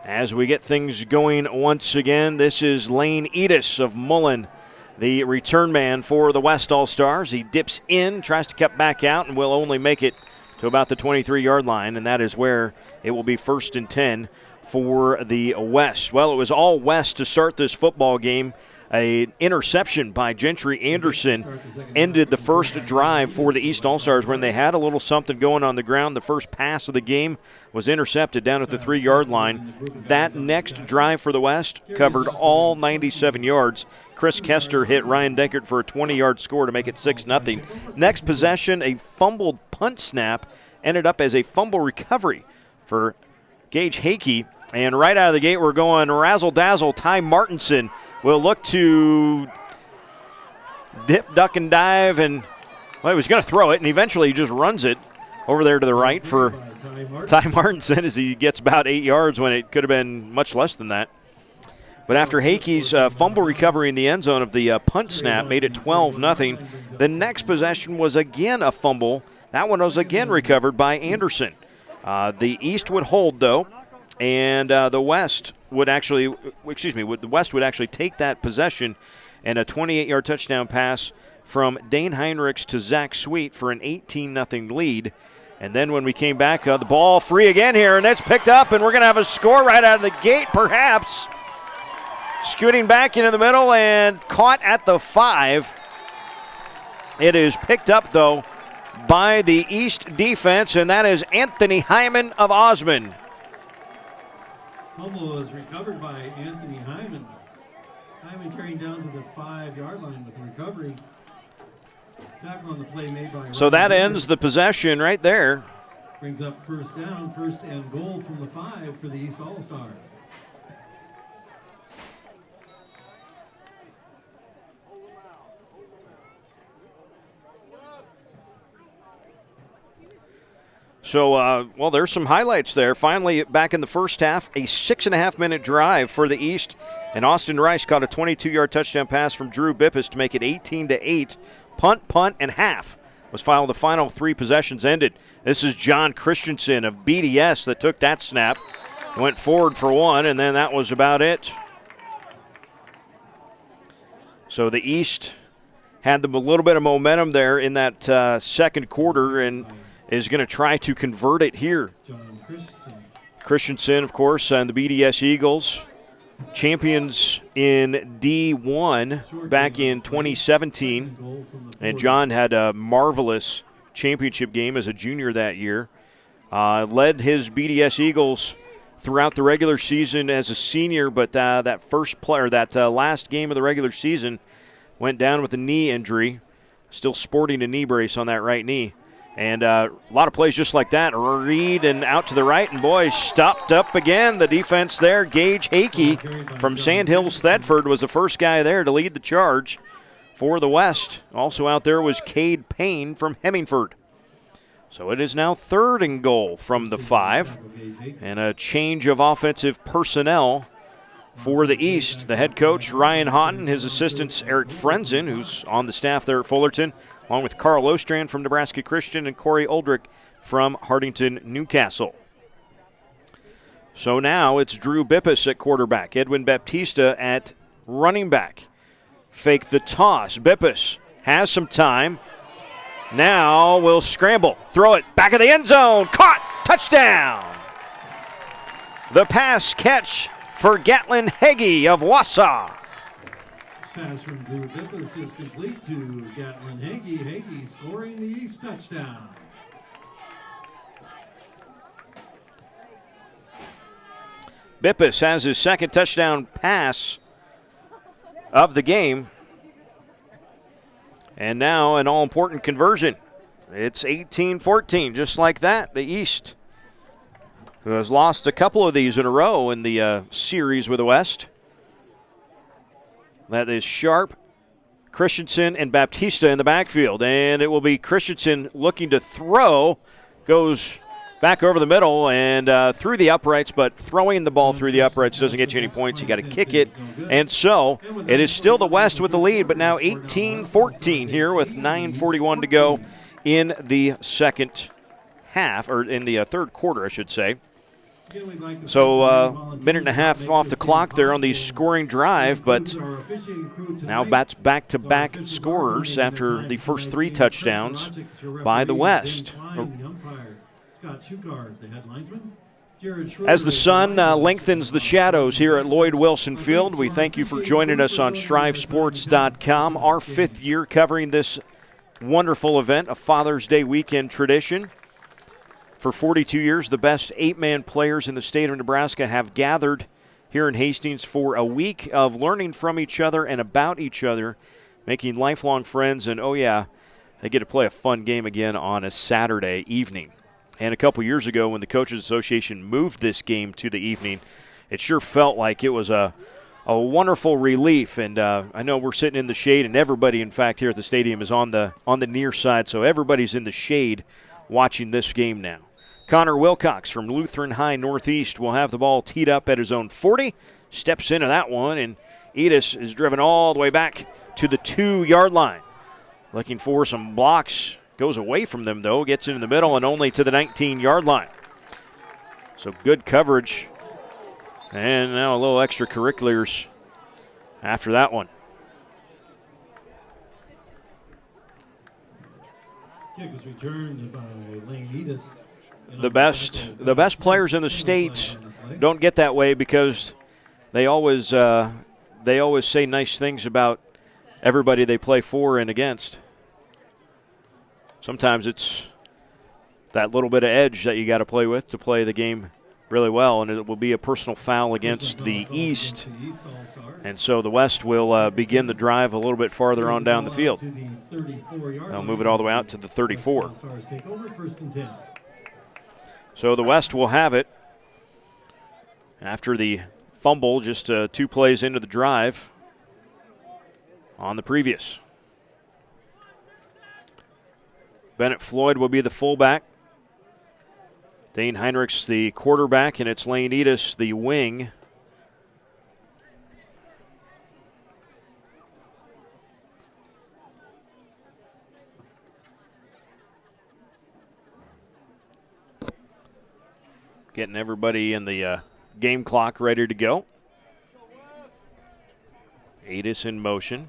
As we get things going once again, this is Lane Edis of Mullen, the return man for the West All-Stars. He dips in, tries to cut back out, and will only make it to about the 23-yard line, and that is where it will be 1st and 10 for the West. Well, it was all West to start this football game. An interception by Gentry Anderson ended the first drive for the East All-Stars when they had a little something going on the ground. The first pass of the game was intercepted down at the 3-yard line. That next drive for the West covered all 97 yards. Chris Kester hit Ryan Deckert for a 20-yard score to make it 6-0. Next possession, a fumbled punt snap, ended up as a fumble recovery for Gage Hakey. And right out of the gate, we're going razzle-dazzle. Ty Martinson will look to dip, duck, and dive. And, well, he was going to throw it, and eventually he just runs it over there to the right for Ty Martinson as he gets about 8 yards when it could have been much less than that. But after Hakey's fumble recovery in the end zone of the punt snap made it 12-0, the next possession was again a fumble. That one was again recovered by Anderson. The East would hold, though, and the West would actually take that possession, and a 28-yard touchdown pass from Dane Heinrichs to Zach Sweet for an 18-0 lead. And then when we came back, the ball free again here, and it's picked up, and we're going to have a score right out of the gate, perhaps. Scooting back into the middle and caught at the 5. It is picked up, though, by the East defense, and that is Anthony Hyman of Osmond. Fumble was recovered by Anthony Hyman. Hyman carrying down to the 5-yard line with the recovery. Tackle on the play made by So that ends the possession right there. Brings up first down, 1st and goal from the 5 for the East All-Stars. So, well, there's some highlights there. Finally, back in the first half, a 6.5-minute drive for the East. And Austin Rice caught a 22-yard touchdown pass from Drew Bippus to make it 18-8. Punt, and half was filed. The final 3 possessions ended. This is John Christensen of BDS that took that snap. Went forward for 1, and then that was about it. So the East had a little bit of momentum there in that second quarter, and is going to try to convert it here. Christensen, of course, and the BDS Eagles, champions in D1 back in 2017. And John had a marvelous championship game as a junior that year. Led his BDS Eagles throughout the regular season as a senior, but that last game of the regular season went down with a knee injury, still sporting a knee brace on that right knee. And a lot of plays just like that. Reed and out to the right, and boy, stopped up again. The defense there, Gage Hakey from Sandhills Thedford was the first guy there to lead the charge for the West. Also out there was Cade Payne from Hemingford. So it is now 3rd and goal from the 5, and a change of offensive personnel for the East. The head coach, Ryan Houghton, his assistants, Eric Frenzen, who's on the staff there at Fullerton, along with Carl Ostrand from Nebraska Christian and Corey Oldrick from Hardington Newcastle. So now it's Drew Bippus at quarterback, Edwin Baptista at running back. Fake the toss. Bippus has some time. Now will scramble. Throw it back of the end zone. Caught. Touchdown. The pass catch for Gatlin Heggie of Wausau. Pass from Drew Bippus is complete to Gatlin Hagee. Hagee scoring the East touchdown. Bippus has his second touchdown pass of the game. And now an all-important conversion. It's 18-14, just like that. The East, who has lost a couple of these in a row in the series with the West. That is Sharp, Christensen, and Baptista in the backfield. And it will be Christensen looking to throw. Goes back over the middle and through the uprights, but throwing the ball through the uprights doesn't get you any points. You got to kick it. And so it is still the West with the lead, but now 18-14 here with 9:41 to go in the second half, or in the third quarter, I should say. So minute and a half off the clock there on the scoring drive, but now that's back-to-back scorers after the first 3 touchdowns by the West. As the sun lengthens the shadows here at Lloyd Wilson Field, we thank you for joining us on StriveSports.com. Our 5th year covering this wonderful event, a Father's Day weekend tradition. For 42 years, the best 8-man players in the state of Nebraska have gathered here in Hastings for a week of learning from each other and about each other, making lifelong friends, and, oh yeah, they get to play a fun game again on a Saturday evening. And a couple years ago when the Coaches Association moved this game to the evening, it sure felt like it was a wonderful relief. And I know we're sitting in the shade, and everybody, in fact, here at the stadium is on the near side, so everybody's in the shade watching this game now. Connor Wilcox from Lutheran High Northeast will have the ball teed up at his own 40. Steps into that one, and Edis is driven all the way back to the 2-yard line. Looking for some blocks. Goes away from them, though. Gets into the middle and only to the 19-yard line. So good coverage. And now a little extracurriculars after that one. Kick was returned by Lane Edis. The best players in the state don't get that way because they always say nice things about everybody they play for and against. Sometimes it's that little bit of edge that you got to play with to play the game really well, and it will be a personal foul against the East. And so the West will begin the drive a little bit farther on down the field. They'll move it all the way out to the 34. So the West will have it after the fumble just 2 plays into the drive on the previous. Bennett Floyd will be the fullback. Dane Heinrichs the quarterback, and it's Lane Edis the wing. Getting everybody in the game clock ready to go. Edis in motion.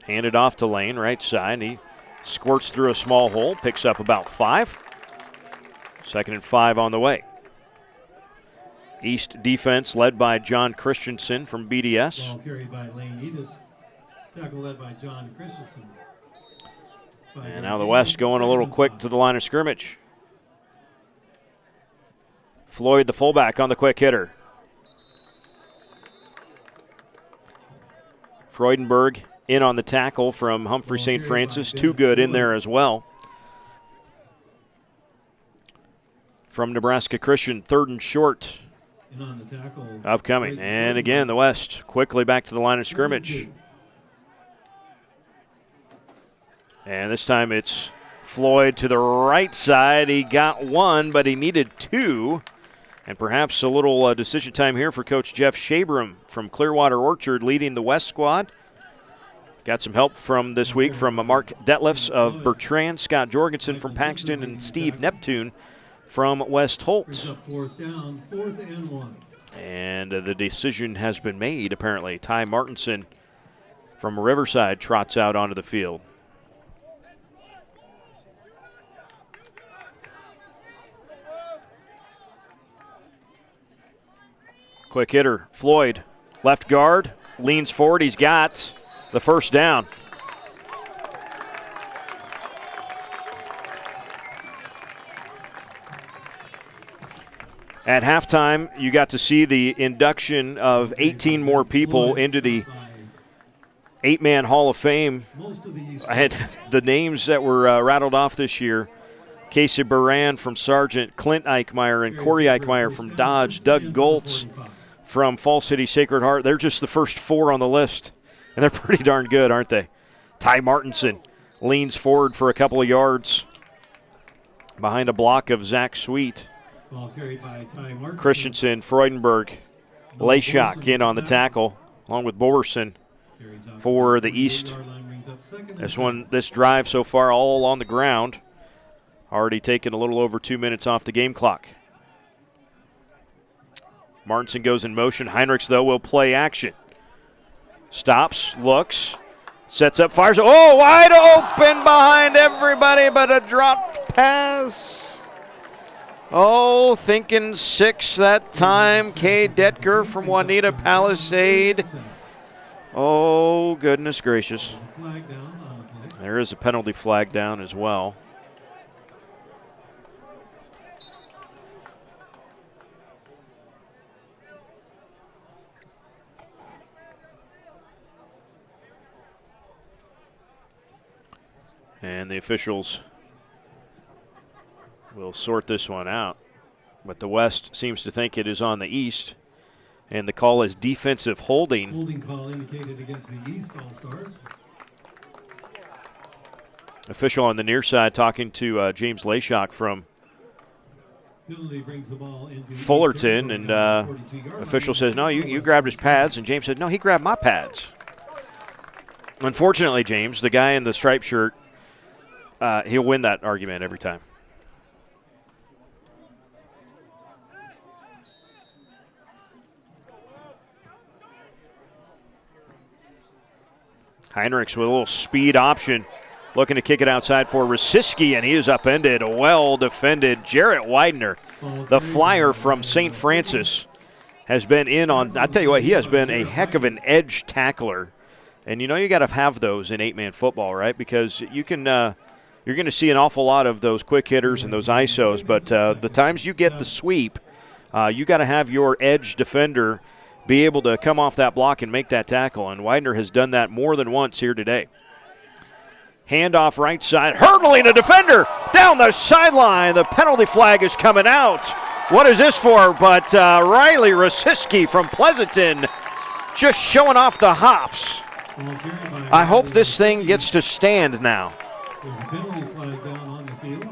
Handed off to Lane, right side. He squirts through a small hole, picks up about 5. 2nd and 5 on the way. East defense led by John Christensen from BDS. Ball carried by Lane Edis. Tackle led by John Christensen. And now the West going a little quick to the line of scrimmage. Floyd, the fullback, on the quick hitter. Freudenberg in on the tackle from Humphrey St. Francis. Too good in there as well. From Nebraska Christian, 3rd and short. Upcoming. And again, the West quickly back to the line of scrimmage. And this time it's Floyd to the right side. He got 1, but he needed 2. And perhaps a little decision time here for Coach Jeff Shabram from Clearwater Orchard leading the West squad. Got some help from this week from Mark Detlefs of Bertrand, Scott Jorgensen from Paxton, and Steve Neptune from West Holt. 4th down, 4th and 1. And the decision has been made, apparently. Ty Martinson from Riverside trots out onto the field. Quick hitter, Floyd, left guard, leans forward. He's got the 1st down. At halftime, you got to see the induction of 18 more people into the 8-man Hall of Fame. I had the names that were rattled off this year. Casey Baran from Sargent, Clint Eichmeyer and Corey Eichmeyer from Dodge, Doug Goltz from Fall City Sacred Heart. They're just the first 4 on the list, and they're pretty darn good, aren't they? Ty Martinson leans forward for a couple of yards behind a block of Zach Sweet. Ball carried by Ty Martin. Christensen, Freudenberg, Leishak in on the tackle, along with Bowerson for the East. This drive so far all on the ground. Already taken a little over 2 minutes off the game clock. Martinson goes in motion. Heinrichs, though, will play action. Stops, looks, sets up, fires. Oh, wide open behind everybody, but a dropped pass. Oh, thinking 6 that time. Kay Detker from Juanita Palisade. Oh, goodness gracious. There is a penalty flag down as well. And the officials will sort this one out. But the West seems to think it is on the East. And the call is defensive holding. Holding call indicated against the East All-Stars. Official on the near side talking to James Leishak from Brings the ball into Fullerton. And official says, no, you grabbed his pads. And James said, no, he grabbed my pads. Unfortunately, James, the guy in the striped shirt, he'll win that argument every time. Heinrichs with a little speed option, looking to kick it outside for Rosiski, and he is upended. Well defended. Jarrett Widener, the flyer from St. Francis, has been in on, I tell you what, he has been a heck of an edge tackler. And you know you got to have those in 8-man football, right? Because you can, you're going to see an awful lot of those quick hitters and those ISOs, but the times you get the sweep, you got to have your edge defender be able to come off that block and make that tackle, and Widener has done that more than once here today. Handoff right side, hurdling a defender down the sideline. The penalty flag is coming out. What is this for? But Riley Rosiski from Pleasanton just showing off the hops. I hope this thing gets to stand now. There's a penalty flag down on the field.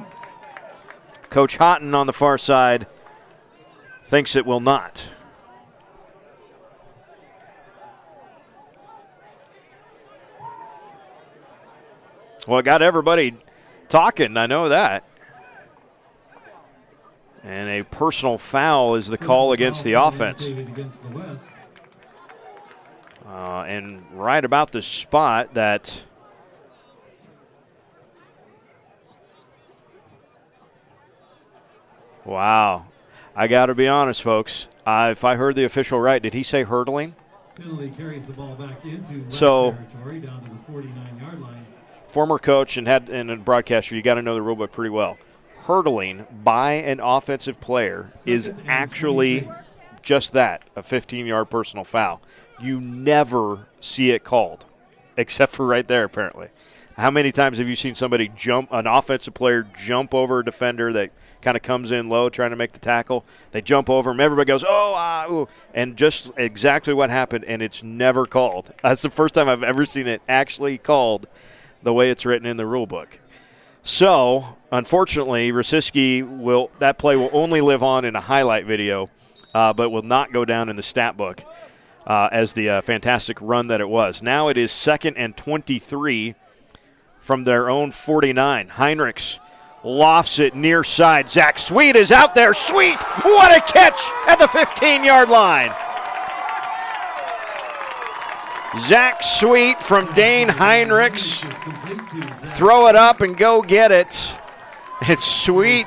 Coach Houghton on the far side thinks it will not. Well, it got everybody talking, I know that. And a personal foul is the call against the offense. And right about the spot that wow. I got to be honest, folks. If I heard the official right, did he say hurdling? Penalty carries the ball back into West territory down to the 49-yard line. Former coach and a broadcaster, you got to know the rule book pretty well. Hurdling by an offensive player is actually just that, a 15-yard personal foul. You never see it called, except for right there, apparently. How many times have you seen somebody an offensive player jump over a defender that kind of comes in low trying to make the tackle? They jump over him. Everybody goes, ooh. And just exactly what happened, and it's never called. That's the first time I've ever seen it actually called the way it's written in the rule book. So, unfortunately, Rosiski that play will only live on in a highlight video, but will not go down in the stat book as the fantastic run that it was. Now it is 2nd and 23 from their own 49. Heinrichs lofts it near side. Zach Sweet is out there. Sweet, what a catch at the 15-yard line. Zach Sweet from Dane Heinrichs. Throw it up and go get it. It's Sweet.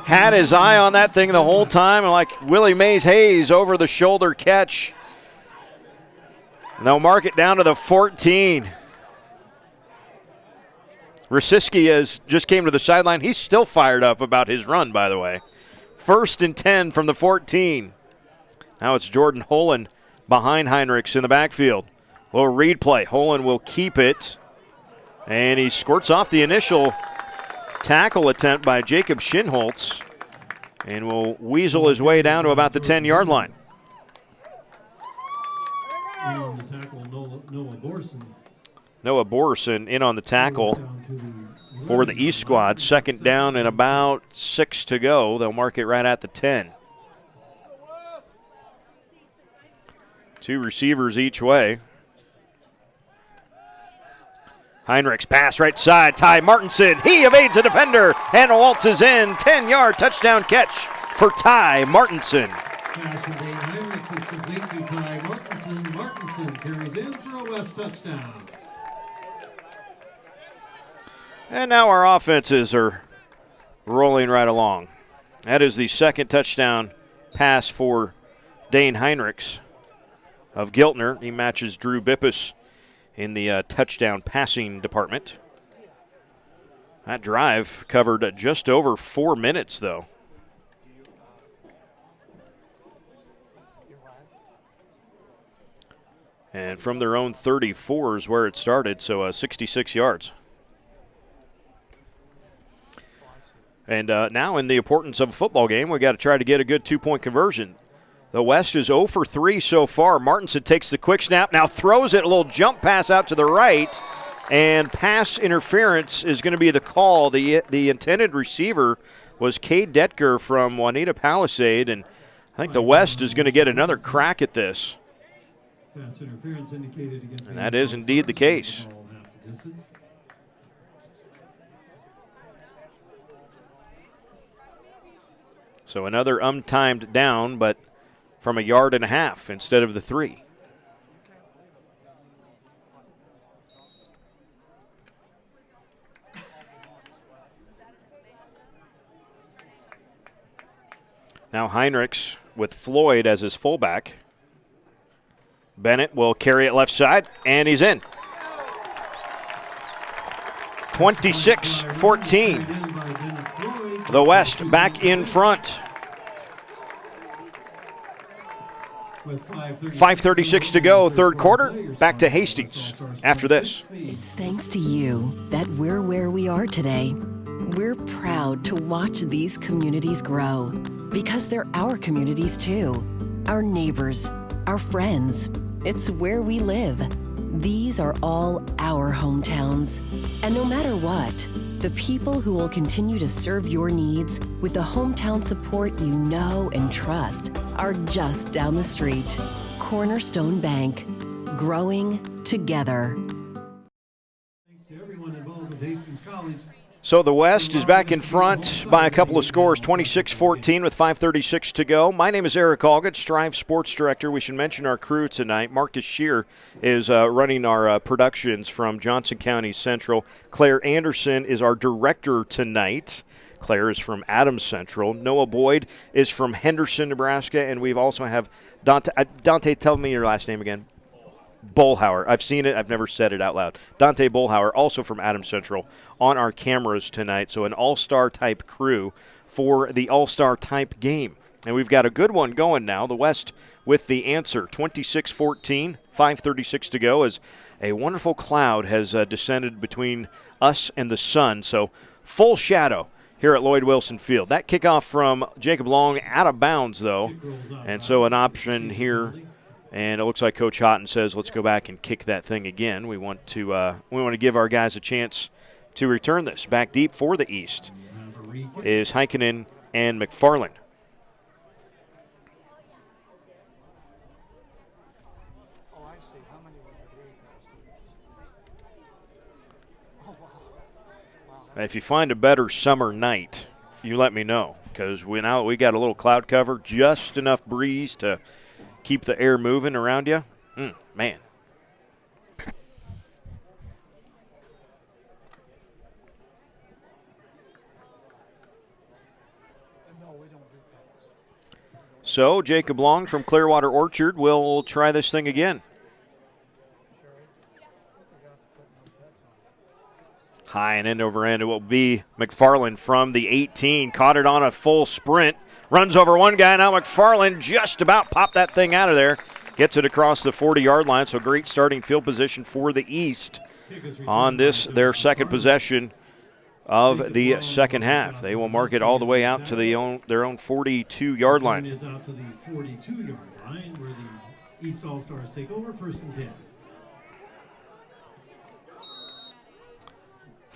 Had his eye on that thing the whole time, like Willie Mays Hayes over the shoulder catch. And they'll mark it down to the 14. Rosiski just came to the sideline. He's still fired up about his run, by the way. 1st and 10 from the 14. Now it's Jordan Holen behind Heinrichs in the backfield. Little read play. Holen will keep it. And he squirts off the initial tackle attempt by Jacob Schinholtz and will weasel his way down to about the 10-yard line. On the tackle, Noah Borson. Noah Borson in on the tackle. for the East squad. Second down and about 6 to go. They'll mark it right at the 10. 2 receivers each way. Heinrichs pass right side. Ty Martinson. He evades a defender and waltzes in. 10-yard touchdown catch for Ty Martinson. Pass from Dane Heinrichs is complete to Ty Martinson. Martinson carries in for a West touchdown. And now our offenses are rolling right along. That is the second touchdown pass for Dane Heinrichs of Giltner. He matches Drew Bippus in the touchdown passing department. That drive covered just over 4 minutes, though. And from their own 34 is where it started, so 66 yards. And now in the importance of a football game, we got to try to get a good 2-point conversion. The West is 0 for 3 so far. Martinson takes the quick snap, now throws it, a little jump pass out to the right, and pass interference is going to be the call. The intended receiver was Cade Detker from Juanita Palisade, and I think the West is going to get another crack at this. Pass interference indicated against And that is indeed the case. So another untimed down, but from 1.5 yards instead of the 3. Now Heinrichs with Floyd as his fullback. Bennett will carry it left side, and he's in. 26-14. The West back in front. 5:36 to go, third quarter. Back to Hastings after this. It's thanks to you that we're where we are today. We're proud to watch these communities grow because they're our communities too. Our neighbors, our friends. It's where we live. These are all our hometowns. And no matter what, the people who will continue to serve your needs with the hometown support you know and trust are just down the street. Cornerstone Bank, growing together. Thanks to everyone involved at Hastings College. So the West is back in front by a couple of scores, 26-14 with 5:36 to go. My name is Eric Allgood, Strive Sports Director. We should mention our crew tonight. Marcus Shear is running our productions from Johnson County Central. Claire Anderson is our director tonight. Claire is from Adams Central. Noah Boyd is from Henderson, Nebraska. And we also have Dante. Dante, tell me your last name again. Bullhauer. I've seen it. I've never said it out loud. Dante Bullhauer, also from Adams Central, on our cameras tonight. So an all-star type crew for the all-star type game. And we've got a good one going now. The West with the answer. 26-14, 5:36 to go as a wonderful cloud has descended between us and the sun. So full shadow here at Lloyd Wilson Field. That kickoff from Jacob Long out of bounds, though. And so an option here. And it looks like Coach Houghton says, let's go back and kick that thing again. We want to give our guys a chance to return this. Back deep for the East is Heikkinen and McFarland. If you find a better summer night, you let me know, because now we got a little cloud cover, just enough breeze to keep the air moving around you. Man. So Jacob Long from Clearwater Orchard will try this thing again. High and end over end. It will be McFarland from the 18. Caught it on a full sprint. Runs over one guy. Now McFarland just about popped that thing out of there. Gets it across the 40-yard line. So great starting field position for the East on this, their second possession of the second half. They will mark it all the way out to their own 42-yard line. Is out to the 42-yard line where the East All-Stars take over, 1st and 10.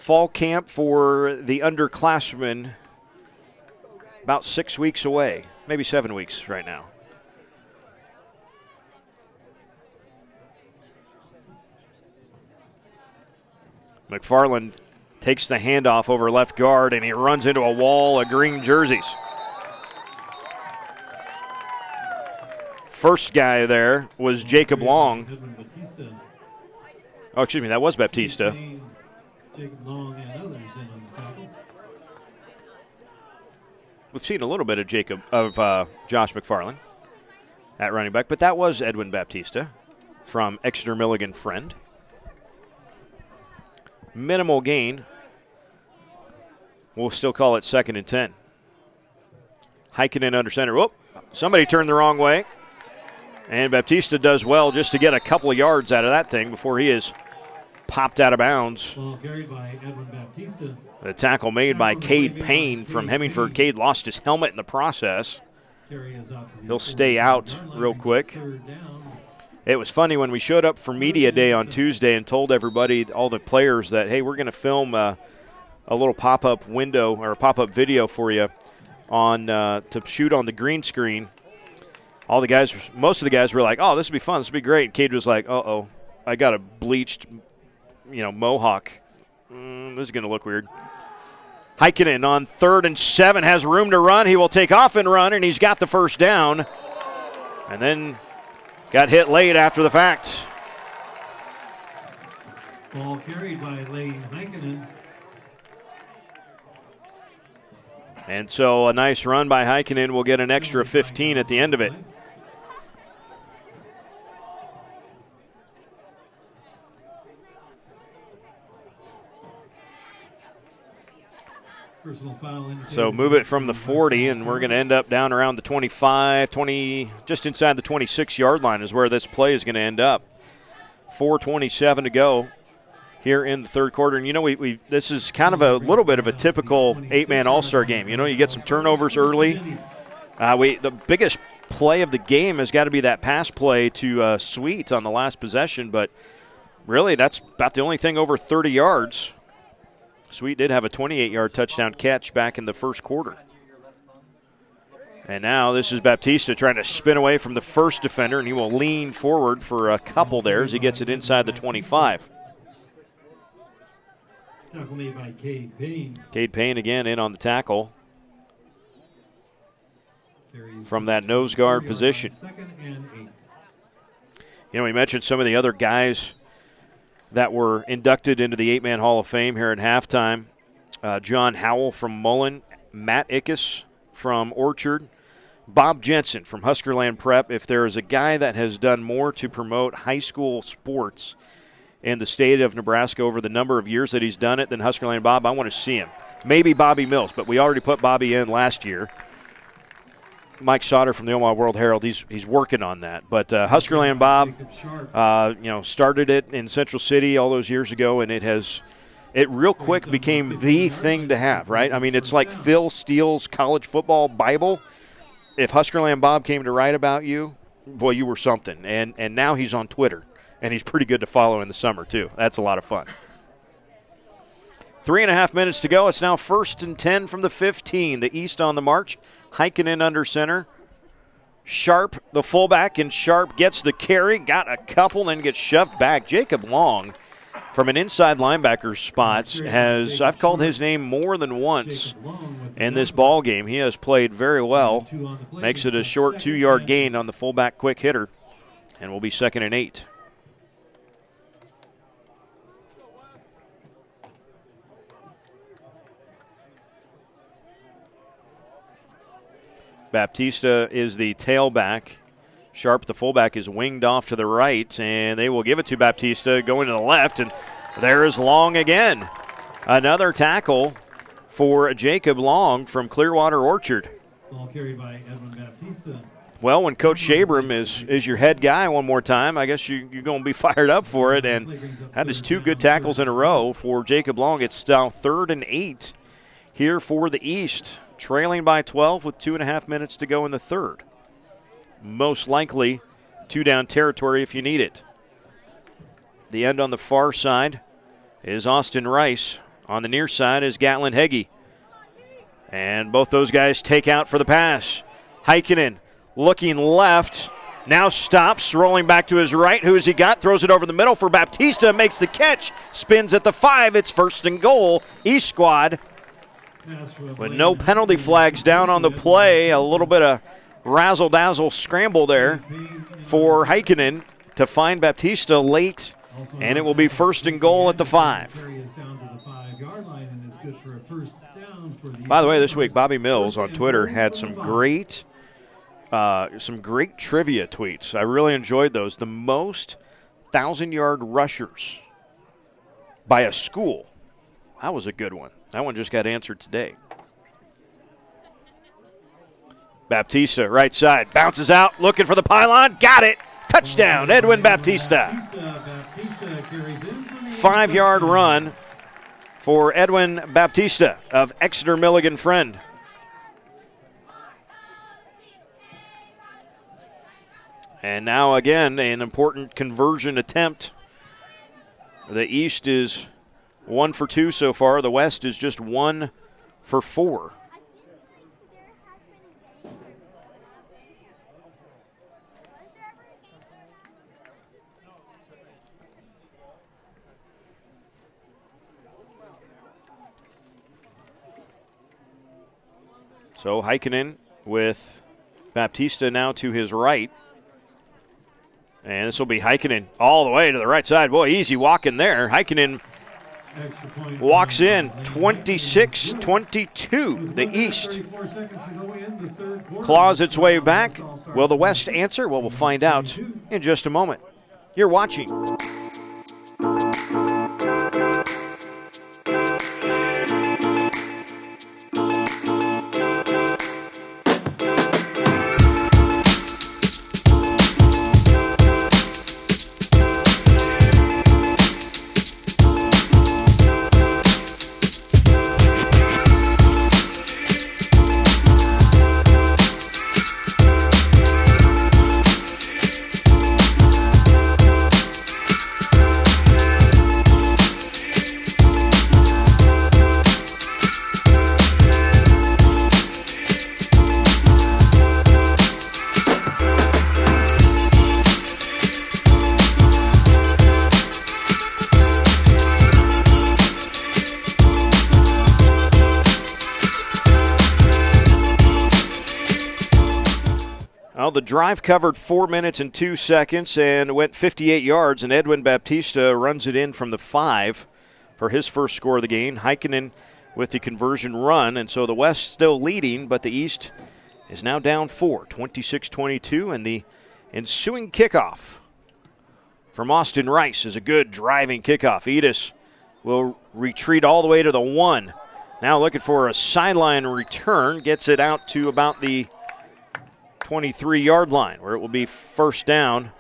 fall camp for the underclassmen about 6 weeks away, maybe 7 weeks right now. McFarland takes the handoff over left guard, and he runs into a wall of green jerseys. First guy there was Jacob Long. Oh, excuse me, that was Baptista. Jacob Long and others in on the tackle. We've seen a little bit of Josh McFarland at running back, but that was Edwin Baptista from Exeter Milligan Friend. Minimal gain. We'll still call it 2nd and 10. Heikkinen under center. Whoop, somebody turned the wrong way. And Baptista does well just to get a couple of yards out of that thing before he is popped out of bounds. Ball carried by Edwin Baptista. The tackle made by Cade Payne from Hemmingford. Cade lost his helmet in the process. He'll stay out real quick. It was funny when we showed up for media day on Tuesday and told everybody, all the players, that, hey, we're going to film a little pop-up window or a pop-up video for you on to shoot on the green screen. All the guys, most of the guys were like, oh, this would be fun, this would be great. And Cade was like, uh-oh, I got a bleached, mohawk. This is going to look weird. Heikkinen on 3rd and 7 has room to run. He will take off and run, and he's got the first down. And then got hit late after the fact. Ball carried by Lane Heikkinen. And so a nice run by Heikkinen will get an extra 15 at the end of it. So move it from the 40, and we're going to end up down around the 25, 20, just inside the 26-yard line is where this play is going to end up. 4:27 to go here in the third quarter. And, this is kind of a little bit of a typical 8-man all-star game. You get some turnovers early. The biggest play of the game has got to be that pass play to Sweet on the last possession, but really that's about the only thing over 30 yards. Sweet did have a 28-yard touchdown catch back in the first quarter. And now this is Baptista trying to spin away from the first defender, and he will lean forward for a couple there as he gets it inside the 25. Tackle made by Cade Payne. Cade Payne again in on the tackle from that nose guard position. 2nd and 8. We mentioned some of the other guys that were inducted into the 8-man Hall of Fame here at halftime. John Howell from Mullen, Matt Ickes from Orchard, Bob Jensen from Huskerland Prep. If there is a guy that has done more to promote high school sports in the state of Nebraska over the number of years that he's done it than Huskerland Bob, I want to see him. Maybe Bobby Mills, but we already put Bobby in last year. Mike Sauter from the Omaha World Herald, he's working on that. But Huskerland Bob, started it in Central City all those years ago, and it real quick became the thing to have, right? I mean, it's like Phil Steele's college football Bible. If Huskerland Bob came to write about you, boy, you were something. And now he's on Twitter, and he's pretty good to follow in the summer too. That's a lot of fun. 3.5 minutes to go. It's now 1st and 10 from the 15. The East on the march. Heikkinen under center. Sharp, the fullback, and Sharp gets the carry. Got a couple, then gets shoved back. Jacob Long, from an inside linebacker's spot, I've called his name more than once in this ball game. He has played very well. Makes it a short 2-yard gain on the fullback quick hitter, and will be 2nd and 8. Baptista is the tailback. Sharp, the fullback, is winged off to the right, and they will give it to Baptista going to the left, and there is Long again. Another tackle for Jacob Long from Clearwater Orchard. Ball carried by Edwin Baptista. Well, when Coach Shabram is your head guy one more time, I guess you're going to be fired up for it, and that is 2 good tackles in a row for Jacob Long. It's now 3rd and 8 here for the East. Trailing by 12 with 2.5 minutes to go in the third. Most likely 2-down territory if you need it. The end on the far side is Austin Rice On the near side is Gatlin Heggie. And both those guys take out for the pass. Heikkinen looking left. Now stops, rolling back to his right. Who has he got? Throws it over the middle for Baptista. Makes the catch. Spins at the 5. It's first and goal. East squad with no penalty flags down on the play. A little bit of razzle-dazzle scramble there for Heikkinen to find Baptista late. And it will be first and goal at the 5. By the way, this week, Bobby Mills on Twitter had some great trivia tweets. I really enjoyed those. The most 1,000-yard rushers by a school. That was a good one. That one just got answered today. Baptista, right side, bounces out, looking for the pylon. Got it. Touchdown, Edwin Baptista. 5-yard run for Edwin Baptista of Exeter Milligan Friend. And now again, an important conversion attempt. The East is 1 for 2 so far. The West is just 1 for 4. So Heikkinen with Baptista now to his right. And this will be Heikkinen all the way to the right side. Boy, easy walking there. Heikkinen walks in 26-22. The East claws its way back. Will the West answer? Well, we'll find out in just a moment. You're watching the drive covered 4 minutes and 2 seconds and went 58 yards, and Edwin Baptista runs it in from the 5 for his first score of the game. Heikkinen with the conversion run, and so the West still leading, but the East is now down 4, 26-22, and the ensuing kickoff from Austin Rice is a good driving kickoff. Edis will retreat all the way to the 1. Now looking for a sideline return, gets it out to about the 23-yard line, where it will be first down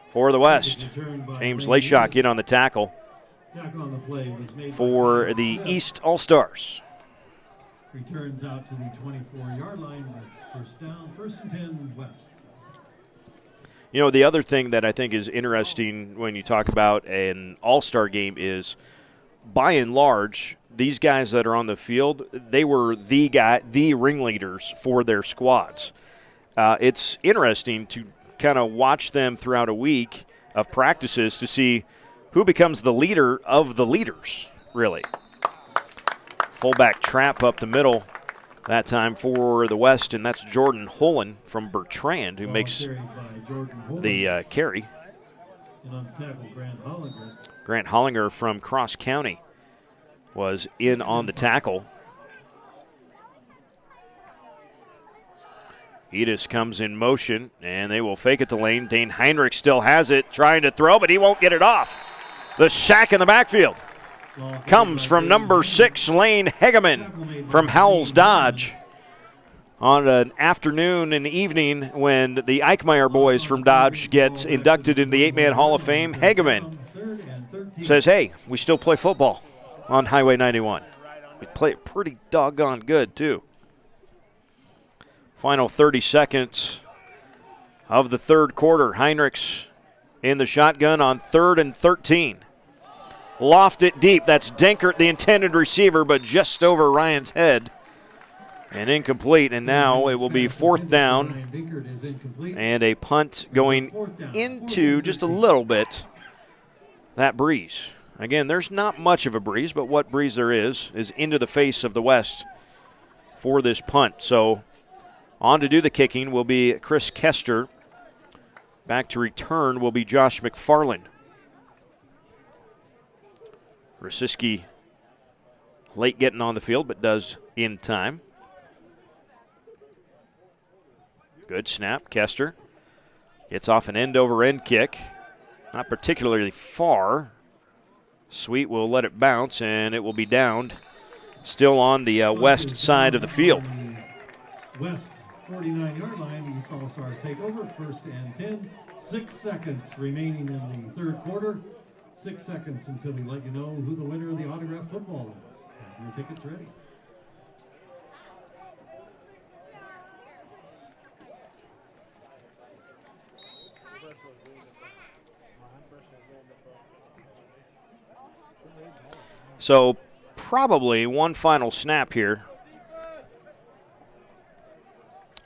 for the West. James Layshock in on the tackle for the East All-Stars. Returns out to the 24-yard line. That's first down, first and 10 West. You know, the other thing that I think is interesting when you talk about an all-star game is, by and large, these guys that are on the field, they were the ringleaders for their squads. It's interesting to kind of watch them throughout a week of practices to see who becomes the leader of the leaders, really. Fullback trap up the middle that time for the West, and that's Jordan Holland from Bertrand who makes the carry. Grant Hollinger from Cross County was in on the tackle. Edis comes in motion, and they will fake it to Lane. Dane Heinrich still has it, trying to throw, but he won't get it off. The sack in the backfield comes from number 6, Lane Hegeman from Howells Dodge. On an afternoon and evening when the Eichmeyer boys from Dodge get inducted into the 8-Man Hall of Fame, Hegeman says, hey, we still play football on Highway 91. We play it pretty doggone good, too. Final 30 seconds of the third quarter. Heinrichs in the shotgun on 3rd and 13. loft it deep. That's Denkert, the intended receiver, but just over Ryan's head. And incomplete, and now it will be 4th down. And a punt going into just a little bit that breeze. Again, there's not much of a breeze, but what breeze there is into the face of the West for this punt. So on to do the kicking will be Chris Kester. Back to return will be Josh McFarland. Rosiski late getting on the field, but does in time. Good snap. Kester gets off an end-over-end kick. Not particularly far. Sweet will let it bounce, and it will be downed. Still on the west side of the field. West 49-yard line. East All-Stars take over. 1st and 10. 6 seconds remaining in the 3rd quarter. 6 seconds until we let you know who the winner of the autographed football is. Have your tickets ready. So probably one final snap here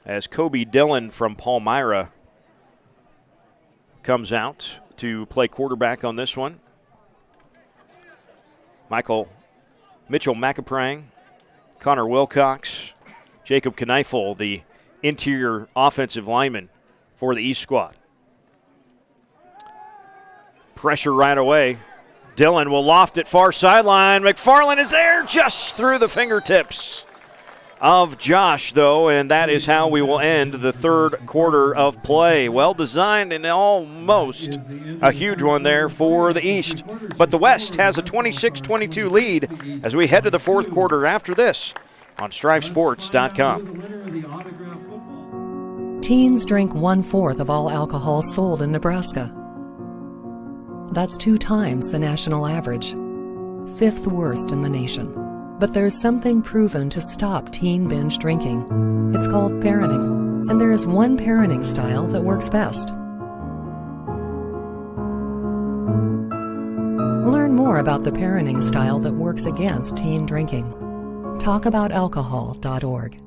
as Kobe Dillon from Palmyra comes out to play quarterback on this one. Mitchell McAprang, Connor Wilcox, Jacob Kneifel, the interior offensive lineman for the East squad. Pressure right away. Dillon will loft it far sideline. McFarland is there just through the fingertips of Josh, though, and that is how we will end the 3rd quarter of play. Well designed and almost a huge one there for the East. But the West has a 26-22 lead as we head to the 4th quarter after this on StriveSports.com. Teens drink 1/4 of all alcohol sold in Nebraska. That's 2 times the national average, 5th worst in the nation. But there's something proven to stop teen binge drinking. It's called parenting, and there is one parenting style that works best. Learn more about the parenting style that works against teen drinking. Talkaboutalcohol.org.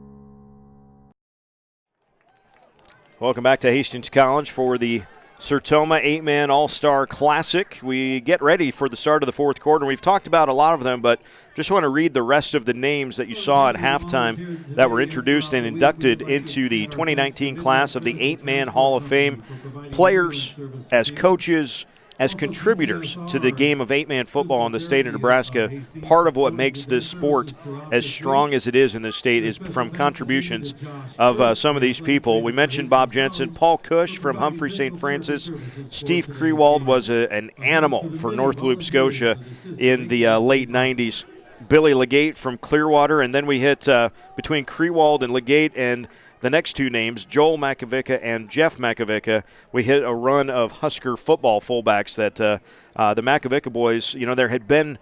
Welcome back to Hastings College for the Sertoma 8-Man All-Star Classic. We get ready for the start of the 4th quarter. We've talked about a lot of them, but just want to read the rest of the names that you saw at halftime that were introduced and inducted into the 2019 class of the 8-Man Hall of Fame. Players, as coaches, as contributors to the game of 8-man football in the state of Nebraska. Part of what makes this sport as strong as it is in this state is from contributions of some of these people. We mentioned Bob Jensen, Paul Cush from Humphrey St. Francis. Steve Krewald was an animal for North Loop, Scotia in the late 90s. Billy Legate from Clearwater, and then we hit between Krewald and Legate and the next 2 names, Joel Makovica and Jeff Makovica, we hit a run of Husker football fullbacks that the Makovica boys, there had been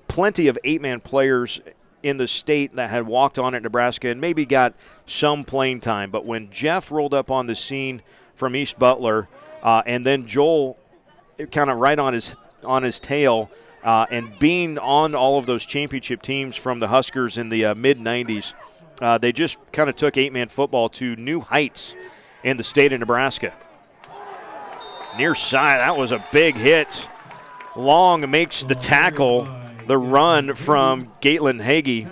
plenty of 8-man players in the state that had walked on at Nebraska and maybe got some playing time. But when Jeff rolled up on the scene from East Butler, and then Joel kind of right on his tail, and being on all of those championship teams from the Huskers in the mid-'90s, they just kind of took 8-man football to new heights in the state of Nebraska. Near side, that was a big hit. Long makes the tackle, the run from Gatelin Hagee.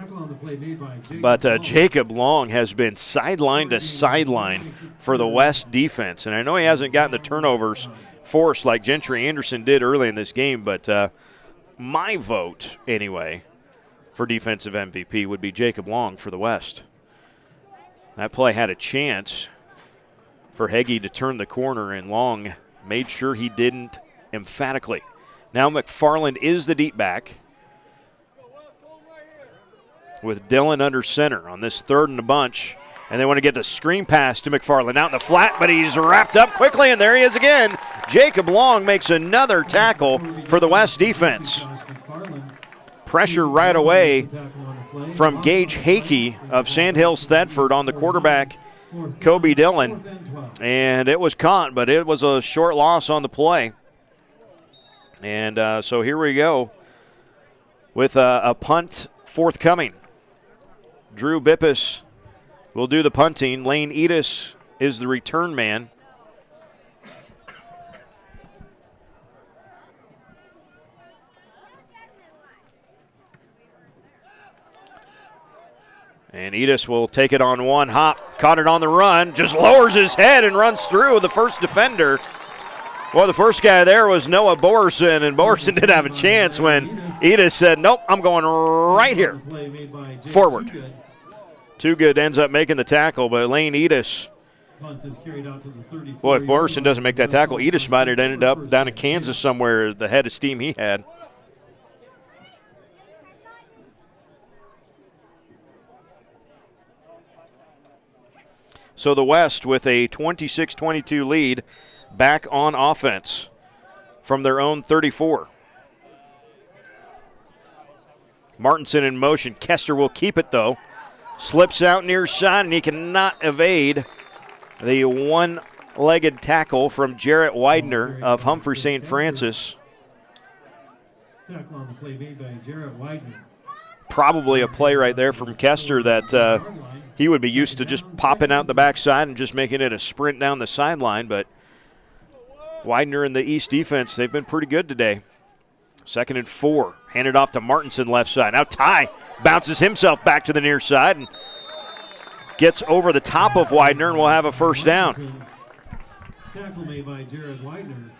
But Jacob Long has been sideline to sideline for the West defense. And I know he hasn't gotten the turnovers forced like Gentry Anderson did early in this game, but my vote, anyway, for defensive MVP would be Jacob Long for the West. That play had a chance for Heggie to turn the corner, and Long made sure he didn't emphatically. Now McFarland is the deep back with Dillon under center on this 3rd and a bunch. And they want to get the screen pass to McFarland out in the flat, but he's wrapped up quickly, and there he is again. Jacob Long makes another tackle for the West defense. Pressure right away from Gage Hakey of Sandhills Thedford on the quarterback, Kobe Dillon. And it was caught, but it was a short loss on the play. And so here we go. with a punt forthcoming. Drew Bippus will do the punting. Lane Edis is the return man. And Edis will take it on one hop. Caught it on the run. Just lowers his head and runs through the first defender. Well, the first guy there was Noah Borson, and Borson didn't have a chance when Edis said, nope, I'm going right here. Forward. Too Good ends up making the tackle, but Lane Edis. Boy, if Borson doesn't make that tackle, Edis might have ended up down in Kansas somewhere, the head of steam he had. So the West with a 26-22 lead back on offense from their own 34. Martinson in motion. Kester will keep it, though. Slips out near side, and he cannot evade the one-legged tackle from Jarrett Widener of Humphrey St. Francis. Tackle on the play made by Jarrett Widener. Probably a play right there from Kester that he would be used to just popping out the backside and just making it a sprint down the sideline, but Widener and the East defense, they've been pretty good today. 2nd and 4. Handed off to Martinson left side. Now Ty bounces himself back to the near side and gets over the top of Widener, and we'll have a first down. Tackle made by Jared Widener.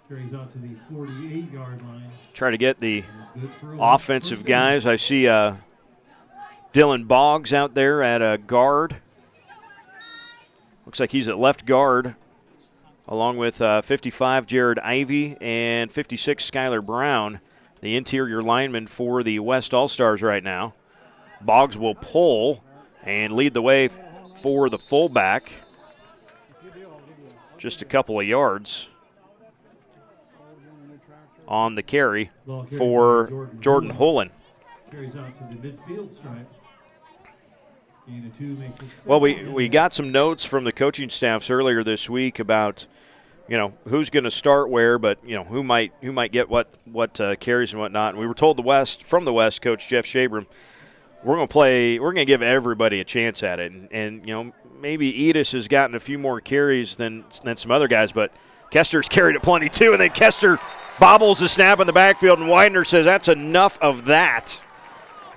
Carries out to the 48-yard line. Try to get the offensive guys. I see Dylan Boggs out there at a guard. Looks like he's at left guard, along with 55 Jared Ivey and 56 Skylar Brown, the interior lineman for the West All-Stars right now. Boggs will pull and lead the way for the fullback. Just a couple of yards on the carry for Jordan Holland. Carries out to the midfield stripe. Well, we got some notes from the coaching staffs earlier this week about, who's going to start where, but who might get what carries and whatnot. And we were told from the West, Coach Jeff Shabram, we're going to give everybody a chance at it, and maybe Edis has gotten a few more carries than some other guys, but Kester's carried it plenty too, and then Kester bobbles the snap in the backfield, and Widener says that's enough of that.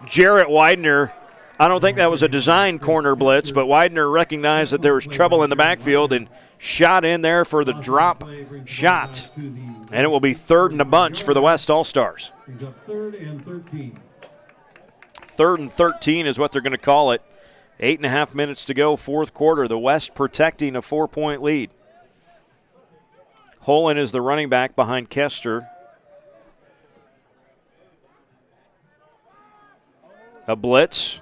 Jarrett Widener. I don't think that was a design corner blitz, but Widener recognized that there was trouble in the backfield and shot in there for the drop shot. And it will be 3rd and a bunch for the West All-Stars. He's up 3rd and 13. 3rd and 13 is what they're going to call it. 8.5 minutes to go, 4th quarter. The West protecting a 4-point lead. Holland is the running back behind Kester. A blitz.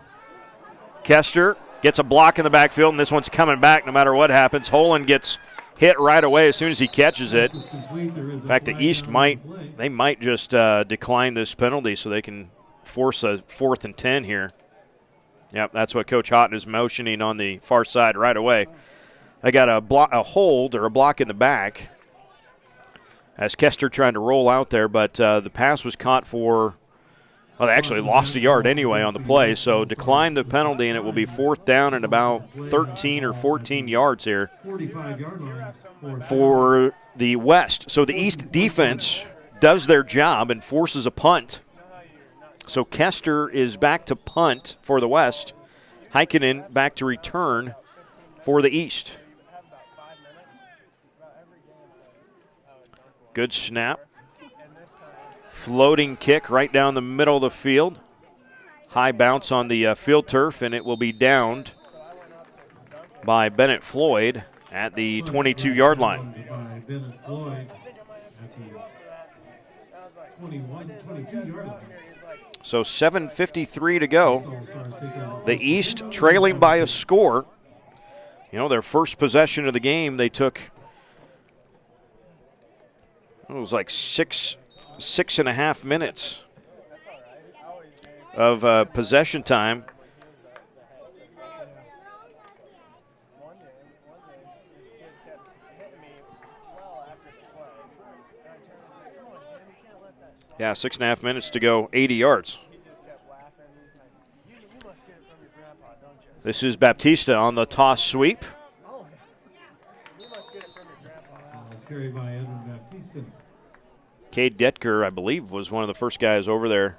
Kester gets a block in the backfield, and this one's coming back no matter what happens. Holland gets hit right away as soon as he catches it. In fact, the East might just decline this penalty so they can force a 4th and 10 here. Yep, that's what Coach Houghton is motioning on the far side right away. They got a hold or a block in the back as Kester trying to roll out there, but the pass was caught for – well, they actually lost a yard anyway on the play, so decline the penalty, and it will be 4th down and about 13 or 14 yards here for the West. So the East defense does their job and forces a punt. So Kester is back to punt for the West. Heikkinen back to return for the East. Good snap. Floating kick right down the middle of the field. High bounce on the field turf, and it will be downed by Bennett Floyd at the 22-yard line. So 7:53 to go. The East trailing by a score. Their first possession of the game, they took, it was like 6.5 minutes of possession time. Yeah, 6.5 minutes to go, 80 yards. This is Baptista on the toss sweep. It's carried by Edwin Baptista. Cade Detker, I believe, was one of the first guys over there.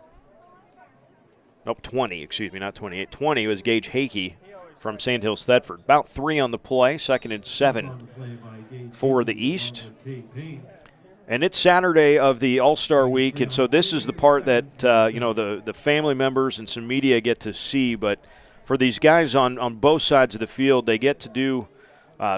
Nope, 20, excuse me, not 28. 20 was Gage Hakey from Sandhills Thedford. About 3 on the play, 2nd and 7 for the East. And it's Saturday of the All-Star Week, and so this is the part that, the family members and some media get to see. But for these guys on both sides of the field, they get to do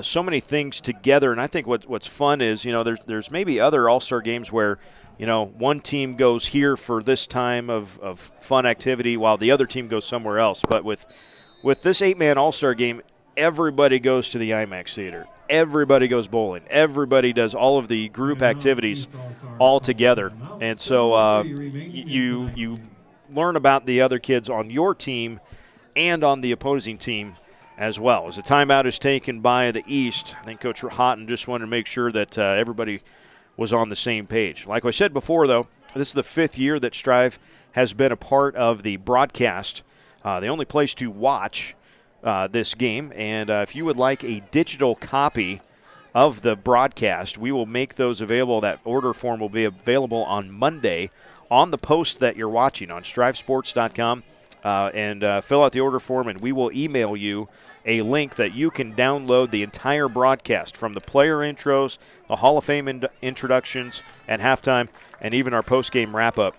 so many things together. And I think what's fun is, there's maybe other All-Star games where, one team goes here for this time of fun activity while the other team goes somewhere else. But with this 8-man All-Star game, everybody goes to the IMAX Theater. Everybody goes bowling. Everybody does all of the group activities all together. And so you learn about the other kids on your team and on the opposing team as well. As a timeout is taken by the East, I think Coach Houghton just wanted to make sure that everybody was on the same page. Like I said before, though, this is the 5th year that Strive has been a part of the broadcast, the only place to watch this game. And if you would like a digital copy of the broadcast, we will make those available. That order form will be available on Monday on the post that you're watching on strivesports.com. And fill out the order form, and we will email you a link that you can download the entire broadcast from the player intros, the Hall of Fame introductions at halftime, and even our postgame wrap-up.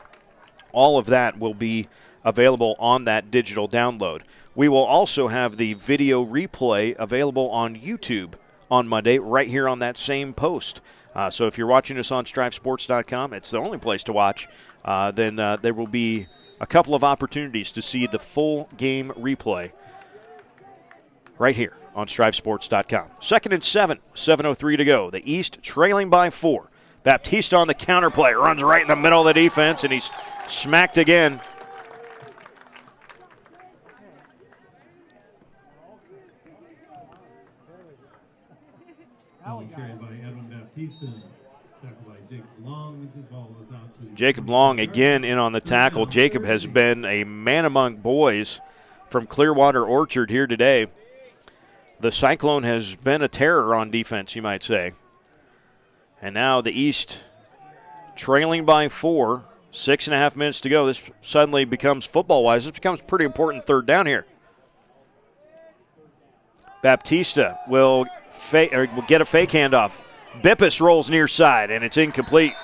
All of that will be available on that digital download. We will also have the video replay available on YouTube on Monday right here on that same post. So if you're watching us on strivesports.com, it's the only place to watch, then there will be a couple of opportunities to see the full game replay right here on strivesports.com. 2nd and 7, 7:03 to go. The East trailing by 4. Baptista on the counter play, runs right in the middle of the defense, and he's smacked again. Carried by Edwin Baptista. Tackled by Jacob Long. The ball is out to Jacob Long again in on the tackle. Jacob has been a man among boys from Clearwater Orchard here today. The Cyclone has been a terror on defense, you might say. And now the East trailing by 4, 6.5 minutes to go. This suddenly becomes, football-wise, this becomes pretty important 3rd down here. Baptista will get a fake handoff. Bippus rolls near side, and it's incomplete.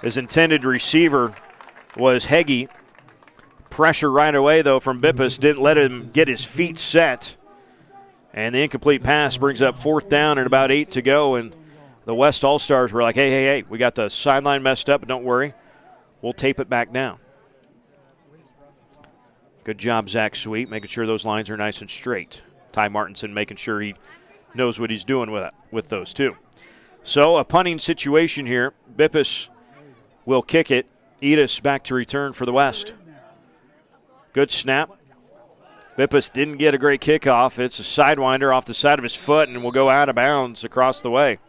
His intended receiver was Heggie. Pressure right away, though, from Bippus. Didn't let him get his feet set. And the incomplete pass brings up 4th down and about 8 to go. And the West All-Stars were like, hey, we got the sideline messed up, but don't worry. We'll tape it back down. Good job, Zach Sweet, making sure those lines are nice and straight. Ty Martinson making sure he knows what he's doing with those two. So a punting situation here. Bippus will kick it. Edis back to return for the West. Good snap. Bippus didn't get a great kickoff. It's a sidewinder off the side of his foot and will go out of bounds across the way.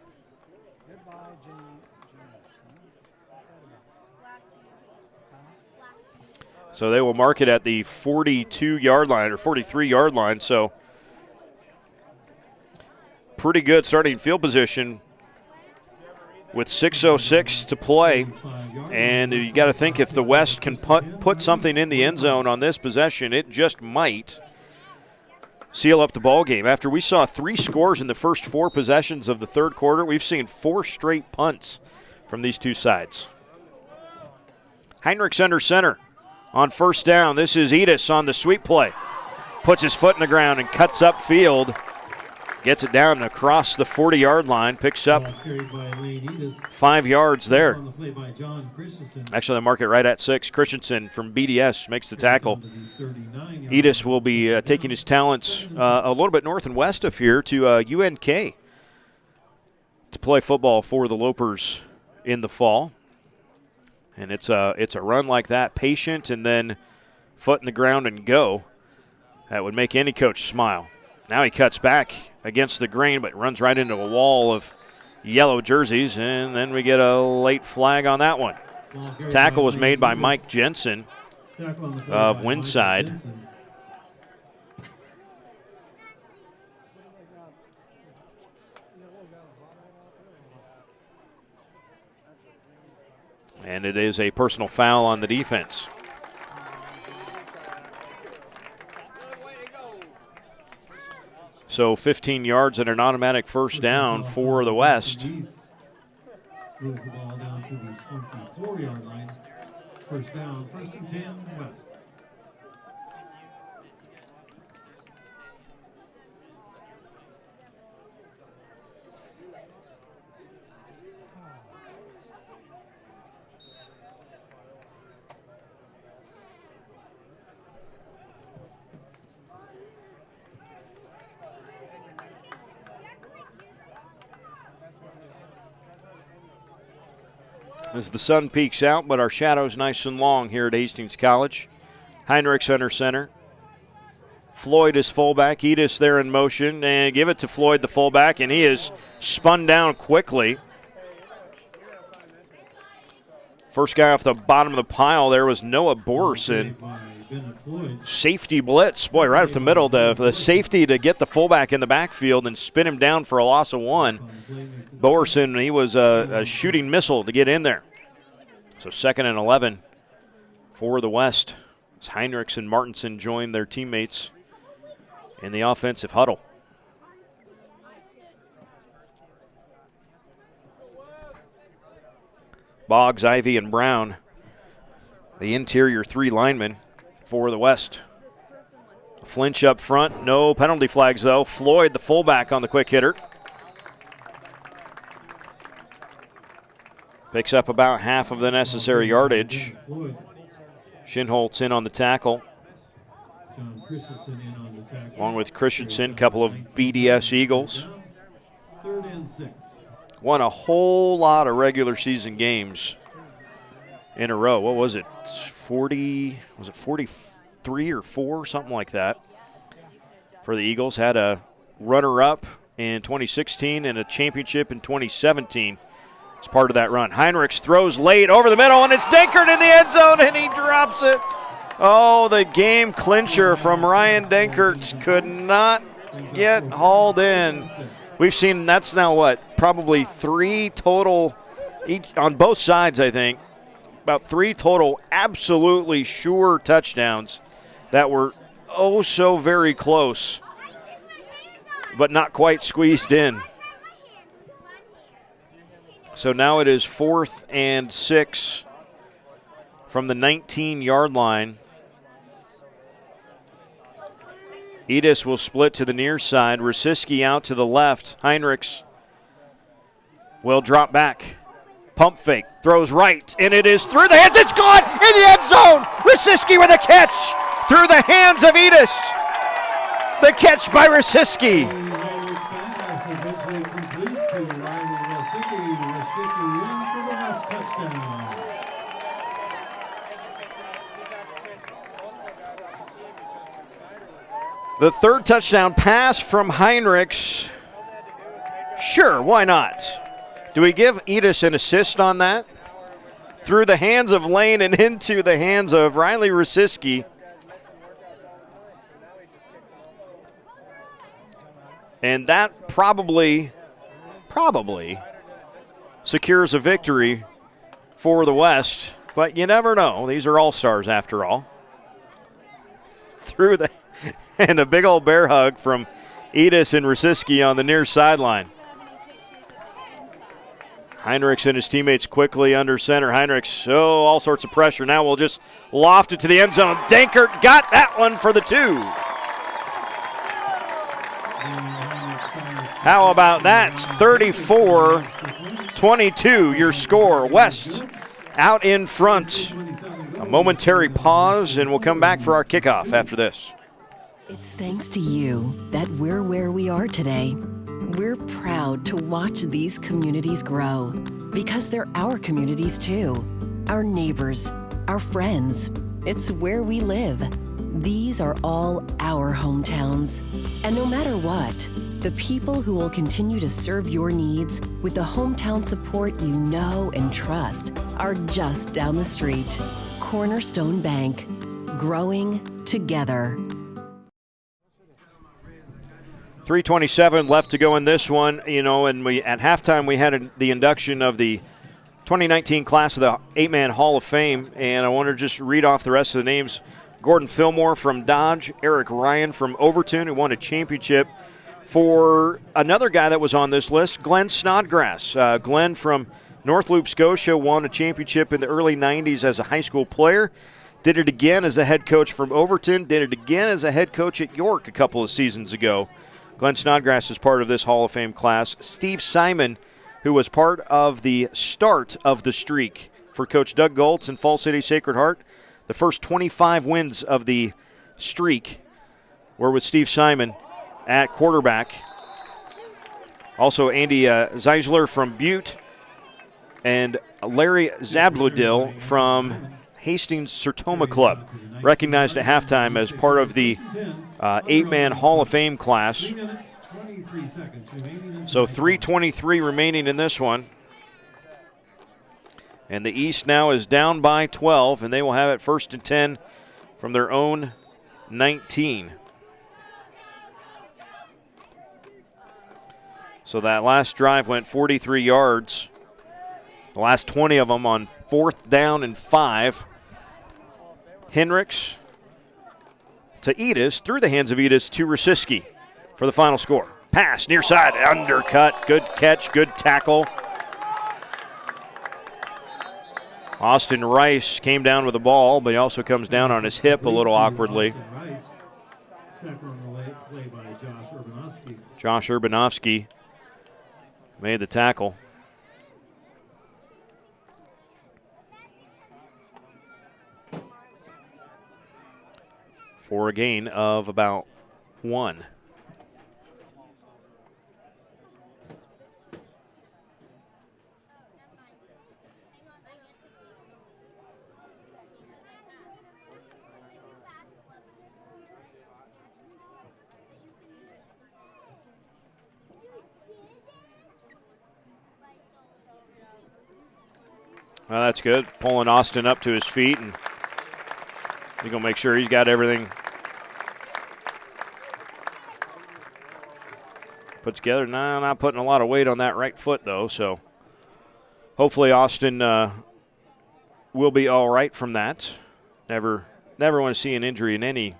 So they will mark it at the 42-yard line or 43-yard line. So pretty good starting field position with 6:06 to play. And you got to think if the West can put something in the end zone on this possession, it just might seal up the ball game. After we saw 3 scores in the first 4 possessions of the 3rd quarter, we've seen 4 straight punts from these two sides. Heinrichs under center on 1st down. This is Edis on the sweep play. Puts his foot in the ground and cuts up field. Gets it down across the 40-yard line. Picks up 5 yards there. Actually, they mark it right at 6. Christensen from BDS makes the tackle. Edis will be taking his talents a little bit north and west of here to UNK to play football for the Lopers in the fall. And it's a run like that, patient, and then foot in the ground and go. That would make any coach smile. Now he cuts back against the grain, but runs right into a wall of yellow jerseys, and then we get a late flag on that one. Tackle was made by Mike Jensen of Windside. And it is a personal foul on the defense. So 15 yards and an automatic first down for the West. Moves the ball down to the 24-yard line. First down, 1st and 10, West. As the sun peeks out, but our shadow's nice and long here at Hastings College. Heinrichs under center. Floyd is fullback. Edis there in motion. And give it to Floyd, the fullback, and he is spun down quickly. First guy off the bottom of the pile there was Noah Borson. Safety blitz. Boy, right up the middle. The safety to get the fullback in the backfield and spin him down for a loss of 1. Borson, he was a shooting missile to get in there. So 2nd and 11 for the West as Heinrichs and Martinson join their teammates in the offensive huddle. Boggs, Ivy, and Brown, the interior 3 linemen for the West. Flinch up front, no penalty flags though. Floyd, the fullback, on the quick hitter. Picks up about half of the necessary yardage. Shinholtz in on the tackle. Along with Christensen, couple of BDS Eagles. 3rd and 6. Won a whole lot of regular season games in a row. What was it? 40, was it 43 or 4, something like that for the Eagles. Had a runner-up in 2016 and a championship in 2017. It's part of that run. Heinrichs throws late over the middle, and it's Denkert in the end zone, and he drops it. Oh, the game clincher from Ryan Denkert could not get hauled in. We've seen that's now what, probably 3 total each on both sides, I think. About 3 total absolutely sure touchdowns that were oh so very close, but not quite squeezed in. So now it is 4th and 6 from the 19-yard line. Edis will split to the near side. Rosiski out to the left. Heinrichs will drop back. Pump fake. Throws right. And it is through the hands. It's gone in the end zone. Rosiski with a catch through the hands of Edis. The catch by Rosiski. The 3rd touchdown pass from Heinrichs. Sure, why not? Do we give Edis an assist on that? Through the hands of Lane and into the hands of Riley Rosiski. And that probably secures a victory for the West. But you never know. These are all-stars after all. Through the... And a big old bear hug from Edis and Rosiski on the near sideline. Heinrichs and his teammates quickly under center. Heinrichs, all sorts of pressure. Now we'll just loft it to the end zone. Denkert got that one for the 2. How about that? 34-22, your score. West out in front. A momentary pause, and we'll come back for our kickoff after this. It's thanks to you that we're where we are today. We're proud to watch these communities grow because they're our communities too. Our neighbors, our friends. It's where we live. These are all our hometowns. And no matter what, The people who will continue to serve your needs with the hometown support you know and trust are just down the street. Cornerstone Bank. Growing together. 3:27 left to go in this one, and at halftime we had the induction of the 2019 class of the 8-man Hall of Fame, and I want to just read off the rest of the names. Gordon Fillmore from Dodge, Eric Ryan from Overton, who won a championship for another guy that was on this list, Glenn Snodgrass. Glenn from North Loop, Scotia, won a championship in the early 90s as a high school player. Did it again as a head coach from Overton. Did it again as a head coach at York a couple of seasons ago. Glenn Snodgrass is part of this Hall of Fame class. Steve Simon, who was part of the start of the streak for Coach Doug Goltz and Fall City Sacred Heart. The first 25 wins of the streak were with Steve Simon at quarterback. Also Andy Zeisler from Butte and Larry Zabludil from Hastings Sertoma Club, recognized at halftime as part of the 8-man Hall of Fame class. So 3:23 remaining in this one. And the East now is down by 12, and they will have it 1st and 10 from their own 19. So that last drive went 43 yards. The last 20 of them on 4th down and 5. Hendricks to Edis, through the hands of Edis to Rosiski for the final score. Pass, near side, undercut, good catch, good tackle. Austin Rice came down with the ball, but he also comes down on his hip a little awkwardly. Josh Urbanovsky made the tackle. For a gain of about 1. Well, that's good. Pulling Austin up to his feet, and he's going to make sure he's got everything put together. Nah, not putting a lot of weight on that right foot, though, so hopefully Austin will be all right from that. Never want to see an injury in any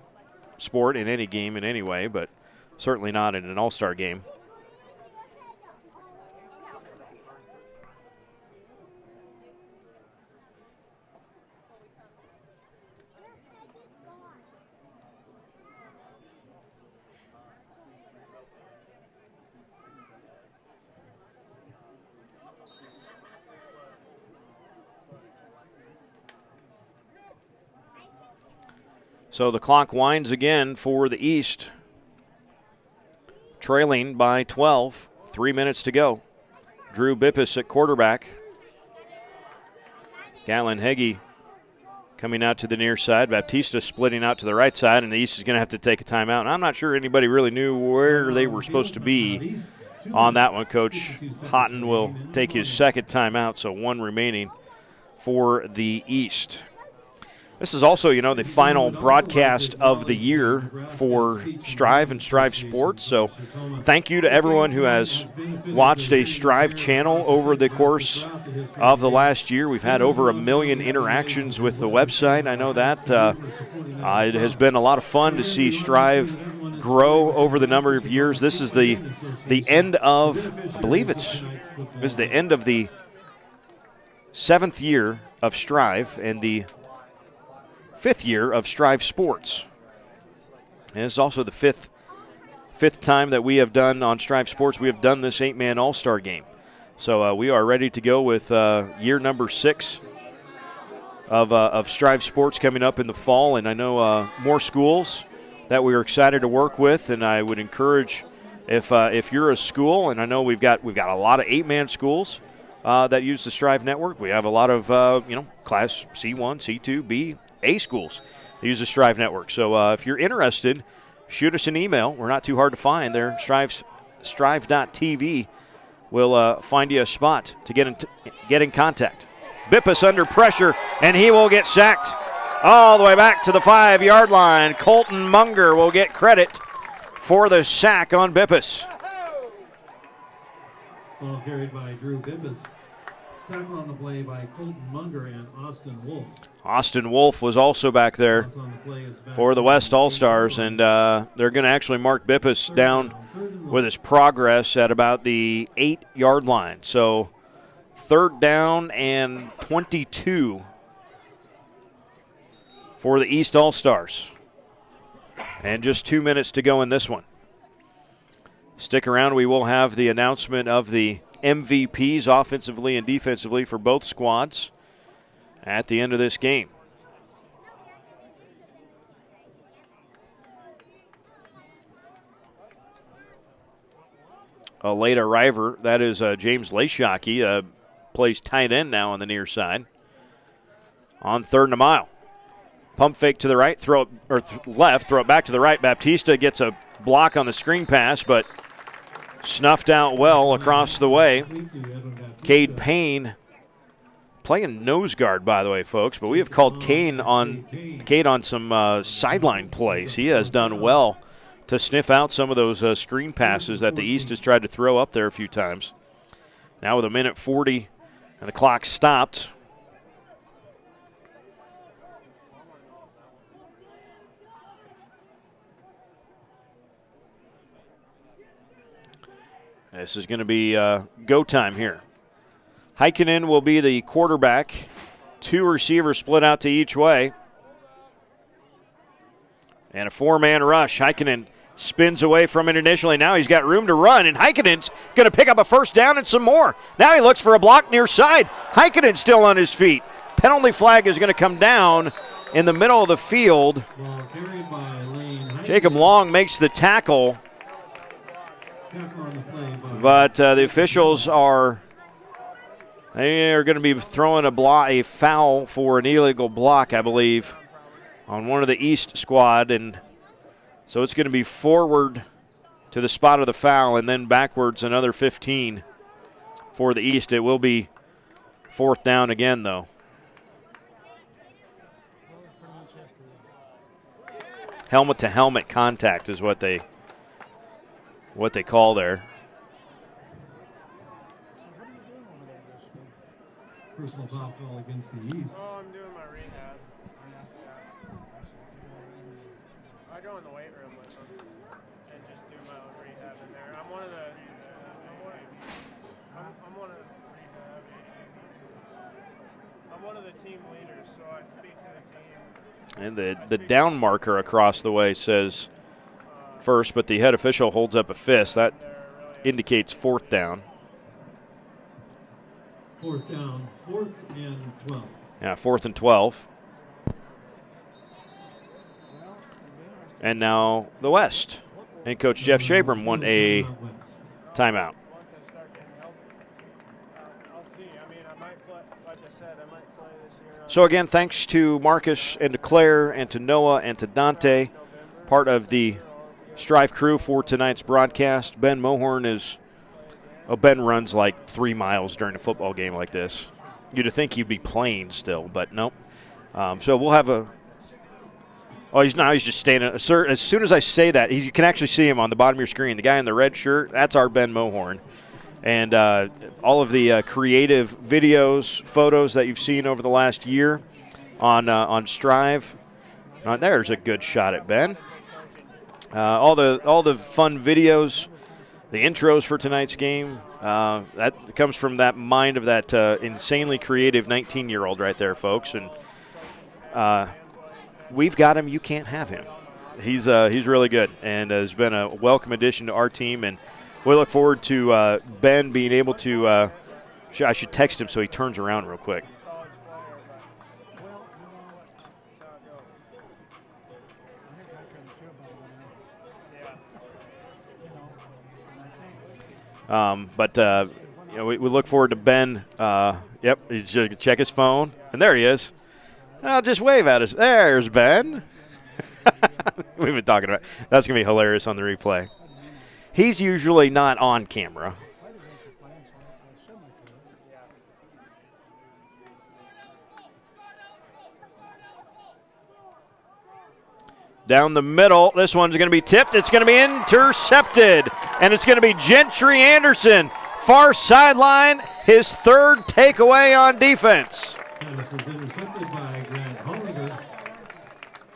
sport, in any game, in any way, but certainly not in an all-star game. So the clock winds again for the East, trailing by 12, 3 minutes to go. Drew Bippus at quarterback. Galen Heggie coming out to the near side. Baptista splitting out to the right side, and the East is going to have to take a timeout. And I'm not sure anybody really knew where they were supposed to be on that one. Coach Houghton will take his second timeout, so 1 remaining for the East. This is also, the final broadcast of the year for Strive and Strive Sports. So thank you to everyone who has watched a Strive channel over the course of the last year. We've had over 1 million interactions with the website. I know that it has been a lot of fun to see Strive grow over the number of years. This is the end of, I believe this is the end of the 7th year of Strive and the 5th year of Strive Sports. And it's also the fifth time that we have done on Strive Sports. We have done this 8-man all-star game. So we are ready to go with year number 6 of Strive Sports coming up in the fall. And I know more schools that we are excited to work with. And I would encourage, if you're a school, and I know we've got a lot of 8-man schools that use the Strive Network. We have a lot of Class C1, C2, B, A schools that use the Strive Network. So if you're interested, shoot us an email. We're not too hard to find. They're Strive's strive.tv will find you a spot to get in contact. Bippus under pressure, and he will get sacked all the way back to the 5-yard line. Colton Munger will get credit for the sack on Bippus. Ball carried by Drew Bippus. Tackle on the play by Colton Munger and Austin Wolf. Austin Wolf was also back there for the West All-Stars, and they're going to actually mark Bippus down with his progress at about the 8-yard line. So 3rd down and 22 for the East All-Stars. And just 2 minutes to go in this one. Stick around. We will have the announcement of the MVPs offensively and defensively for both squads at the end of this game. A late arriver, that is James Leishaki, plays tight end now on the near side. On 3rd and a mile. Pump fake to the right, throw it, or left, throw it back to the right. Baptista gets a block on the screen pass, but snuffed out well across the way. Cade Payne playing nose guard, by the way, folks, but we have called Cade on some sideline plays. He has done well to sniff out some of those screen passes that the East has tried to throw up there a few times. Now with 1:40 and the clock stopped. This is going to be go time here. Heikkinen will be the quarterback. 2 receivers split out to each way. And a 4-man rush. Heikkinen spins away from it initially. Now he's got room to run, and Heikkinen's going to pick up a 1st down and some more. Now he looks for a block near side. Heikkinen still on his feet. Penalty flag is going to come down in the middle of the field. Jacob Long makes the tackle. But the officials are going to be throwing a foul for an illegal block, I believe, on one of the East squad. And so it's going to be forward to the spot of the foul and then backwards another 15 for the East. It will be 4th down again, though. Helmet-to-helmet contact is what they call there. Personal foul call against the East. Oh, I'm doing my rehab. I go in the weight room with them and just do my own rehab in there. I'm one of the team leaders, so I speak to the team. And the down marker across the way says first, but the head official holds up a fist. That indicates 4th down. 4th down, 4th and 12. Yeah, 4th and 12. And now the West. And Coach Jeff Shabram won a timeout. So again, thanks to Marcus and to Claire and to Noah and to Dante, part of the Strive crew for tonight's broadcast. Ben Mohorn is... Oh, Ben runs like 3 miles during a football game like this. You'd think he'd be playing still, but nope. So we'll have a... Oh, he's just standing. Sir, as soon as I say that, you can actually see him on the bottom of your screen. The guy in the red shirt, that's our Ben Mohorn. And all of the creative videos, photos that you've seen over the last year on Strive. There's a good shot at Ben. All the fun videos, the intros for tonight's game, that comes from that mind of that insanely creative 19-year-old right there, folks. And we've got him. You can't have him. He's really good and has been a welcome addition to our team. And we look forward to Ben being able to I should text him so he turns around real quick. We look forward to Ben. Yep, he's going to check his phone. And there he is. I'll just wave at us. There's Ben. We've been talking about it. That's going to be hilarious on the replay. He's usually not on camera. Down the middle, this one's going to be tipped. It's going to be intercepted, and it's going to be Gentry Anderson, far sideline, his third takeaway on defense. And this is intercepted by Grant Hollinger.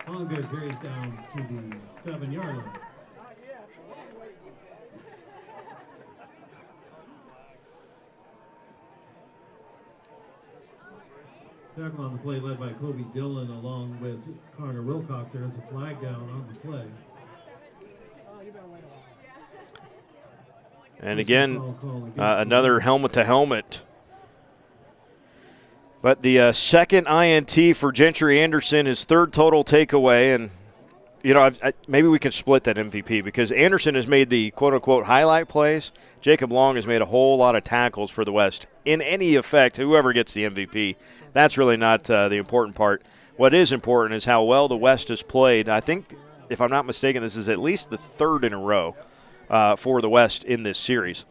Hollinger carries down to the 7-yard line. Tackle on the play led by Kobe Dillon along with Connor Wilcox. There's a flag down on the play. And again, another helmet-to-helmet. But the second INT for Gentry Anderson, his third total takeaway. And, you know, maybe we can split that MVP because Anderson has made the quote-unquote highlight plays. Jacob Long has made a whole lot of tackles for the West. In any effect, whoever gets the MVP, that's really not the important part. What is important is how well the West has played. I think, if I'm not mistaken, this is at least the third in a row for the West in this series.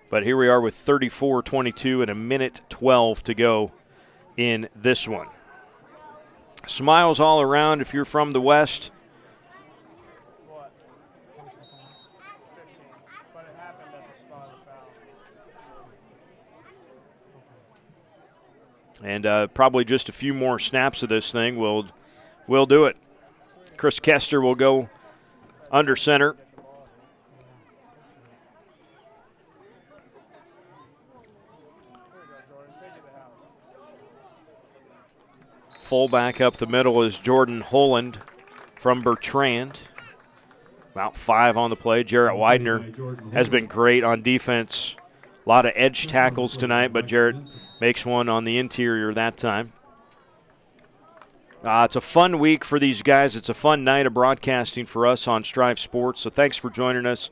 But here we are with 34-22 and a minute 12 to go in this one. Smiles all around if you're from the West. And probably just a few more snaps of this thing will do it. Chris Kester will go under center. Fullback up the middle is Jordan Holland from Bertrand. About 5 on the play. Jarrett Widener has been great on defense. A lot of edge tackles tonight, but Jarrett makes one on the interior that time. It's a fun week for these guys. It's a fun night of broadcasting for us on Strive Sports, so thanks for joining us.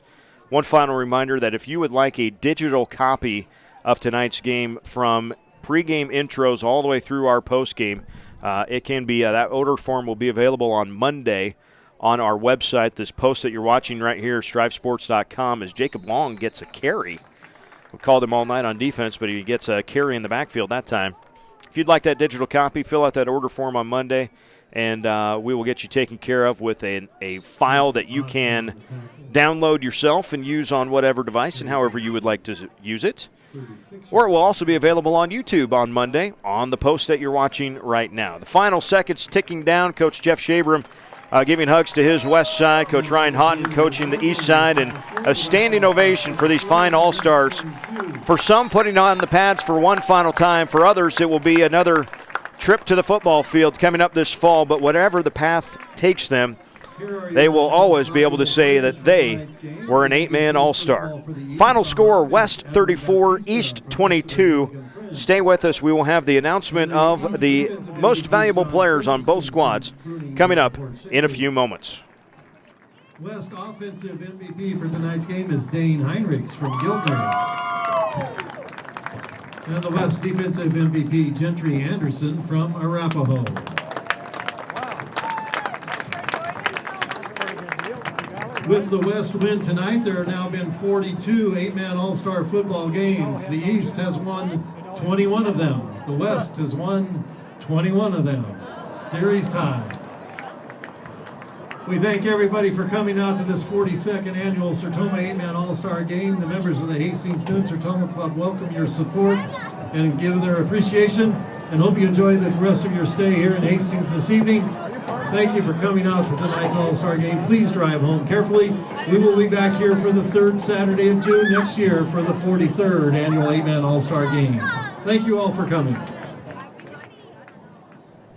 One final reminder that if you would like a digital copy of tonight's game from pregame intros all the way through our postgame, it can be that order form will be available on Monday on our website. This post that you're watching right here, strivesports.com, as Jacob Long gets a carry. We called him all night on defense, but he gets a carry in the backfield that time. If you'd like that digital copy, fill out that order form on Monday, and we will get you taken care of with a file that you can download yourself and use on whatever device and however you would like to use it. Or it will also be available on YouTube on Monday on the post that you're watching right now. The final seconds ticking down. Coach Jeff Shabram giving hugs to his west side. Coach Ryan Houghton coaching the east side. And a standing ovation for these fine All-Stars. For some, putting on the pads for one final time. For others, it will be another trip to the football field coming up this fall. But whatever the path takes them, they will always be able to say that they were an 8-man All-Star. Final score, West 34, East 22. Stay with us. We will have the announcement of the most valuable players on both squads coming up in a few moments. West offensive MVP for tonight's game is Dane Heinrichs from Giltner. And the West defensive MVP, Gentry Anderson from Arapahoe. With the West win tonight, there have now been 42 8-man All-Star football games. The East has won 21 of them. The West has won 21 of them. Series tie. We thank everybody for coming out to this 42nd annual Sertoma 8-man All-Star game. The members of the Hastings Noon Sertoma Club welcome your support and give their appreciation, and hope you enjoy the rest of your stay here in Hastings this evening. Thank you for coming out for tonight's All-Star game. Please drive home carefully. We will be back here for the third Saturday of June next year for the 43rd annual 8-man All-Star game. Thank you all for coming.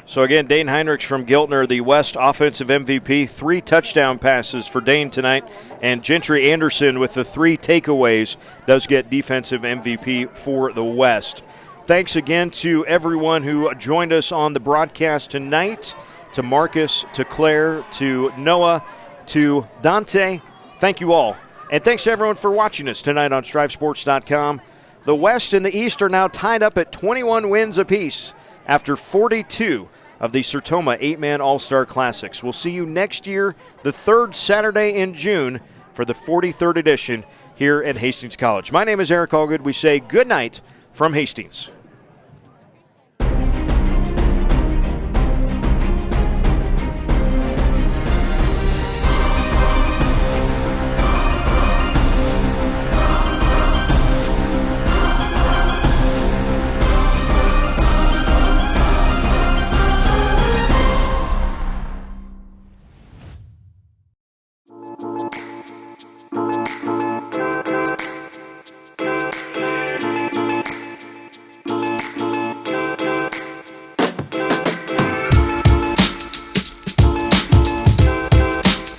So again, Dane Heinrichs from Giltner, the West offensive MVP. 3 touchdown passes for Dane tonight. And Gentry Anderson with the 3 takeaways does get defensive MVP for the West. Thanks again to everyone who joined us on the broadcast tonight. To Marcus, to Claire, to Noah, to Dante. Thank you all. And thanks to everyone for watching us tonight on StriveSports.com. The West and the East are now tied up at 21 wins apiece after 42 of the Sertoma 8-Man All-Star Classics. We'll see you next year, the third Saturday in June, for the 43rd edition here at Hastings College. My name is Eric Allgood. We say good night from Hastings.